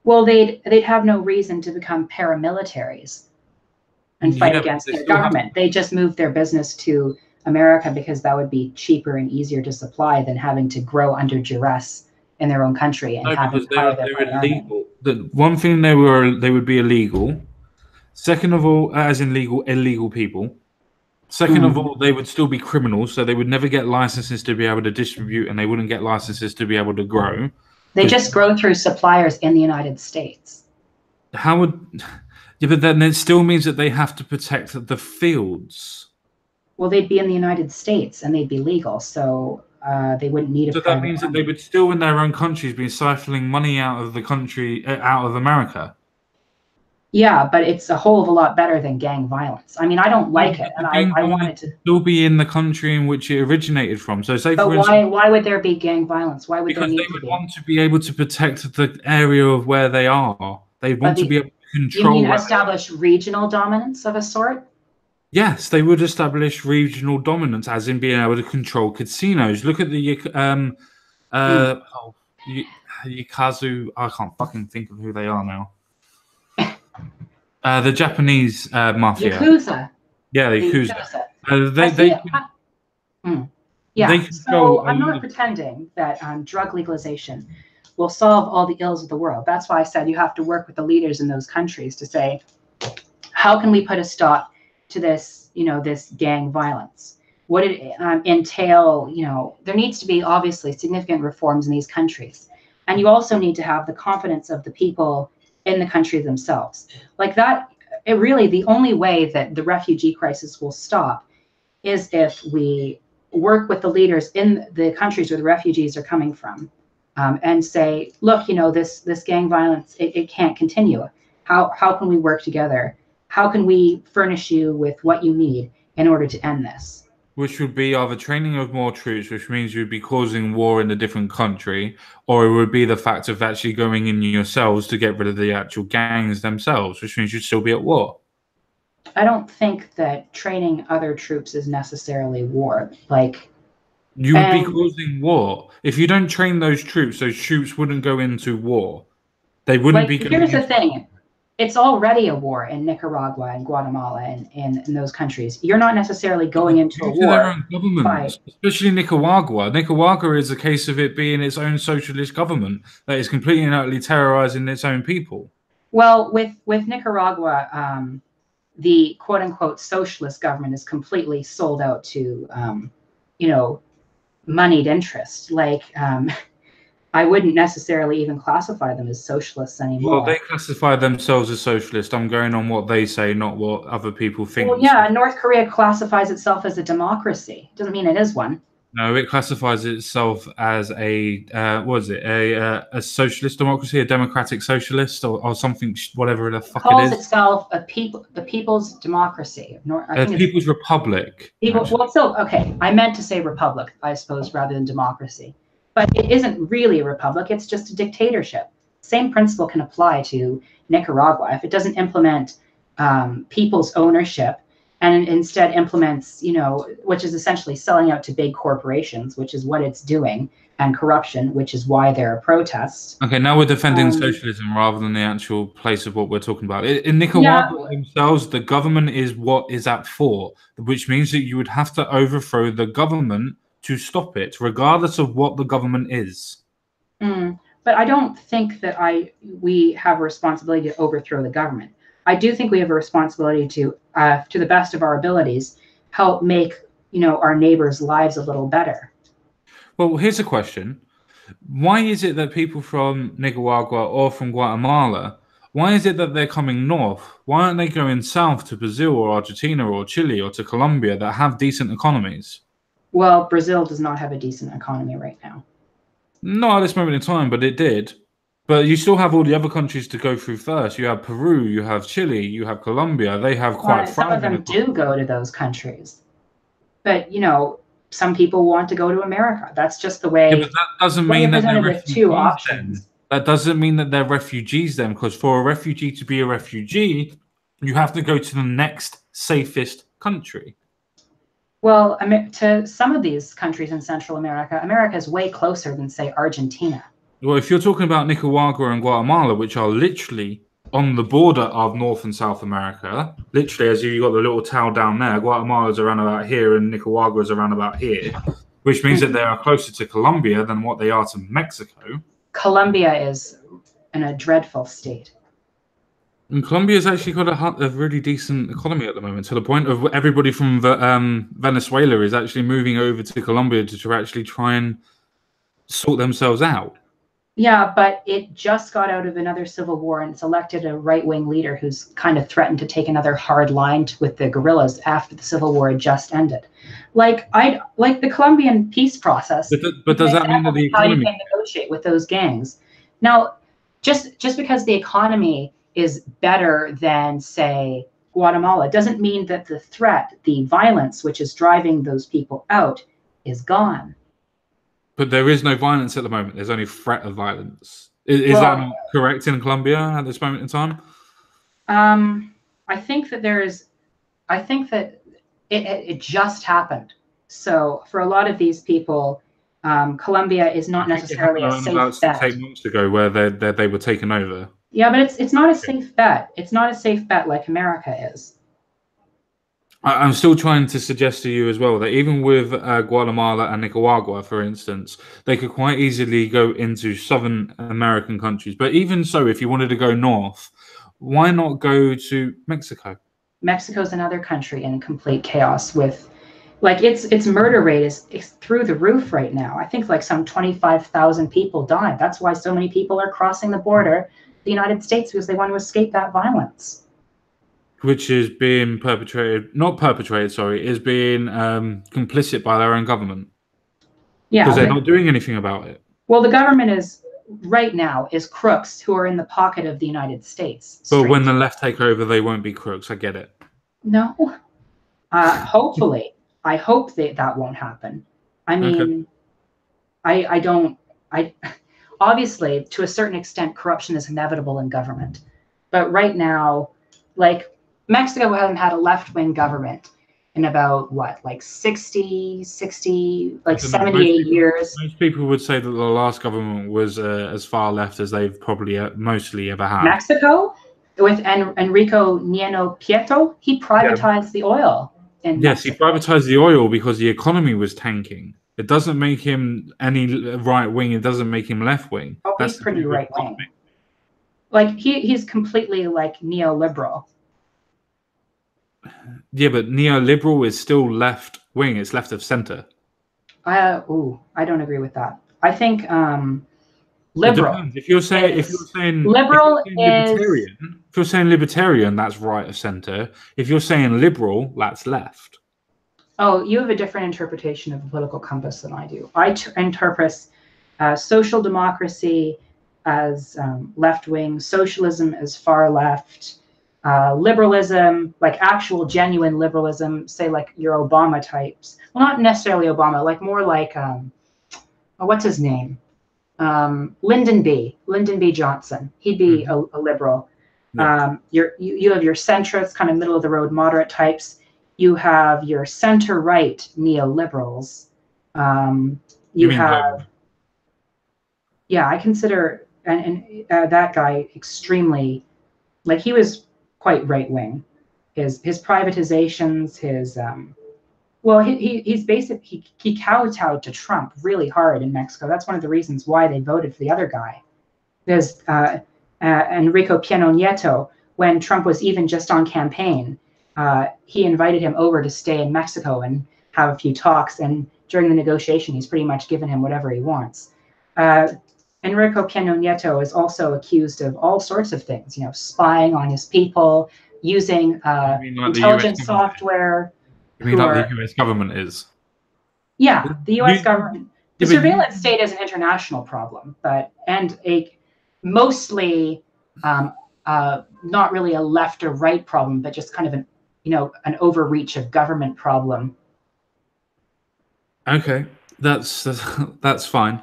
Well, they'd have no reason to become paramilitaries and fight against their government. They just move their business to America because that would be cheaper and easier to supply than having to grow under duress in their own country and because they're illegal. The one thing they would be illegal. Second of all, as in illegal people. Second of all, they would still be criminals, so they would never get licenses to be able to distribute, and they wouldn't get licenses to be able to grow. They just grow through suppliers in the United States. How would? Yeah, but then it still means that they have to protect the fields. Well, they'd be in the United States and they'd be legal, so they wouldn't need a. So that means that they would still, in their own countries, be siphoning money out of the country, out of America. Yeah, but it's a whole of a lot better than gang violence. I mean, I don't like it, and I want it to still be in the country in which it originated from. So, say, but for instance, why would there be gang violence? Why would because there need they would to be? want to be able to protect the area of where they are. They want to be able to control. You mean establish regional dominance of a sort? Yes, they would establish regional dominance, as in being able to control casinos. Look at the Yukazu. I can't fucking think of who they are now. The Japanese mafia. Yakuza. Yeah, the Yakuza. So I'm not pretending that drug legalization will solve all the ills of the world. That's why I said you have to work with the leaders in those countries to say, how can we put a stop to this, this gang violence? What did it entail? There needs to be obviously significant reforms in these countries. And you also need to have the confidence of the people in the country themselves. Like that, the only way that the refugee crisis will stop is if we work with the leaders in the countries where the refugees are coming from, and say, look, this gang violence, it can't continue. How can we work together? How can we furnish you with what you need in order to end this? Which would be either training of more troops, which means you'd be causing war in a different country, or it would be the fact of actually going in yourselves to get rid of the actual gangs themselves, which means you'd still be at war. I don't think that training other troops is necessarily war. You would be causing war. If you don't train those troops wouldn't go into war. They wouldn't be going Here's the thing. it's already a war in Nicaragua and Guatemala and in those countries. You're not necessarily going into a war. Their own government, especially Nicaragua. Nicaragua is a case of it being its own socialist government that is completely and utterly terrorizing its own people. Well, with Nicaragua, the quote unquote socialist government is completely sold out to, moneyed interest. Like, I wouldn't necessarily even classify them as socialists anymore. Well, they classify themselves as socialist. I'm going on what they say, not what other people think. Well, yeah, North Korea classifies itself as a democracy. Doesn't mean it is one. No, it classifies itself as a a socialist democracy, a democratic socialist, or something, whatever the fuck it is. Calls itself the People's Democracy. A People's Republic. Well, so okay, I meant to say republic, I suppose, rather than democracy. But it isn't really a republic, it's just a dictatorship. Same principle can apply to Nicaragua. If it doesn't implement people's ownership and instead implements, which is essentially selling out to big corporations, which is what it's doing, and corruption, which is why there are protests. Okay, now we're defending socialism rather than the actual place of what we're talking about. In Nicaragua themselves, the government is what is at fault, which means that you would have to overthrow the government to stop it, regardless of what the government is. But I don't think that we have a responsibility to overthrow the government. I do think we have a responsibility to the best of our abilities, help make our neighbors' lives a little better. Well, here's a question: why is it that people from Nicaragua or from Guatemala, why is it that they're coming north? Why aren't they going south to Brazil or Argentina or Chile or to Colombia that have decent economies? Well, Brazil does not have a decent economy right now. Not at this moment in time, but it did. But you still have all the other countries to go through first. You have Peru, you have Chile, you have Colombia. They have quite some of them do go to those countries. But, some people want to go to America. That's just the way. Yeah, but that doesn't mean that they're refugees. Two options. That doesn't mean that they're refugees then, because for a refugee to be a refugee, you have to go to the next safest country. Well, to some of these countries in Central America, America is way closer than, say, Argentina. Well, if you're talking about Nicaragua and Guatemala, which are literally on the border of North and South America, literally, as you got the little towel down there, Guatemala's around about here and Nicaragua's around about here, which means that they are closer to Colombia than what they are to Mexico. Colombia is in a dreadful state. And Colombia's actually got a really decent economy at the moment, to the point of everybody from Venezuela is actually moving over to Colombia to actually try and sort themselves out. Yeah, but it just got out of another civil war and it's elected a right-wing leader who's kind of threatened to take another hard line with the guerrillas after the civil war had just ended. Like the Colombian peace process. But does that mean that the economy? How you can negotiate with those gangs? Now, just because the economy is better than, say, Guatemala doesn't mean that the threat, the violence, which is driving those people out, is gone. But there is no violence at the moment. There's only threat of violence. Is that not correct in Colombia at this moment in time? I think that it just happened. So for a lot of these people, Colombia is not necessarily a safe bet. 8 months ago, where they were taken over. Yeah, but it's not a safe bet. It's not a safe bet like America is. I'm still trying to suggest to you as well that even with Guatemala and Nicaragua, for instance, they could quite easily go into Southern American countries. But even so, if you wanted to go north, why not go to Mexico? Mexico's another country in complete chaos with, like, its murder rate is through the roof right now. I think like some 25,000 people died. That's why so many people are crossing the border to the United States, because they want to escape that violence. Which is being is being complicit by their own government. Yeah. Because they're not doing anything about it. Well, the government right now is crooks who are in the pocket of the United States. But when the left take over, they won't be crooks. I get it. No. Hopefully. I hope that won't happen. I mean, okay. Obviously, to a certain extent, corruption is inevitable in government. But right now, like, Mexico hasn't had a left-wing government in about, like 78 years. Most people would say that the last government was as far left as they've probably mostly ever had. Mexico? with Enrico Nieno Pietro, he privatized the oil in Mexico. He privatized the oil because the economy was tanking. It doesn't make him any right wing. It doesn't make him left wing. Oh, he's pretty right wing. Like he's completely like neoliberal. Yeah, but neoliberal is still left wing. It's left of center. I don't agree with that. I think liberal. It depends. If you're saying libertarian, that's right of center. If you're saying liberal, that's left. Oh, you have a different interpretation of the political compass than I do. I interpret social democracy as left wing, socialism as far left, liberalism, like actual genuine liberalism, say like your Obama types. Well, not necessarily Obama, like more like what's his name? Lyndon B. Johnson. He'd be a liberal. Yeah. You have your centrist, kind of middle of the road, moderate types. You have your center right neoliberals. I consider and that guy extremely, like he was quite right wing. His privatizations, his he's basically he kowtowed to Trump really hard in Mexico. That's one of the reasons why they voted for the other guy. There's Enrico Pieno Nieto, when Trump was even just on campaign, he invited him over to stay in Mexico and have a few talks. And during the negotiation, he's pretty much given him whatever he wants. Enrico Pieno Nieto is also accused of all sorts of things, spying on his people, using intelligence software. You mean like the US government is? Yeah, the US government. The surveillance state is an international problem, and a mostly not really a left or right problem, but just kind of an overreach of government problem. Okay, that's fine.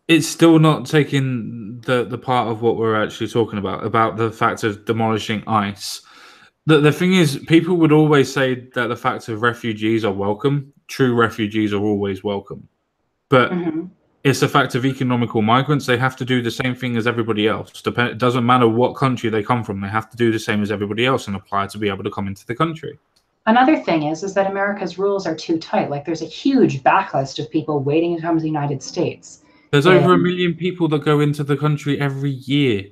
It's still not taking the part of what we're actually talking about the fact of demolishing ICE. The thing is, people would always say that the fact of refugees are welcome. True refugees are always welcome. But it's the fact of economical migrants. They have to do the same thing as everybody else. It doesn't matter what country they come from. They have to do the same as everybody else and apply to be able to come into the country. Another thing is that America's rules are too tight. Like there's a huge backlist of people waiting to come to the United States. There's over 1 million people that go into the country every year.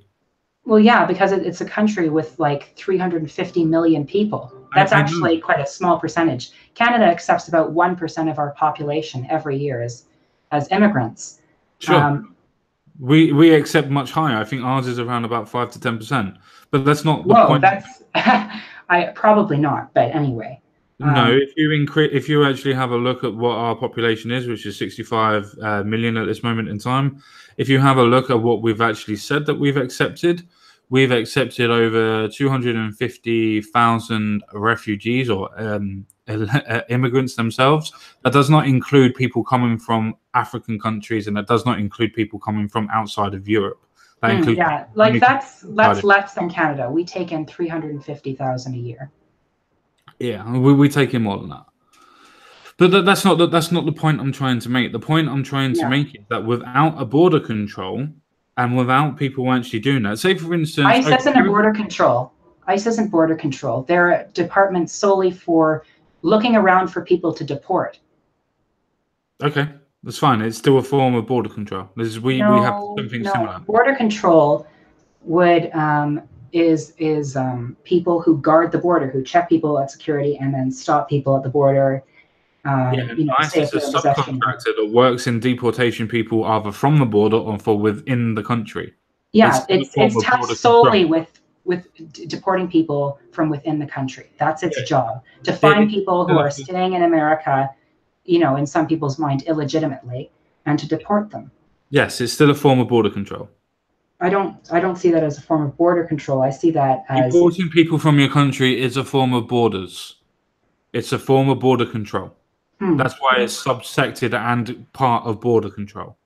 Well, yeah, because it's a country with like 350 million people. That's actually quite a small percentage. Canada accepts about 1% of our population every year as immigrants. Sure. We accept much higher. I think ours is around about 5 to 10%. But that's not the point. That's probably not. But anyway. No, if you actually have a look at what our population is, which is 65 million at this moment in time, if you have a look at what we've actually said that we've accepted over 250,000 refugees or immigrants themselves. That does not include people coming from African countries, and that does not include people coming from outside of Europe. That includes that's less than Canada. We take in 350,000 a year. Yeah, we take in more than that. But that's not the point I'm trying to make. The point I'm trying to make is that without a border control and without people actually doing that, say for instance, ICE isn't border control. ICE isn't border control. They're a department solely for looking around for people to deport. Okay, that's fine. It's still a form of border control. We have something similar. Border control would is people who guard the border, who check people at security and then stop people at the border. ICE is a subcontractor that works in deportation people either from the border or for within the country. Yeah, it's tasked solely with deporting people from within the country. That's its job, to find people who are staying in America, in some people's mind illegitimately, and to deport them. Yes, it's still a form of border control. I don't see that as a form of border control. I see that as deporting people from your country is a form of borders. It's a form of border control. That's why it's subsected and part of border control.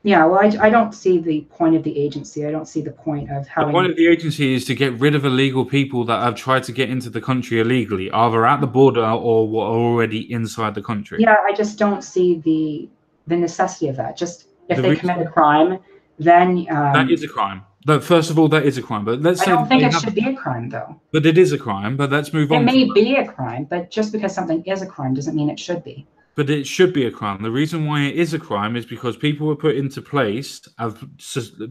Yeah, well, I don't see the point of the agency. I don't see the point of having... The point of the agency is to get rid of illegal people that have tried to get into the country illegally, either at the border or were already inside the country. Yeah, I just don't see the necessity of that. Just if they commit a crime, then... that is a crime. That first of all, that is a crime. But let's say I don't think it should be a crime, though. But it is a crime. But let's move on. It may be a crime, but just because something is a crime doesn't mean it should be. But it should be a crime. The reason why it is a crime is because people were put into place of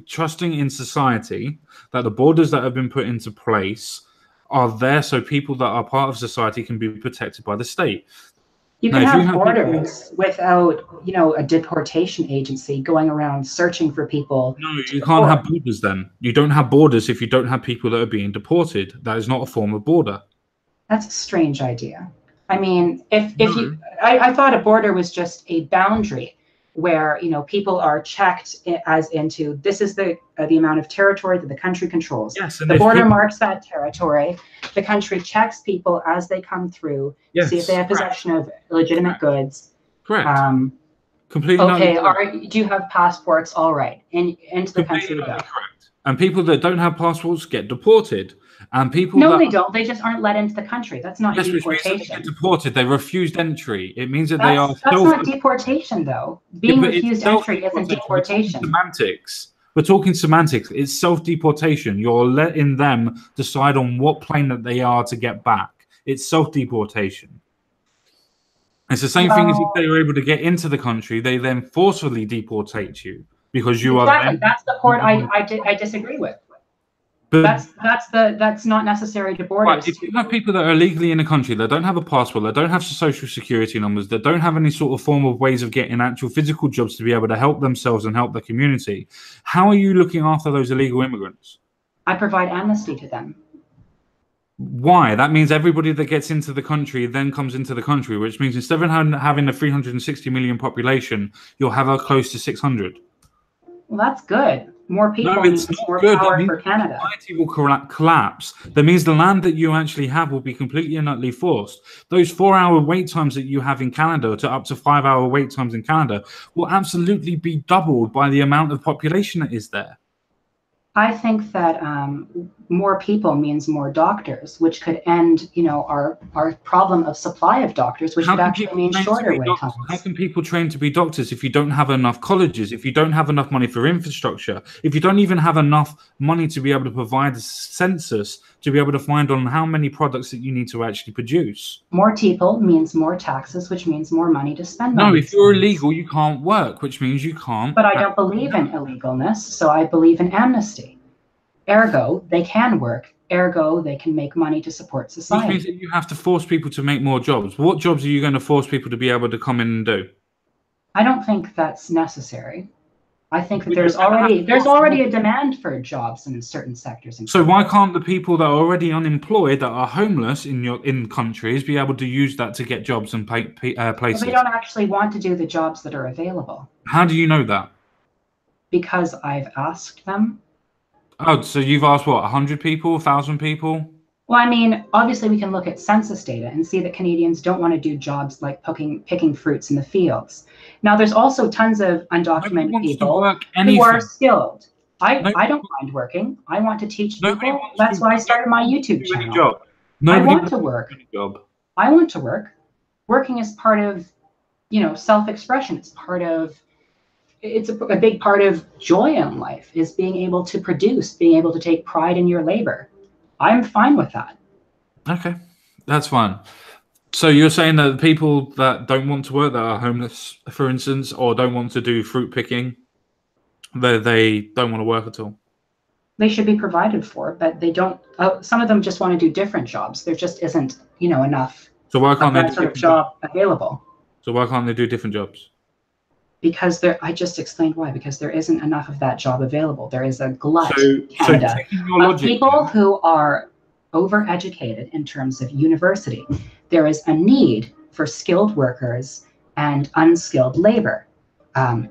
trusting in society that the borders that have been put into place are there so people that are part of society can be protected by the state. You can have borders without, a deportation agency going around searching for people. No, you can't have borders then. You don't have borders if you don't have people that are being deported. That is not a form of border. That's a strange idea. I mean, I thought a border was just a boundary where, people are checked as into this is the amount of territory that the country controls. Yes, the border marks that territory. The country checks people as they come through, see if they have possession of legitimate goods. Correct. Completely. Okay. Do you have passports? All right. Into the country we go. Correct. And people that don't have passports get deported. And people they don't. They just aren't let into the country. That's not deportation. Which means they get deported. They refused entry. It means that they are. That's not deportation, though. Being refused entry isn't deportation. Semantics. We're talking semantics. It's self-deportation. You're letting them decide on what plane that they are to get back. It's self-deportation. It's the same thing as if they were able to get into the country. They then forcefully deportate you because you are. Exactly. That's the part I disagree with. But that's not necessary to borders. Right, if you have people that are illegally in the country that don't have a passport, that don't have social security numbers, that don't have any sort of form of ways of getting actual physical jobs to be able to help themselves and help the community, how are you looking after those illegal immigrants? I provide amnesty to them. Why? That means everybody that gets into the country then comes into the country, which means instead of having a 360 million population, you'll have a close to 600. Well, that's good. More people means more power for Canada. Society will collapse. That means the land that you actually have will be completely and utterly forced. Those 4-hour wait times that you have in Canada to up to 5-hour wait times in Canada will absolutely be doubled by the amount of population that is there. I think that more people means more doctors, which could end, our problem of supply of doctors, which would actually mean shorter wait times. How can people train to be doctors if you don't have enough colleges, if you don't have enough money for infrastructure, if you don't even have enough money to be able to provide a census to be able to find on how many products that you need to actually produce? More people means more taxes, which means more money to spend on. No, if you're illegal, you can't work, which means you can't. But I don't believe in illegalness, so I believe in amnesty. Ergo, they can work. Ergo, they can make money to support society. Which means that you have to force people to make more jobs. What jobs are you going to force people to be able to come in and do? I don't think that's necessary. I think that there's already a demand for jobs in certain sectors. So why can't the people that are already unemployed, that are homeless in countries, be able to use that to get jobs and places? Well, they don't actually want to do the jobs that are available. How do you know that? Because I've asked them. Oh, so you've asked what, 100 people, 1,000 people? Well, I mean, obviously we can look at census data and see that Canadians don't want to do jobs like picking fruits in the fields. Now, there's also tons of undocumented people who are skilled. I don't mind working. I want to teach people. That's why I started my YouTube channel. I want to work. I want to work. Working is part of, self-expression. It's a big part of joy in life, is being able to produce, being able to take pride in your labor. I'm fine with that. Okay, that's fine. So you're saying that people that don't want to work, that are homeless, for instance, or don't want to do fruit picking, they don't want to work at all? They should be provided for, but they don't. Some of them just want to do different jobs. There just isn't, enough. So why can't that sort of job available? So why can't they do different jobs? Because I just explained why. Because there isn't enough of that job available. There is a glut in Canada of people who are overeducated in terms of university. There is a need for skilled workers and unskilled labor.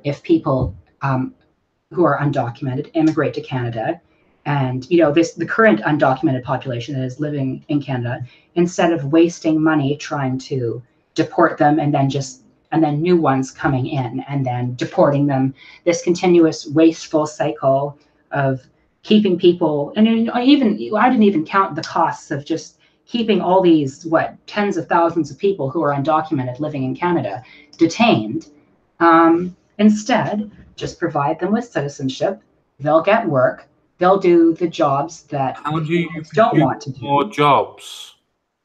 If people who are undocumented immigrate to Canada, and the current undocumented population that is living in Canada, instead of wasting money trying to deport them and then new ones coming in and then deporting them, this continuous wasteful cycle of keeping people, and I didn't even count the costs of just keeping all these tens of thousands of people who are undocumented living in Canada detained. Instead, just provide them with citizenship. They'll get work. They'll do the jobs that How the do you humans don't produce want to do. more jobs?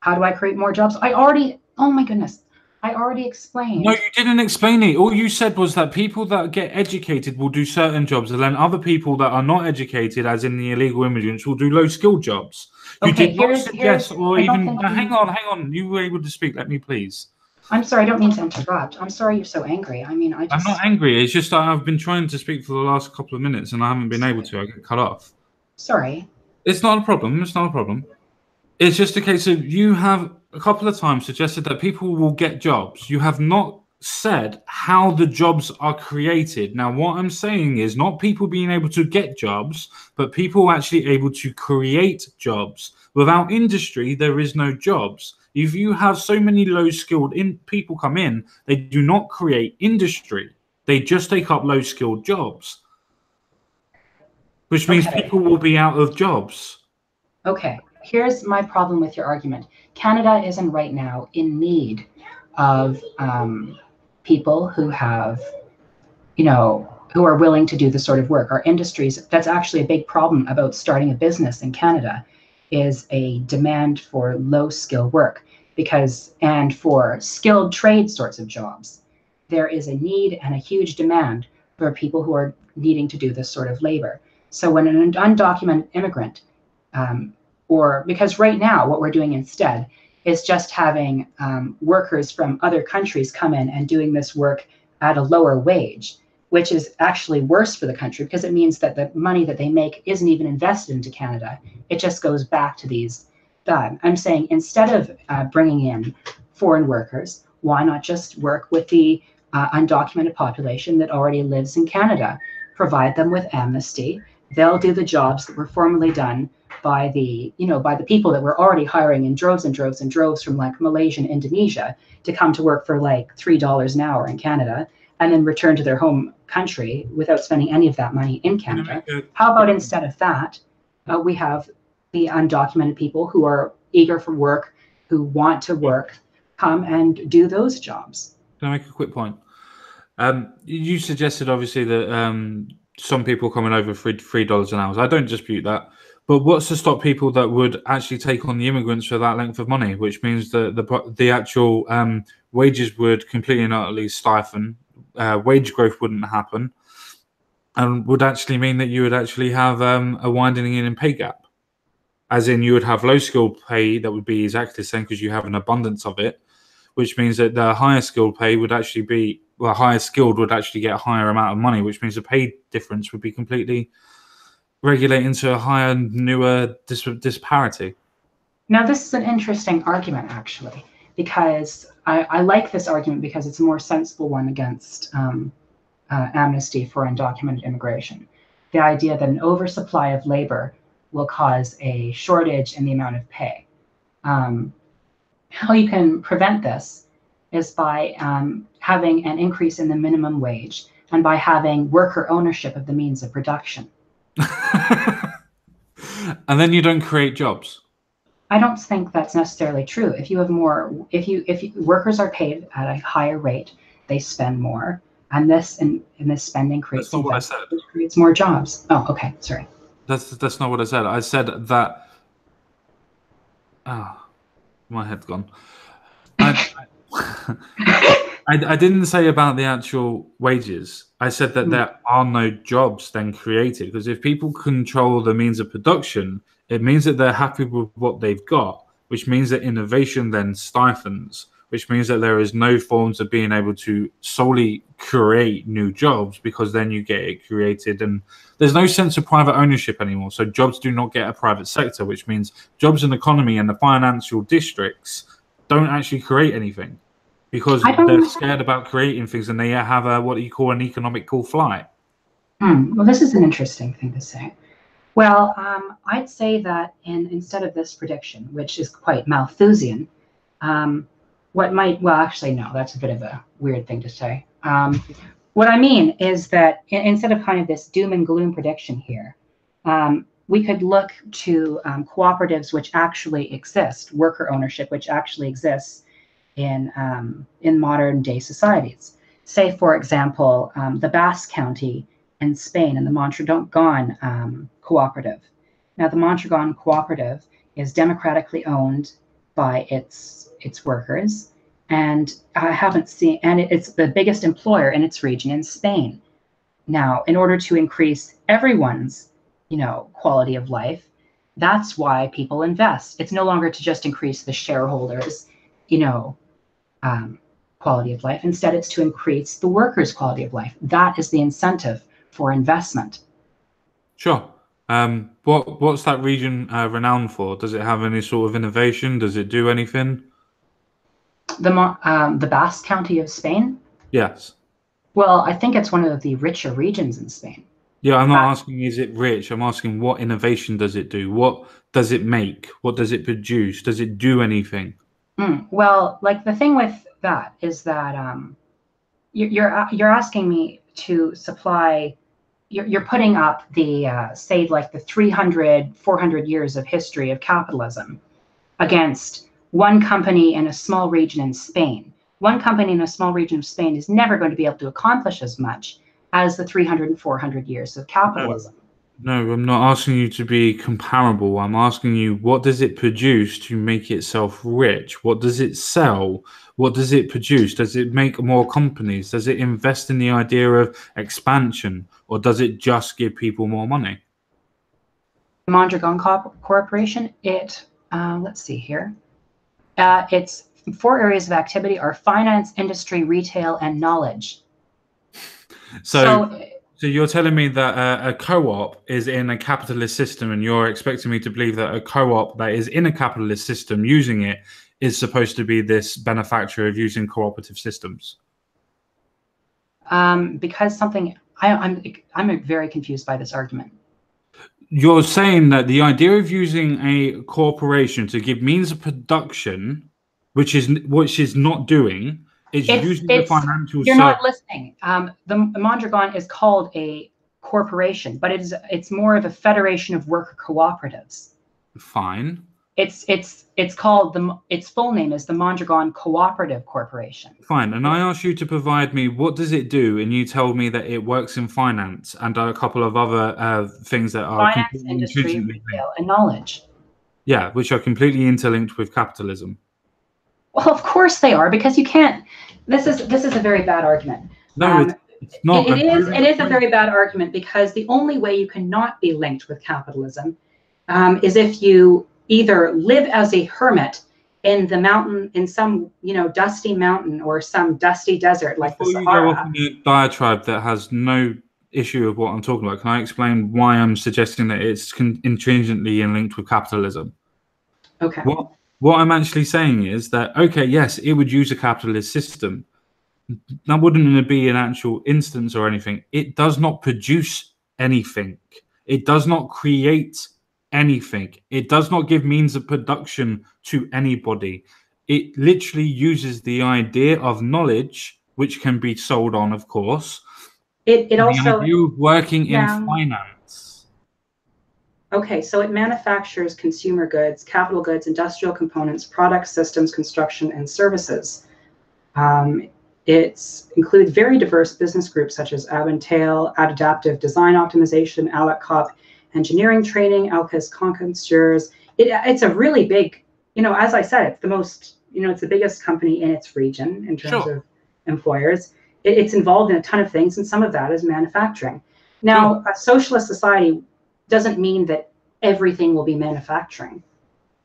How do I create more jobs? Oh my goodness, I already explained. No, you didn't explain it. All you said was that people that get educated will do certain jobs, and then other people that are not educated, as in the illegal immigrants, will do low-skilled jobs. You Okay, did not suggest, or I don't even think hang on. You were able to speak. Let me please. I'm sorry, I don't mean to interrupt. I'm sorry you're so angry. I mean, I'm not angry. It's just that I've been trying to speak for the last couple of minutes, and I haven't been able to. I get cut off. Sorry. It's not a problem. It's not a problem. It's just a case of you have a couple of times suggested that people will get jobs. You have not said how the jobs are created. Now, what I'm saying is not people being able to get jobs, but people actually able to create jobs. Without industry, there is no jobs. If you have so many low-skilled people come in, they do not create industry. They just take up low-skilled jobs, which means people will be out of jobs. Okay, here's my problem with your argument. Canada isn't right now in need of people who have, who are willing to do this sort of work. Our industries, that's actually a big problem about starting a business in Canada, is a demand for low skill work and for skilled trade sorts of jobs. There is a need and a huge demand for people who are needing to do this sort of labor. So when an undocumented immigrant, because right now what we're doing instead is just having workers from other countries come in and doing this work at a lower wage, which is actually worse for the country because it means that the money that they make isn't even invested into Canada. It just goes back to these. I'm saying instead of bringing in foreign workers, why not just work with the undocumented population that already lives in Canada? Provide them with amnesty. They'll do the jobs that were formerly done by the people that were already hiring in droves and droves and droves from like Malaysia and Indonesia to come to work for like $3 an hour in Canada and then return to their home country without spending any of that money in Canada. How about instead of that, we have the undocumented people who are eager for work, who want to work, come and do those jobs. Can I make a quick point? You suggested obviously that some people coming over for $3 an hour. I don't dispute that. But what's to stop people that would actually take on the immigrants for that length of money, which means that the actual wages would completely and utterly stifle, wage growth wouldn't happen, and would actually mean that you would actually have a widening in pay gap. As in, you would have low skilled pay that would be exactly the same because you have an abundance of it, which means that the higher skilled pay would actually be, well, higher skilled would actually get a higher amount of money, which means the pay difference would be completely regulating to a higher, newer disparity. Now, this is an interesting argument, actually, because I like this argument because it's a more sensible one against amnesty for undocumented immigration. The idea that an oversupply of labor will cause a shortage in the amount of pay. How you can prevent this is by having an increase in the minimum wage and by having worker ownership of the means of production. And then you don't create jobs. I don't think that's necessarily true. If you have more, if workers are paid at a higher rate, they spend more, and this spending creates investment, which creates more jobs. Oh, okay, sorry. That's not what I said. I said that. Oh, my head's gone. I didn't say about the actual wages. I said that there are no jobs then created, because if people control the means of production, it means that they're happy with what they've got, which means that innovation then stifles, which means that there is no forms of being able to solely create new jobs, because then you get it created and there's no sense of private ownership anymore. So jobs do not get a private sector, which means jobs in the economy and the financial districts don't actually create anything, because they're scared about creating things and they have what you call an economic cool flight. Well, this is an interesting thing to say. Well, I'd say that instead of this prediction, which is quite Malthusian, actually, no, that's a bit of a weird thing to say. What I mean is that instead of kind of this doom and gloom prediction here, we could look to cooperatives which actually exist, worker ownership which actually exists in modern day societies. Say, for example, the Basque County in Spain in the Mondragon Cooperative. Now, the Mondragon Cooperative is democratically owned by its workers, and I haven't seen, and it's the biggest employer in its region in Spain. Now, in order to increase everyone's, quality of life, that's why people invest. It's no longer to just increase the shareholders, quality of life. Instead, it's to increase the workers' quality of life. That is the incentive for investment. Sure. What's that region renowned for? Does it have any sort of innovation? Does it do anything? The Basque County of Spain? Yes. Well, I think it's one of the richer regions in Spain. Yeah, I'm not asking is it rich. I'm asking what innovation does it do? What does it make? What does it produce? Does it do anything? Well, like the thing with that is that you're asking me to supply. You're putting up the say like the 300, 400 years of history of capitalism against one company in a small region in Spain. One company in a small region of Spain is never going to be able to accomplish as much as the 300 and 400 years of capitalism. No, I'm not asking you to be comparable. I'm asking you, what does it produce to make itself rich? What does it sell? What does it produce? Does it make more companies? Does it invest in the idea of expansion? Or does it just give people more money? Mondragon Corporation, let's see here. Its 4 areas of activity are finance, industry, retail, and knowledge. So you're telling me that a co-op is in a capitalist system, and you're expecting me to believe that a co-op that is in a capitalist system using it is supposed to be this benefactor of using cooperative systems? Because I'm very confused by this argument. You're saying that the idea of using a corporation to give means of production, which is not doing, it's using the financial. You're not listening. The Mondragon is called a corporation, but it's more of a federation of worker cooperatives. Fine. It's called its full name is the Mondragon Cooperative Corporation. Fine. And I asked you to provide me what does it do, and you told me that it works in finance and a couple of other things that are finance, industry, retail, and knowledge. Yeah, which are completely interlinked with capitalism. Well, of course they are, because you can't. This is a very bad argument. No, it's not. It is a very bad argument, because the only way you cannot be linked with capitalism is if you either live as a hermit in the mountain, in some dusty mountain or some dusty desert like the Sahara. Before you go off on a diatribe that has no issue of what I'm talking about, can I explain why I'm suggesting that it's intrinsically linked with capitalism? Okay. What I'm actually saying is that, okay, yes, it would use a capitalist system. That wouldn't be an actual instance or anything. It does not produce anything. It does not create anything. It does not give means of production to anybody. It literally uses the idea of knowledge, which can be sold on, of course. It also the idea of working in finance. Okay, so it manufactures consumer goods, capital goods, industrial components, products, systems, construction, and services. It includes very diverse business groups such as Avantail, Adaptive Design Optimization, Alec Engineering Training, Alcas Concierge. It's a really big, as I said, it's the most, it's the biggest company in its region in terms of employers. It's involved in a ton of things, and some of that is manufacturing. Now, a socialist society doesn't mean that everything will be manufacturing.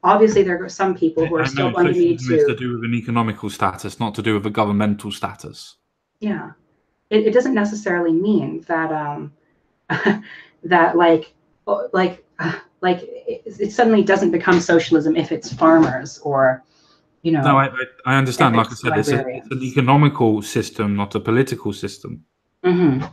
Obviously, there are some people who are still going to need to. It's to do with an economical status, not to do with a governmental status. Yeah, it doesn't necessarily mean that that it suddenly doesn't become socialism if it's farmers or, No, I understand. Like I said, it's an economical system, not a political system. Mm-hmm.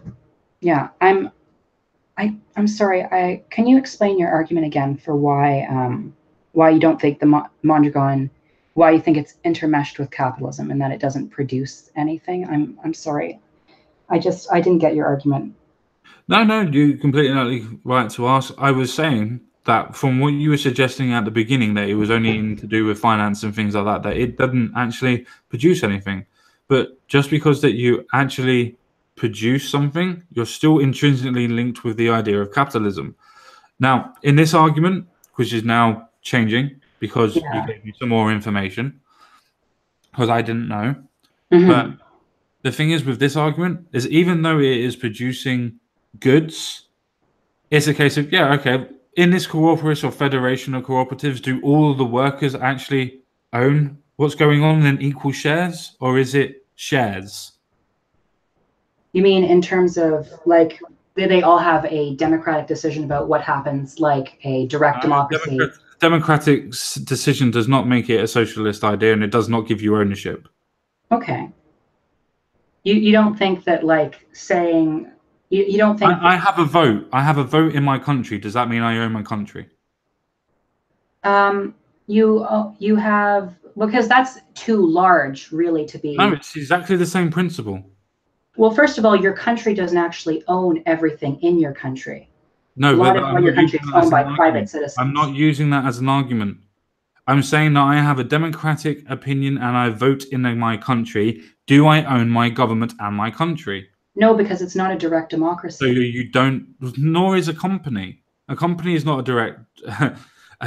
Yeah, I'm sorry. Can you explain your argument again for why you don't think the Mondragon, why you think it's intermeshed with capitalism and that it doesn't produce anything? I'm sorry. I didn't get your argument. No, you're completely right to ask. I was saying that from what you were suggesting at the beginning, that it was only to do with finance and things like that it doesn't actually produce anything. But just because that you actually produce something, you're still intrinsically linked with the idea of capitalism. Now, in this argument, which is now changing because you gave me some more information, because I didn't know, but the thing is with this argument is even though it is producing goods, it's a case of, yeah, okay, in this cooperative or federation of cooperatives, do all of the workers actually own what's going on in equal shares, or is it shares? You mean in terms of, like, do they all have a democratic decision about what happens, like a direct democracy? Democratic decision does not make it a socialist idea, and it does not give you ownership. Okay. You don't think that, like, saying you don't think I have a vote. I have a vote in my country. Does that mean I own my country? You have, because that's too large, really, to be. No, it's exactly the same principle. Well, first of all, your country doesn't actually own everything in your country. No, a lot of your country is owned by private citizens. I'm not using that as an argument. I'm saying that I have a democratic opinion and I vote in my country. Do I own my government and my country? No, because it's not a direct democracy. So you don't, nor is a company. A company is not a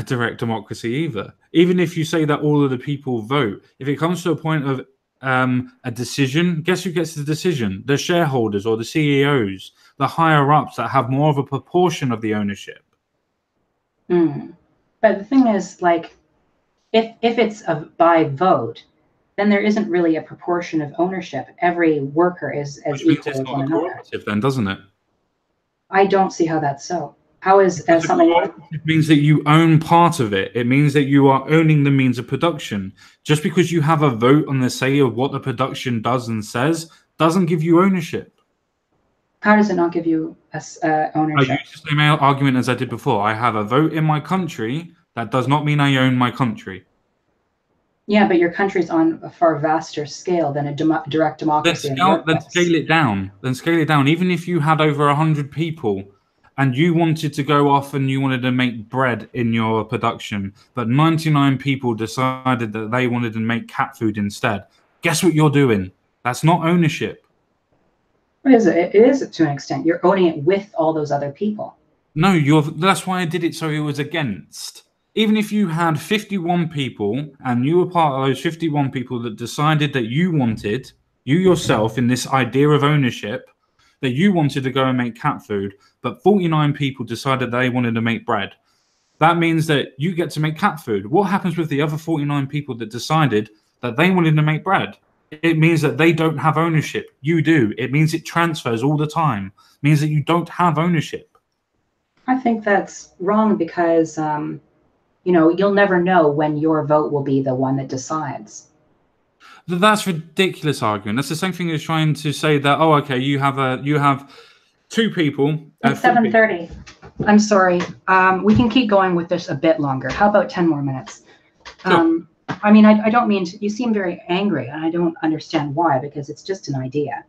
direct democracy either. Even if you say that all of the people vote, if it comes to a point of a decision, guess who gets the decision? The shareholders or the CEOs, the higher ups that have more of a proportion of the ownership. But the thing is, like, if it's by vote, then there isn't really a proportion of ownership. Every worker is as equal as one another. Then, doesn't it? I don't see how that's so. How is something like... It means that you own part of it. It means that you are owning the means of production. Just because you have a vote on the say of what the production does and says doesn't give you ownership. How does it not give you ownership? I use the same argument as I did before. I have a vote in my country. That does not mean I own my country. Yeah, but your country's on a far vaster scale than a direct democracy. Then scale it down. Then scale it down. Even if you had over 100 people and you wanted to go off and you wanted to make bread in your production, but 99 people decided that they wanted to make cat food instead, guess what you're doing? That's not ownership. What is it? It is, to an extent. You're owning it with all those other people. No, that's why I did it, so it was against. Even if you had 51 people and you were part of those 51 people that decided that you yourself, in this idea of ownership, that you wanted to go and make cat food, but 49 people decided they wanted to make bread. That means that you get to make cat food. What happens with the other 49 people that decided that they wanted to make bread? It means that they don't have ownership. You do. It means it transfers all the time. It means that you don't have ownership. I think that's wrong because, you'll never know when your vote will be the one that decides. That's a ridiculous argument. That's the same thing as trying to say that, oh, okay, you have two people. It's 7:30. I'm sorry. We can keep going with this a bit longer. How about 10 more minutes? Sure. I mean, I don't mean to, you seem very angry, and I don't understand why, because it's just an idea.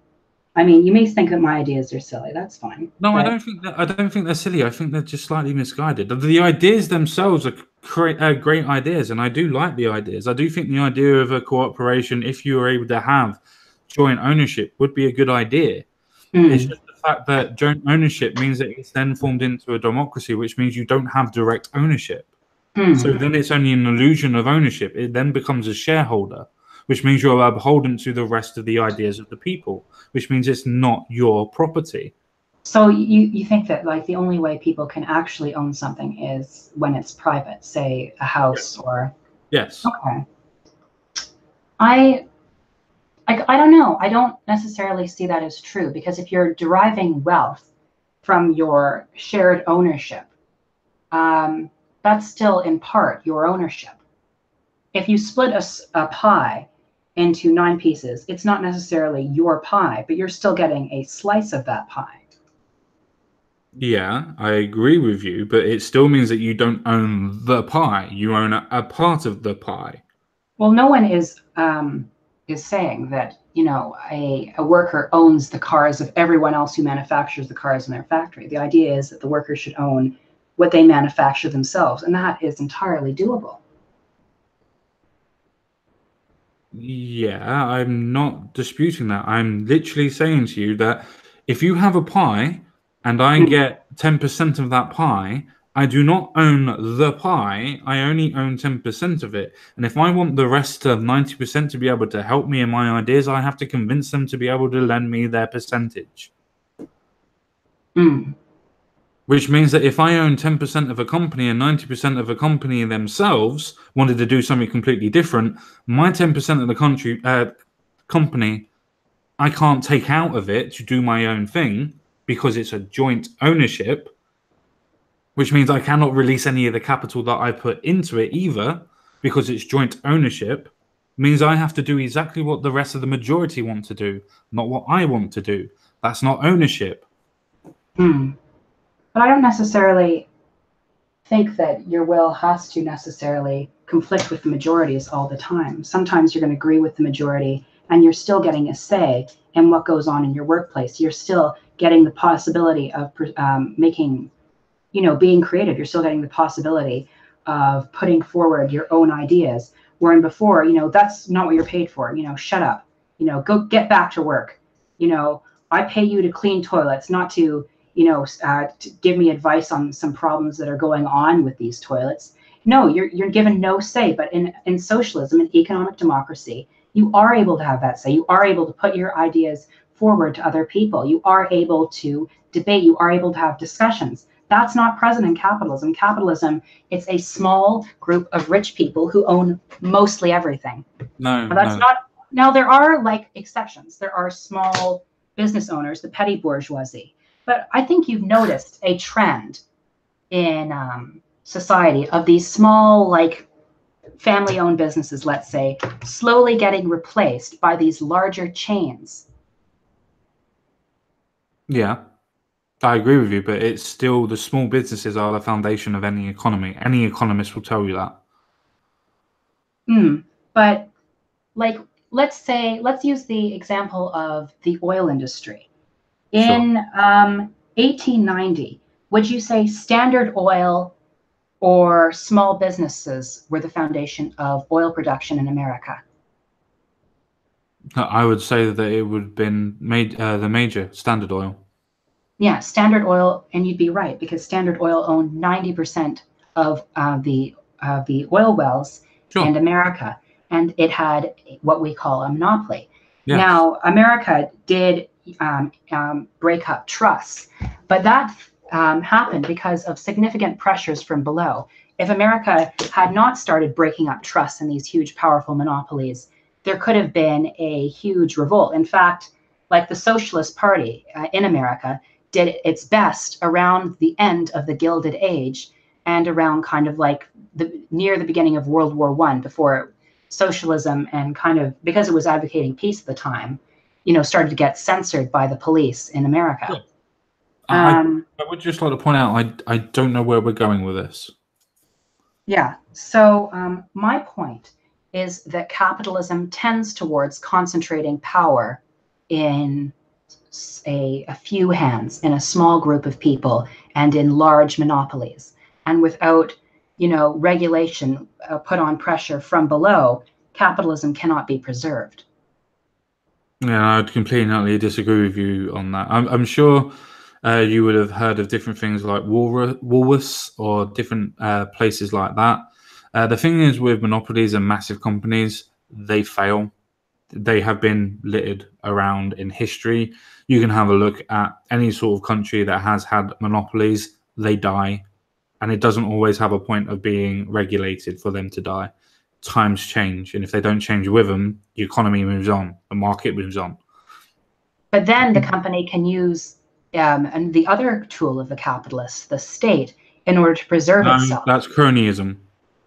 I mean, you may think that my ideas are silly. That's fine. No, but I don't think they're silly. I think they're just slightly misguided. The ideas themselves are great ideas, and I do like the ideas. I do think the idea of a cooperation, if you were able to have joint ownership, would be a good idea. It's just the fact that joint ownership means that it's then formed into a democracy, which means you don't have direct ownership. So then it's only an illusion of ownership. It then becomes a shareholder, which means you're beholden to the rest of the ideas of the people, which means it's not your property. So you think that, like, the only way people can actually own something is when it's private, say a house? Yes. Or... Yes. Okay. I don't know. I don't necessarily see that as true, because if you're deriving wealth from your shared ownership, that's still in part your ownership. If you split a pie into 9 pieces, it's not necessarily your pie, but you're still getting a slice of that pie. Yeah, I agree with you, but it still means that you don't own the pie. You own a part of the pie. Well, no one is saying that, a worker owns the cars of everyone else who manufactures the cars in their factory. The idea is that the workers should own what they manufacture themselves, and that is entirely doable. Yeah, I'm not disputing that. I'm literally saying to you that if you have a pie and I get 10% of that pie, I do not own the pie. I only own 10% of it. And if I want the rest of 90% to be able to help me in my ideas, I have to convince them to be able to lend me their percentage. Mm. Which means that if I own 10% of a company and 90% of a company themselves wanted to do something completely different, my 10% of the company, I can't take out of it to do my own thing because it's a joint ownership, which means I cannot release any of the capital that I put into it either because it's joint ownership. Means I have to do exactly what the rest of the majority want to do, not what I want to do. That's not ownership. Mm. But I don't necessarily think that your will has to necessarily conflict with the majorities all the time. Sometimes you're going to agree with the majority and you're still getting a say in what goes on in your workplace. You're still getting the possibility of making, being creative. You're still getting the possibility of putting forward your own ideas. Wherein before, that's not what you're paid for. Shut up. Go get back to work. I pay you to clean toilets, not to to give me advice on some problems that are going on with these toilets. No, you're given no say. But in socialism and economic democracy, you are able to have that say. You are able to put your ideas forward to other people. You are able to debate. You are able to have discussions. That's not present in capitalism. Capitalism, it's a small group of rich people who own mostly everything. No, That's no. not. Now there are exceptions. There are small business owners, the petty bourgeoisie. But I think you've noticed a trend in society of these small, family-owned businesses, let's say, slowly getting replaced by these larger chains. Yeah, I agree with you, but it's still the small businesses are the foundation of any economy. Any economist will tell you that. But let's use the example of the oil industry. In 1890, would you say Standard Oil or small businesses were the foundation of oil production in America? I would say that it would have been the major Standard Oil. Yeah, Standard Oil, and you'd be right because Standard Oil owned 90% of the oil wells in America, and it had what we call a monopoly. Yes. Now, America did break up trusts, but that happened because of significant pressures from below. If America had not started breaking up trusts in these huge, powerful monopolies, there could have been a huge revolt. In fact, like the Socialist Party in America did its best around the end of the Gilded Age and around kind of near the beginning of World War I, before socialism and because it was advocating peace at the time, started to get censored by the police in America. Yeah. I would just like to point out, I don't know where we're going with this. Yeah. So my point is that capitalism tends towards concentrating power in a few hands, in a small group of people, and in large monopolies. And without, regulation put on pressure from below, capitalism cannot be preserved. Yeah, I'd completely disagree with you on that. I'm sure you would have heard of different things like Woolworths or different places like that. The thing is with monopolies and massive companies, they fail. They have been littered around in history. You can have a look at any sort of country that has had monopolies, they die. And it doesn't always have a point of being regulated for them to die. Times change. And if they don't change with them, the economy moves on, the market moves on. But then the company can use and the other tool of the capitalist, the state, in order to preserve itself. That's cronyism.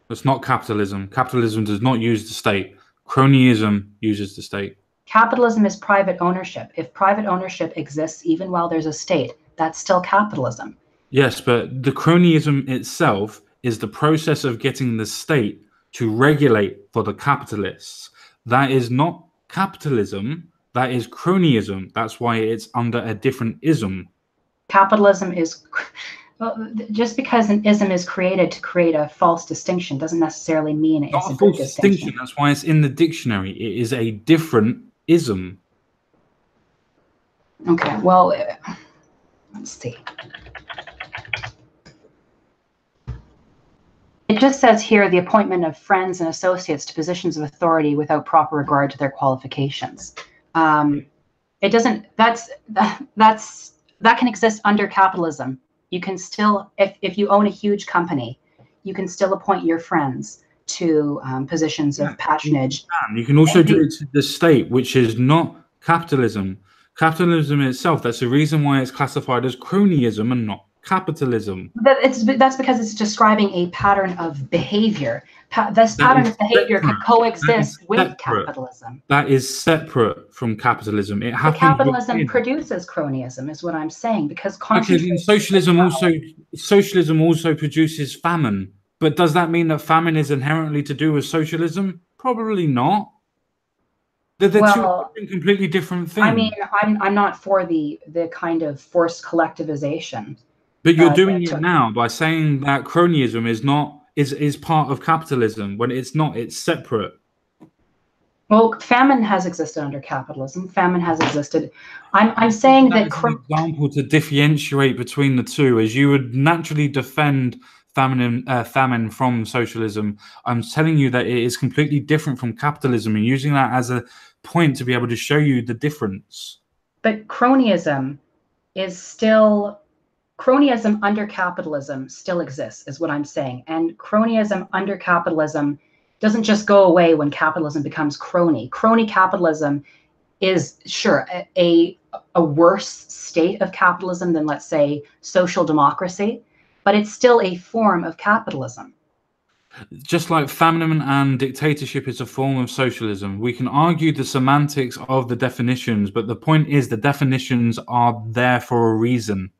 That's not capitalism. Capitalism does not use the state. Cronyism uses the state. Capitalism is private ownership. If private ownership exists even while there's a state, that's still capitalism. Yes, but the cronyism itself is the process of getting the state to regulate for the capitalists. That is not capitalism. That is cronyism. That's why it's under a different ism. Capitalism is Well, just because an ism is created to create a false distinction doesn't necessarily mean it's Not a a good false distinction. distinction. That's why it's in the dictionary. It is a different ism. Okay, well, let's see. It just says here the appointment of friends and associates to positions of authority without proper regard to their qualifications. It doesn't. That can exist under capitalism. You can still, if you own a huge company, you can still appoint your friends to positions of patronage. You can also do it to the state, which is not capitalism. Capitalism itself, that's the reason why it's classified as cronyism and not capitalism. That's because it's describing a pattern of behavior. This pattern of behavior can coexist with capitalism. That is separate from capitalism. It happens. Capitalism produces cronyism, is what I'm saying, because socialism also produces famine. But does that mean that famine is inherently to do with socialism? Probably not. They're two completely different things. I mean, I'm not for the kind of forced collectivization. But you're doing it now by saying that cronyism is part of capitalism when it's not. It's separate. Well, famine has existed under capitalism. Famine has existed. I'm saying that an example to differentiate between the two, as you would naturally defend famine from socialism. I'm telling you that it is completely different from capitalism, and using that as a point to be able to show you the difference. But cronyism under capitalism still exists, is what I'm saying. And cronyism under capitalism doesn't just go away when capitalism becomes crony. Crony capitalism is, sure, a worse state of capitalism than, let's say, social democracy, but it's still a form of capitalism. Just like famine and dictatorship is a form of socialism, we can argue the semantics of the definitions, but the point is the definitions are there for a reason.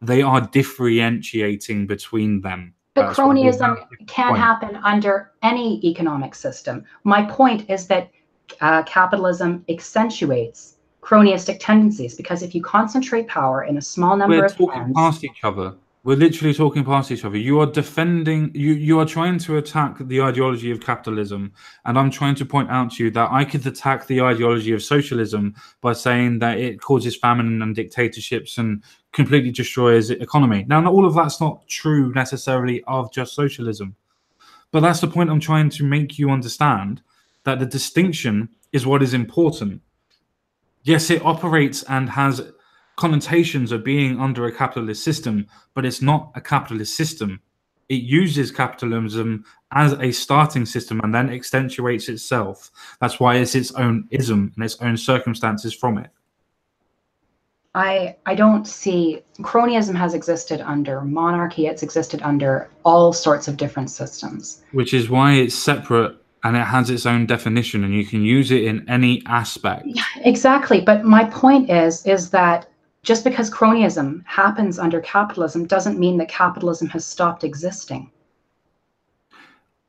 They are differentiating between them. But cronyism can happen under any economic system. My point is that capitalism accentuates cronyistic tendencies, because if you concentrate power in a small number of hands... We're talking past each other. We're literally talking past each other. You are defending, you are trying to attack the ideology of capitalism, and I'm trying to point out to you that I could attack the ideology of socialism by saying that it causes famine and dictatorships and completely destroys the economy. Now, all of that's not true necessarily of just socialism, but that's the point I'm trying to make you understand, that the distinction is what is important. Yes, it operates and has connotations of being under a capitalist system, but it's not a capitalist system. It uses capitalism as a starting system and then accentuates itself. That's why it's its own ism and its own circumstances from it. I don't see... Cronyism has existed under monarchy. It's existed under all sorts of different systems. Which is why it's separate and it has its own definition, and you can use it in any aspect. Yeah, exactly. But my point is that just because cronyism happens under capitalism doesn't mean that capitalism has stopped existing.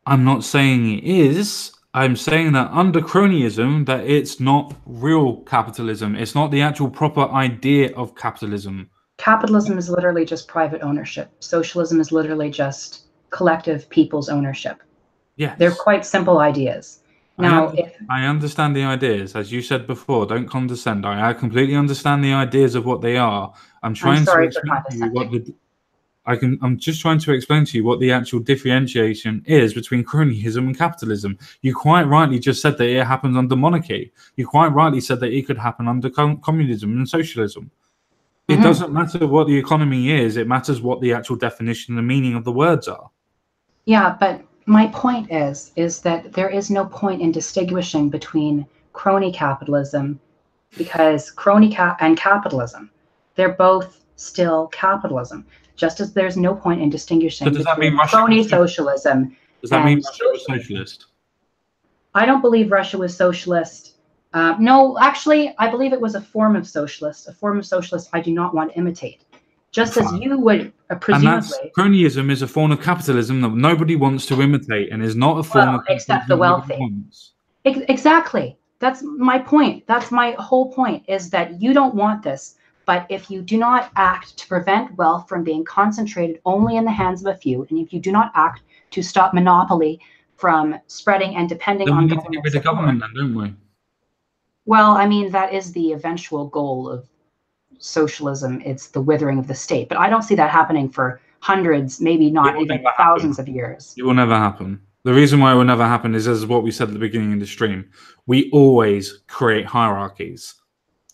I'm not saying it is. I'm saying that under cronyism, that it's not real capitalism. It's not the actual proper idea of capitalism. Capitalism is literally just private ownership. Socialism is literally just collective people's ownership. Yes. They're quite simple ideas. Now, I understand the ideas, as you said before. Don't condescend. I completely understand the ideas of what they are. I'm just trying to explain to you what the actual differentiation is between cronyism and capitalism. You quite rightly just said that it happens under monarchy. You quite rightly said that it could happen under communism and socialism. It doesn't matter what the economy is. It matters what the actual definition and the meaning of the words are. Yeah, but my point is that there is no point in distinguishing between crony capitalism, because and capitalism, they're both still capitalism. Just as there's no point in distinguishing between crony socialism. Does that mean Russia was socialist? I don't believe Russia was socialist. No, actually, I believe it was a form of socialist. A form of socialist I do not want to imitate. Just as you would presumably... Cronyism is a form of capitalism that nobody wants to imitate and is not a form of... except the wealthy. Exactly. That's my point. That's my whole point, is that you don't want this, But if you do not act to prevent wealth from being concentrated only in the hands of a few, and if you do not act to stop monopoly from spreading and depending then on we need to get rid of government, then, don't we? Well, I mean, that is the eventual goal of socialism. It's the withering of the state. But I don't see that happening for hundreds, maybe not even thousands of years. It will never happen. The reason why it will never happen is, as what we said at the beginning of the stream, we always create hierarchies.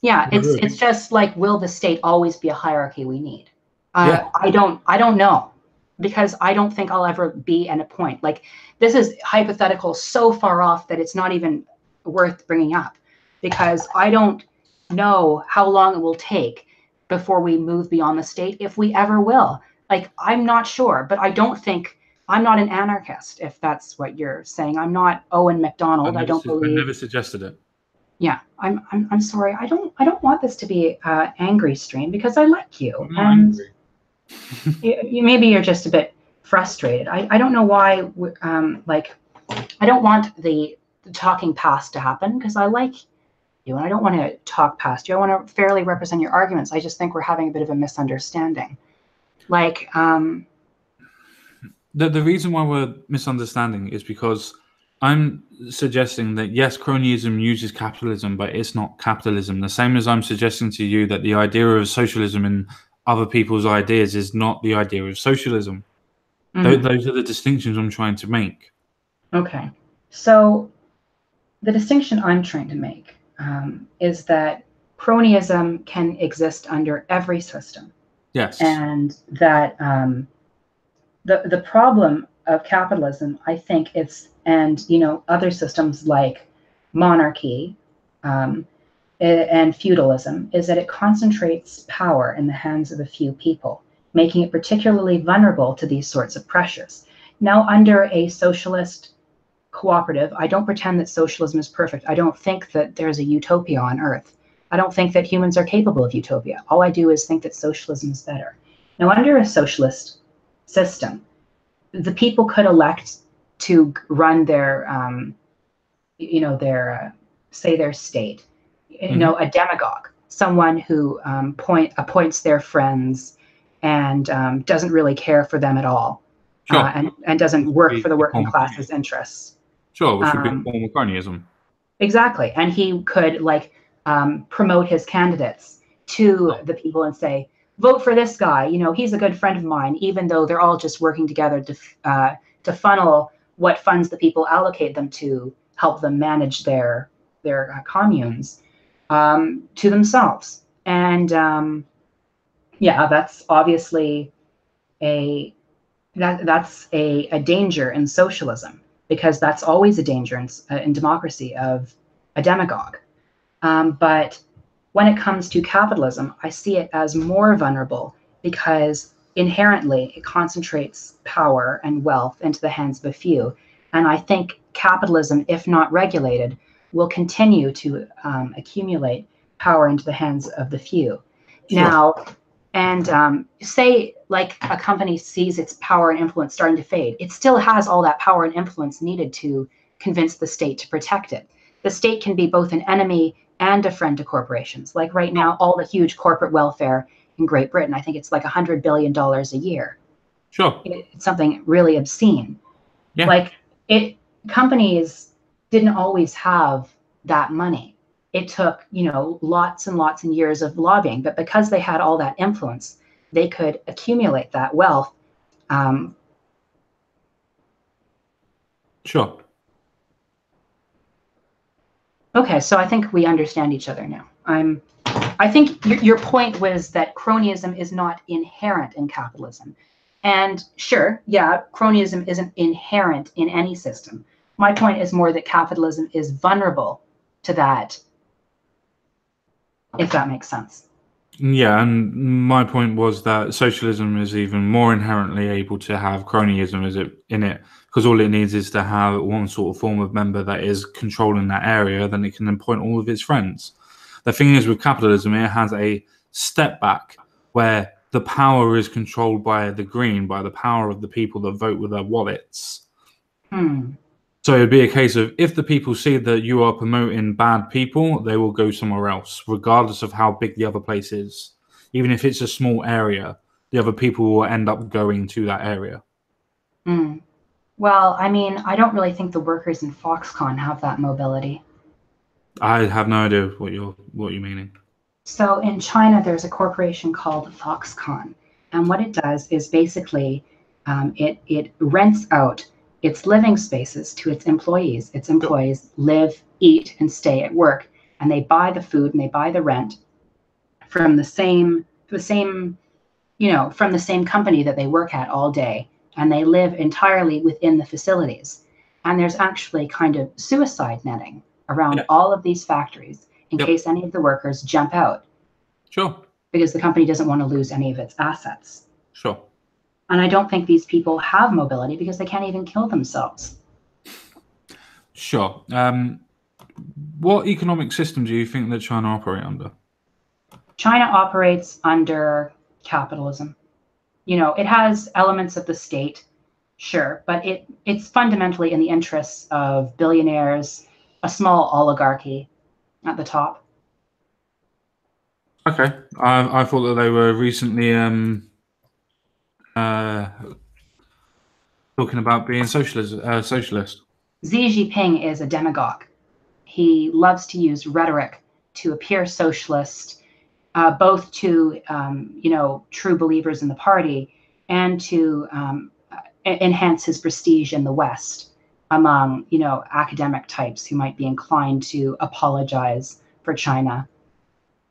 Yeah, it's just like, will the state always be a hierarchy we need? Yeah. I don't know, because I don't think I'll ever be at a point. Like, this is hypothetical so far off that it's not even worth bringing up, because I don't know how long it will take before we move beyond the state, if we ever will. Like, I'm not sure, but I don't think, I'm not an anarchist, if that's what you're saying. I'm not Owen MacDonald. I don't believe. I never suggested it. Yeah, I'm sorry. I don't want this to be an angry stream, because I like you, I'm and maybe you're just a bit frustrated. I don't know why. Like, I don't want the talking past to happen, because I like you, and I don't want to talk past you. I want to fairly represent your arguments. I just think we're having a bit of a misunderstanding. Like, the reason why we're misunderstanding is because I'm suggesting that, yes, cronyism uses capitalism, but it's not capitalism. The same as I'm suggesting to you that the idea of socialism in other people's ideas is not the idea of socialism. Those are the distinctions I'm trying to make. Okay. So the distinction I'm trying to make is that cronyism can exist under every system. Yes. And that the problem of capitalism, I think it's, and other systems like monarchy and feudalism, is that it concentrates power in the hands of a few people, making it particularly vulnerable to these sorts of pressures. Now, under a socialist cooperative, I don't pretend that socialism is perfect. I don't think that there's a utopia on Earth. I don't think that humans are capable of utopia. All I do is think that socialism is better. Now, under a socialist system, the people could elect to run their, say their state, a demagogue, someone who appoints their friends and doesn't really care for them at all, sure. and doesn't work for the working class's interests. Sure, which would be a form of cronyism. Exactly, and he could promote his candidates to the people and say, vote for this guy. He's a good friend of mine, even though they're all just working together to funnel what funds the people allocate them to help them manage their communes to themselves. And that's obviously that's a danger in socialism, because that's always a danger in democracy of a demagogue. But when it comes to capitalism, I see it as more vulnerable, because inherently it concentrates power and wealth into the hands of a few. And I think capitalism, if not regulated, will continue to accumulate power into the hands of the few. Sure. Now, and say like a company sees its power and influence starting to fade, it still has all that power and influence needed to convince the state to protect it. The state can be both an enemy and a friend to corporations. Like right now, all the huge corporate welfare in Great Britain, I think it's like $100 billion a year. Sure. It's something really obscene. Yeah. Like companies didn't always have that money. It took, lots and lots and years of lobbying, but because they had all that influence, they could accumulate that wealth. Sure. Okay, so I think we understand each other now. I think your point was that cronyism is not inherent in capitalism. And sure, yeah, cronyism isn't inherent in any system. My point is more that capitalism is vulnerable to that, if that makes sense. Yeah, and my point was that socialism is even more inherently able to have cronyism in it, because all it needs is to have one sort of form of member that is controlling that area, then it can appoint all of its friends. The thing is, with capitalism, it has a step back where the power is controlled by the green, by the power of the people that vote with their wallets. So it'd be a case of, if the people see that you are promoting bad people, they will go somewhere else, regardless of how big the other place is. even if it's a small area, the other people will end up going to that area. Mm. Well, I mean, I don't really think the workers in Foxconn have that mobility. I have no idea what you're meaning. So in China, there's a corporation called Foxconn, and what it does is basically it rents out its living spaces to its employees. Its employees live, eat, and stay at work, and they buy the food and they buy the rent from the same from the same company that they work at all day, and they live entirely within the facilities. And there's actually kind of suicide netting around all of these factories in case any of the workers jump out. Sure. Because the company doesn't want to lose any of its assets. Sure. And I don't think these people have mobility because they can't even kill themselves. Sure. What economic system do you think that China operate under? China operates under capitalism. It has elements of the state, sure, but it's fundamentally in the interests of billionaires, a small oligarchy at the top. Okay, I thought that they were recently talking about being socialist. Xi Jinping is a demagogue. He loves to use rhetoric to appear socialist, both to true believers in the party and to enhance his prestige in the West among academic types who might be inclined to apologize for China.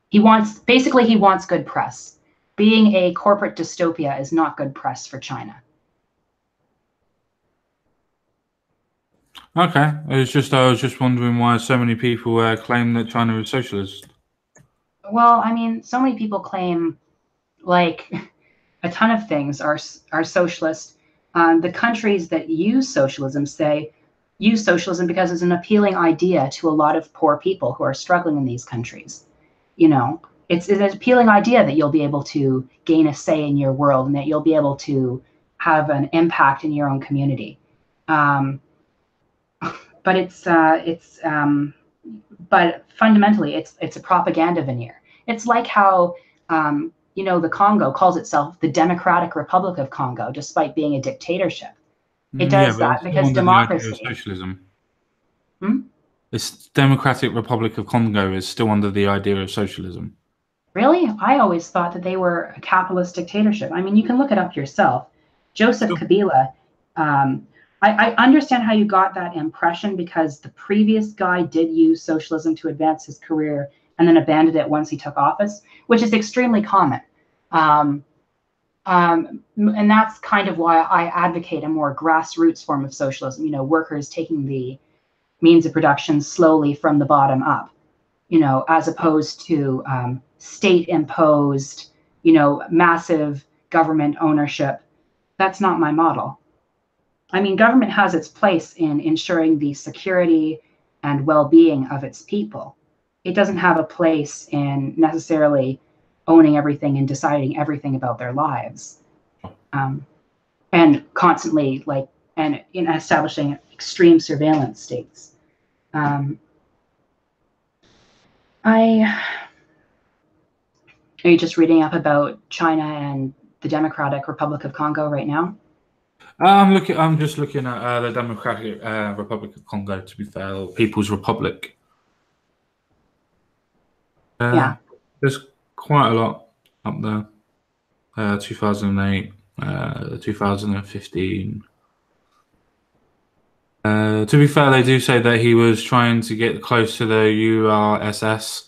He wants good press. Being a corporate dystopia is not good press for China. Okay, I was just wondering why so many people claim that China is socialist. Well, I mean, so many people claim like a ton of things are socialist. The countries that use socialism use socialism because it's an appealing idea to a lot of poor people who are struggling in these countries. It's an appealing idea that you'll be able to gain a say in your world and that you'll be able to have an impact in your own community. But but fundamentally, it's a propaganda veneer. It's like how the Congo calls itself the Democratic Republic of Congo, despite being a dictatorship. It does that because democracy. Socialism. This Democratic Republic of Congo is still under the idea of socialism. Really? I always thought that they were a capitalist dictatorship. I mean, you can look it up yourself. Joseph Kabila. I understand how you got that impression because the previous guy did use socialism to advance his career and then abandoned it once he took office, which is extremely common. And that's kind of why I advocate a more grassroots form of socialism, workers taking the means of production slowly from the bottom up, as opposed to state-imposed, massive government ownership. That's not my model. I mean, government has its place in ensuring the security and well-being of its people. It doesn't have a place in necessarily owning everything and deciding everything about their lives, and constantly in establishing extreme surveillance states. Are you just reading up about China and the Democratic Republic of Congo right now? I'm just looking at the Democratic Republic of Congo. To be fair, or People's Republic. There's quite a lot up there. 2008, 2015. To be fair, they do say that he was trying to get close to the URSS,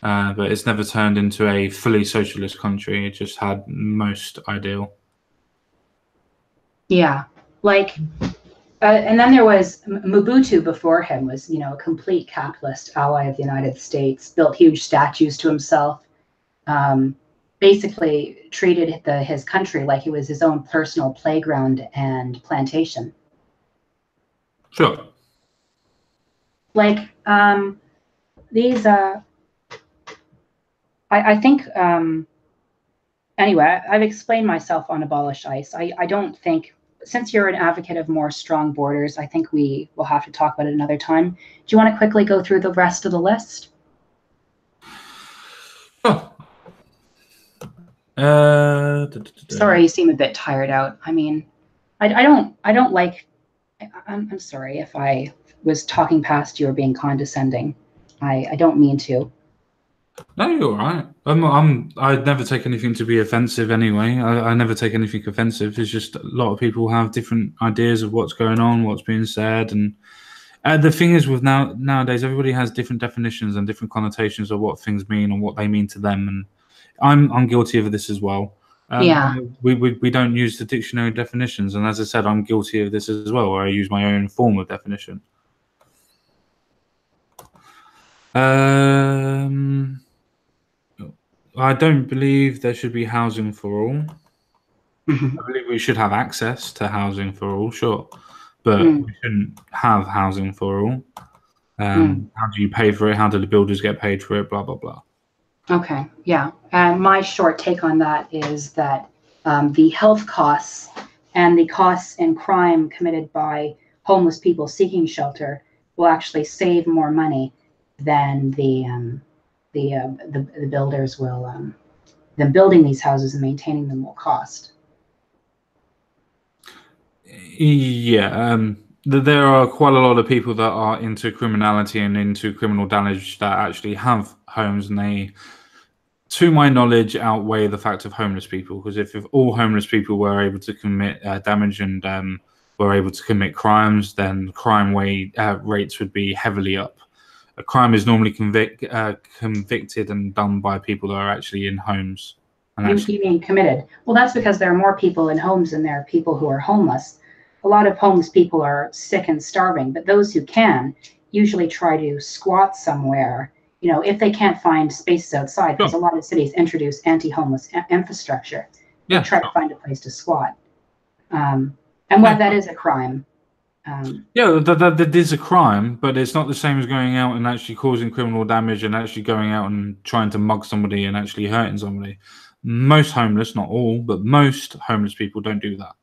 but it's never turned into a fully socialist country. It just had most ideal. Yeah, and then there was Mobutu before him was, a complete capitalist ally of the United States, built huge statues to himself, basically treated his country like it was his own personal playground and plantation. Sure. These, I think, anyway, I've explained myself on Abolish ICE. I don't think, since you're an advocate of more strong borders, I think we will have to talk about it another time. Do you want to quickly go through the rest of the list? Oh. Sorry, you seem a bit tired out. I mean, I don't like. I'm sorry if I was talking past you or being condescending. I don't mean to. No, you're all right. I'd never take anything to be offensive anyway. I never take anything offensive. It's just a lot of people have different ideas of what's going on, what's being said, and the thing is with nowadays, everybody has different definitions and different connotations of what things mean and what they mean to them. And I'm guilty of this as well. Yeah. We don't use the dictionary definitions, and as I said, I'm guilty of this as well, where I use my own form of definition. I don't believe there should be housing for all. Mm-hmm. I believe we should have access to housing for all, sure, but we shouldn't have housing for all. How do you pay for it? How do the builders get paid for it? Blah, blah, blah. Okay, yeah. And my short take on that is that the health costs and the costs in crime committed by homeless people seeking shelter will actually save more money than the builders will. Them building these houses and maintaining them will cost. Yeah, there are quite a lot of people that are into criminality and into criminal damage that actually have homes, and they, to my knowledge, outweigh the fact of homeless people. Because if all homeless people were able to commit damage and were able to commit crimes, then crime rates would be heavily up. A crime is normally convicted and done by people that are actually in homes. You mean committed? Well, that's because there are more people in homes than there are people who are homeless. A lot of homeless people are sick and starving, but those who can usually try to squat somewhere, you know, if they can't find spaces outside, because a lot of cities introduce anti-homeless infrastructure. They try to find a place to squat. And that is a crime. That is a crime, but it's not the same as going out and actually causing criminal damage and actually going out and trying to mug somebody and actually hurting somebody. Most homeless, not all, but most homeless people don't do that.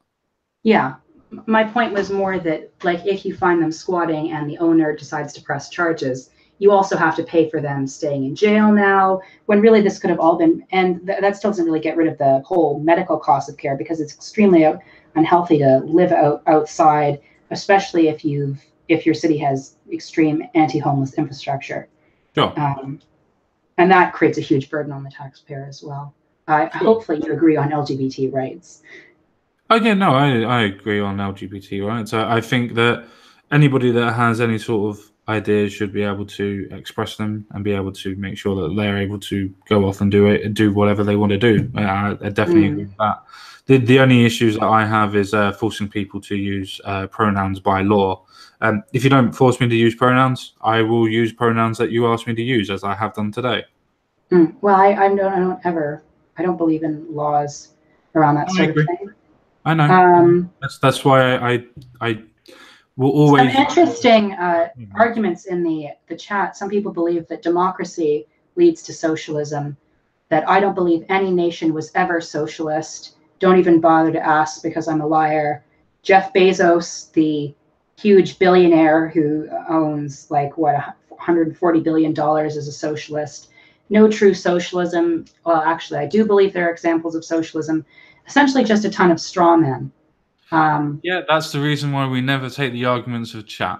Yeah. My point was more that, like, if you find them squatting and the owner decides to press charges, you also have to pay for them staying in jail now, when really this could have all been, and that still doesn't really get rid of the whole medical cost of care, because it's extremely unhealthy to live outside, especially if your city has extreme anti-homeless infrastructure. Sure. And that creates a huge burden on the taxpayer as well. Hopefully you agree on LGBT rights. Oh yeah, no, I agree on LGBT rights. I think that anybody that has any sort of ideas should be able to express them and be able to make sure that they're able to go off and do whatever they want to do. I definitely agree with that. The only issues that I have is forcing people to use pronouns by law. If you don't force me to use pronouns, I will use pronouns that you ask me to use, as I have done today. Well, I don't believe in laws around that sort of thing. I know. That's why I will always. Some interesting arguments in the chat. Some people believe that democracy leads to socialism. That I don't believe any nation was ever socialist. Don't even bother to ask, because I'm a liar. Jeff Bezos, the huge billionaire who owns like $140 billion, is a socialist. No true socialism. Well, actually, I do believe there are examples of socialism. Essentially just a ton of straw men. Yeah, that's the reason why we never take the arguments of chat.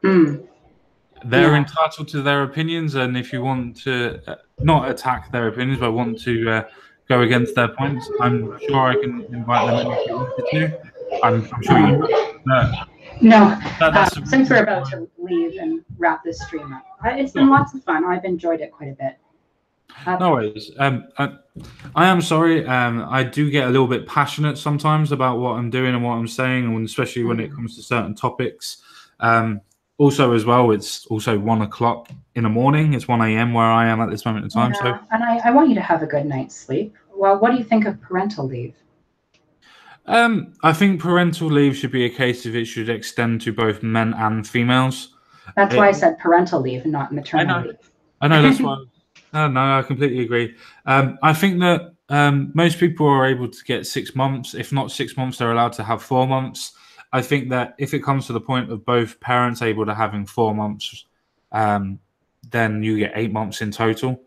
They're entitled to their opinions, and if you want to not attack their opinions, but want to go against their points, I'm sure I can invite them in if you wanted to. I'm sure you No. Since we're about to leave and wrap this stream up, it's been lots of fun. I've enjoyed it quite a bit. No worries. I am sorry. I do get a little bit passionate sometimes about what I'm doing and what I'm saying, and especially when it comes to certain topics. Also, as well, it's also 1 o'clock in the morning. It's 1 a.m. where I am at this moment in time. Yeah, so, and I want you to have a good night's sleep. Well, what do you think of parental leave? I think parental leave should be a case of it should extend to both men and females. That's why I said parental leave, not maternal leave. I know, that's why. No, I completely agree. I think that most people are able to get 6 months. If not 6 months, they're allowed to have 4 months. I think that if it comes to the point of both parents able to having 4 months, then you get 8 months in total.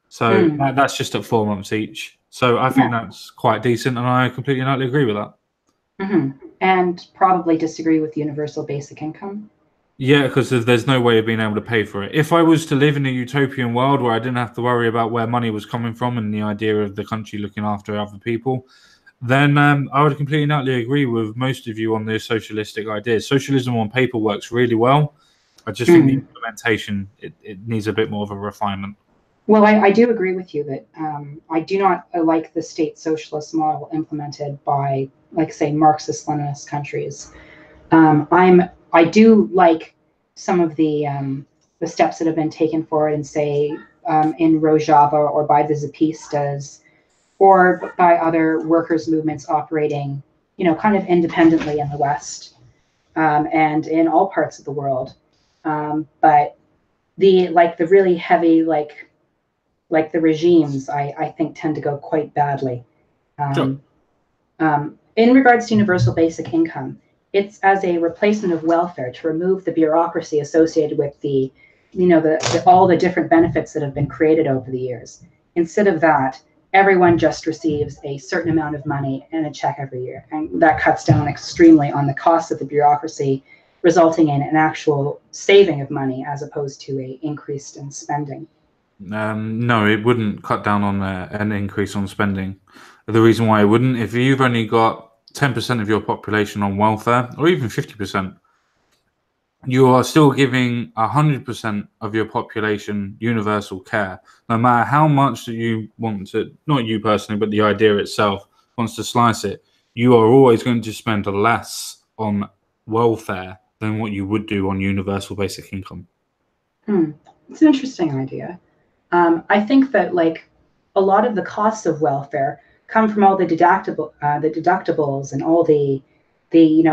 So that's just at 4 months each. So I think that's quite decent, and I completely and utterly agree with that. And probably disagree with universal basic income. Yeah, because there's no way of being able to pay for it. If I was to live in a utopian world where I didn't have to worry about where money was coming from and the idea of the country looking after other people, then I would completely and utterly agree with most of you on the socialistic ideas. Socialism on paper works really well. I just think the implementation, it needs a bit more of a refinement. Well, I do agree with you that I do not like the state socialist model implemented by, like, say, Marxist-Leninist countries. I do like some of the steps that have been taken forward, and say in Rojava, or by the Zapistas, or by other workers' movements operating, kind of independently in the West and in all parts of the world. But the really heavy, like the regimes, I think tend to go quite badly. Sure. In regards to universal basic income, it's as a replacement of welfare to remove the bureaucracy associated with the all the different benefits that have been created over the years. Instead of that, everyone just receives a certain amount of money and a check every year, and that cuts down extremely on the cost of the bureaucracy, resulting in an actual saving of money as opposed to a increase in spending. No, it wouldn't cut down on an increase on spending. The reason why it wouldn't, if you've only got 10% of your population on welfare, or even 50%, you are still giving 100% of your population universal care. No matter how much that you want to, not you personally, but the idea itself wants to slice it, you are always going to spend less on welfare than what you would do on universal basic income. It's an interesting idea. I think that, like, a lot of the costs of welfare come from all the deductibles and all the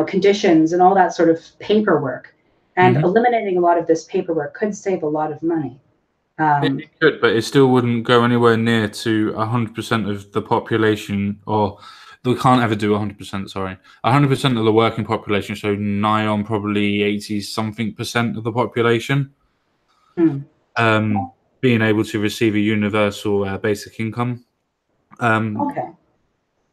conditions and all that sort of paperwork. And eliminating a lot of this paperwork could save a lot of money. It could, but it still wouldn't go anywhere near to 100% of the population, or we can't ever do 100%, sorry. 100% of the working population, so nigh on probably 80-something% of the population. Being able to receive a universal basic income. Okay.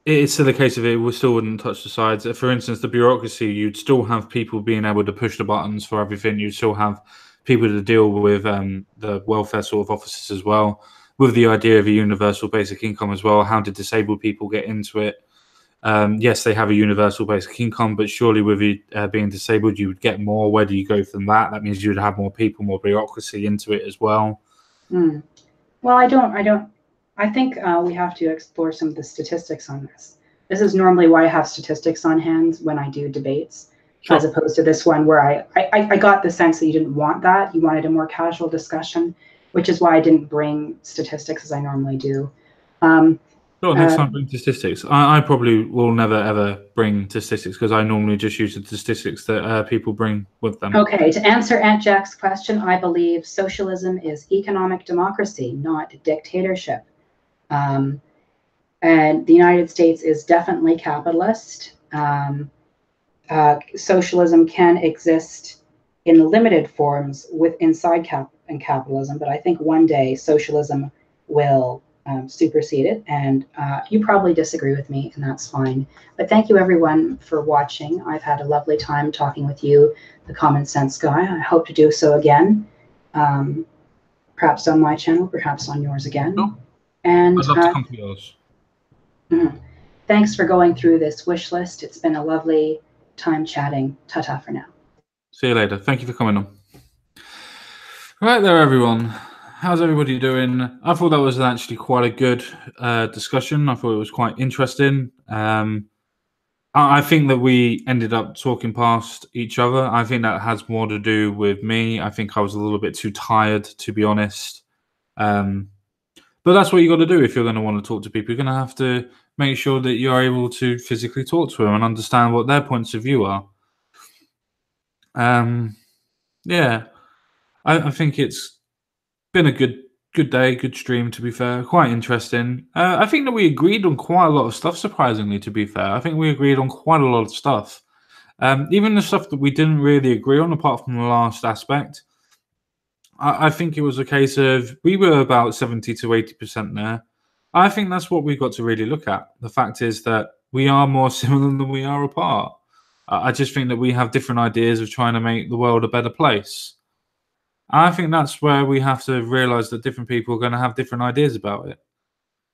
It's still a case of it still wouldn't touch the sides. For instance, the bureaucracy, you'd still have people being able to push the buttons for everything. You'd still have people to deal with the welfare sort of offices as well, with the idea of a universal basic income as well. How did disabled people get into it? Yes, they have a universal basic income, but surely with you being disabled, you would get more. Where do you go from that? That means you would have more people, more bureaucracy into it as well. Well, I think we have to explore some of the statistics on this. This is normally why I have statistics on hand when I do debates, as opposed to this one where I got the sense that you didn't want that. You wanted a more casual discussion, which is why I didn't bring statistics as I normally do. Next time bring statistics. I probably will never ever bring statistics because I normally just use the statistics that people bring with them. Okay, to answer Aunt Jack's question, I believe socialism is economic democracy, not dictatorship. And the United States is definitely capitalist. Socialism can exist in limited forms inside capitalism, but I think one day socialism will supersede it, and you probably disagree with me, and that's fine. But thank you everyone for watching. I've had a lovely time talking with you, the Common Sense Guy. I hope to do so again, perhaps on my channel, perhaps on yours again. Sure. And I'd love to come to yours. Thanks for going through this wish list. It's been a lovely time chatting. Ta-ta for now. See you later. Thank you for coming on. Right there, everyone. How's everybody doing? I thought that was actually quite a good discussion. I thought it was quite interesting. I think that we ended up talking past each other. I think that has more to do with me. I think I was a little bit too tired, to be honest. But that's what you got to do if you're going to want to talk to people. You're going to have to make sure that you're able to physically talk to them and understand what their points of view are. Yeah, I think it's been a good day, good stream, to be fair. Quite interesting. I think that we agreed on quite a lot of stuff, surprisingly, to be fair. I think we agreed on quite a lot of stuff. Even the stuff that we didn't really agree on, apart from the last aspect. I think it was a case of we were about 70 to 80% there. I think that's what we've got to really look at. The fact is that we are more similar than we are apart. I just think that we have different ideas of trying to make the world a better place. I think that's where we have to realize that different people are going to have different ideas about it.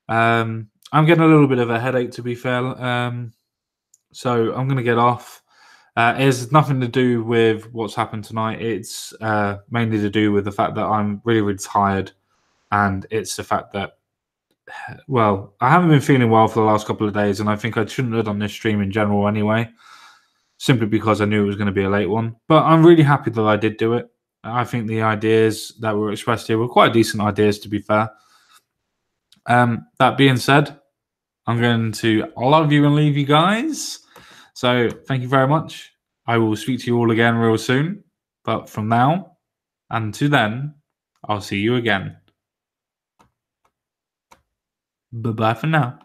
I'm getting a little bit of a headache, to be fair. So I'm going to get off. It has nothing to do with what's happened tonight. It's mainly to do with the fact that I'm really, really tired. And it's the fact that, well, I haven't been feeling well for the last couple of days. And I think I shouldn't have done this stream in general anyway, simply because I knew it was going to be a late one. But I'm really happy that I did do it. I think the ideas that were expressed here were quite decent ideas, to be fair. That being said, I'm going to love you and leave you guys. So thank you very much. I will speak to you all again real soon. But from now and to then, I'll see you again. Bye-bye for now.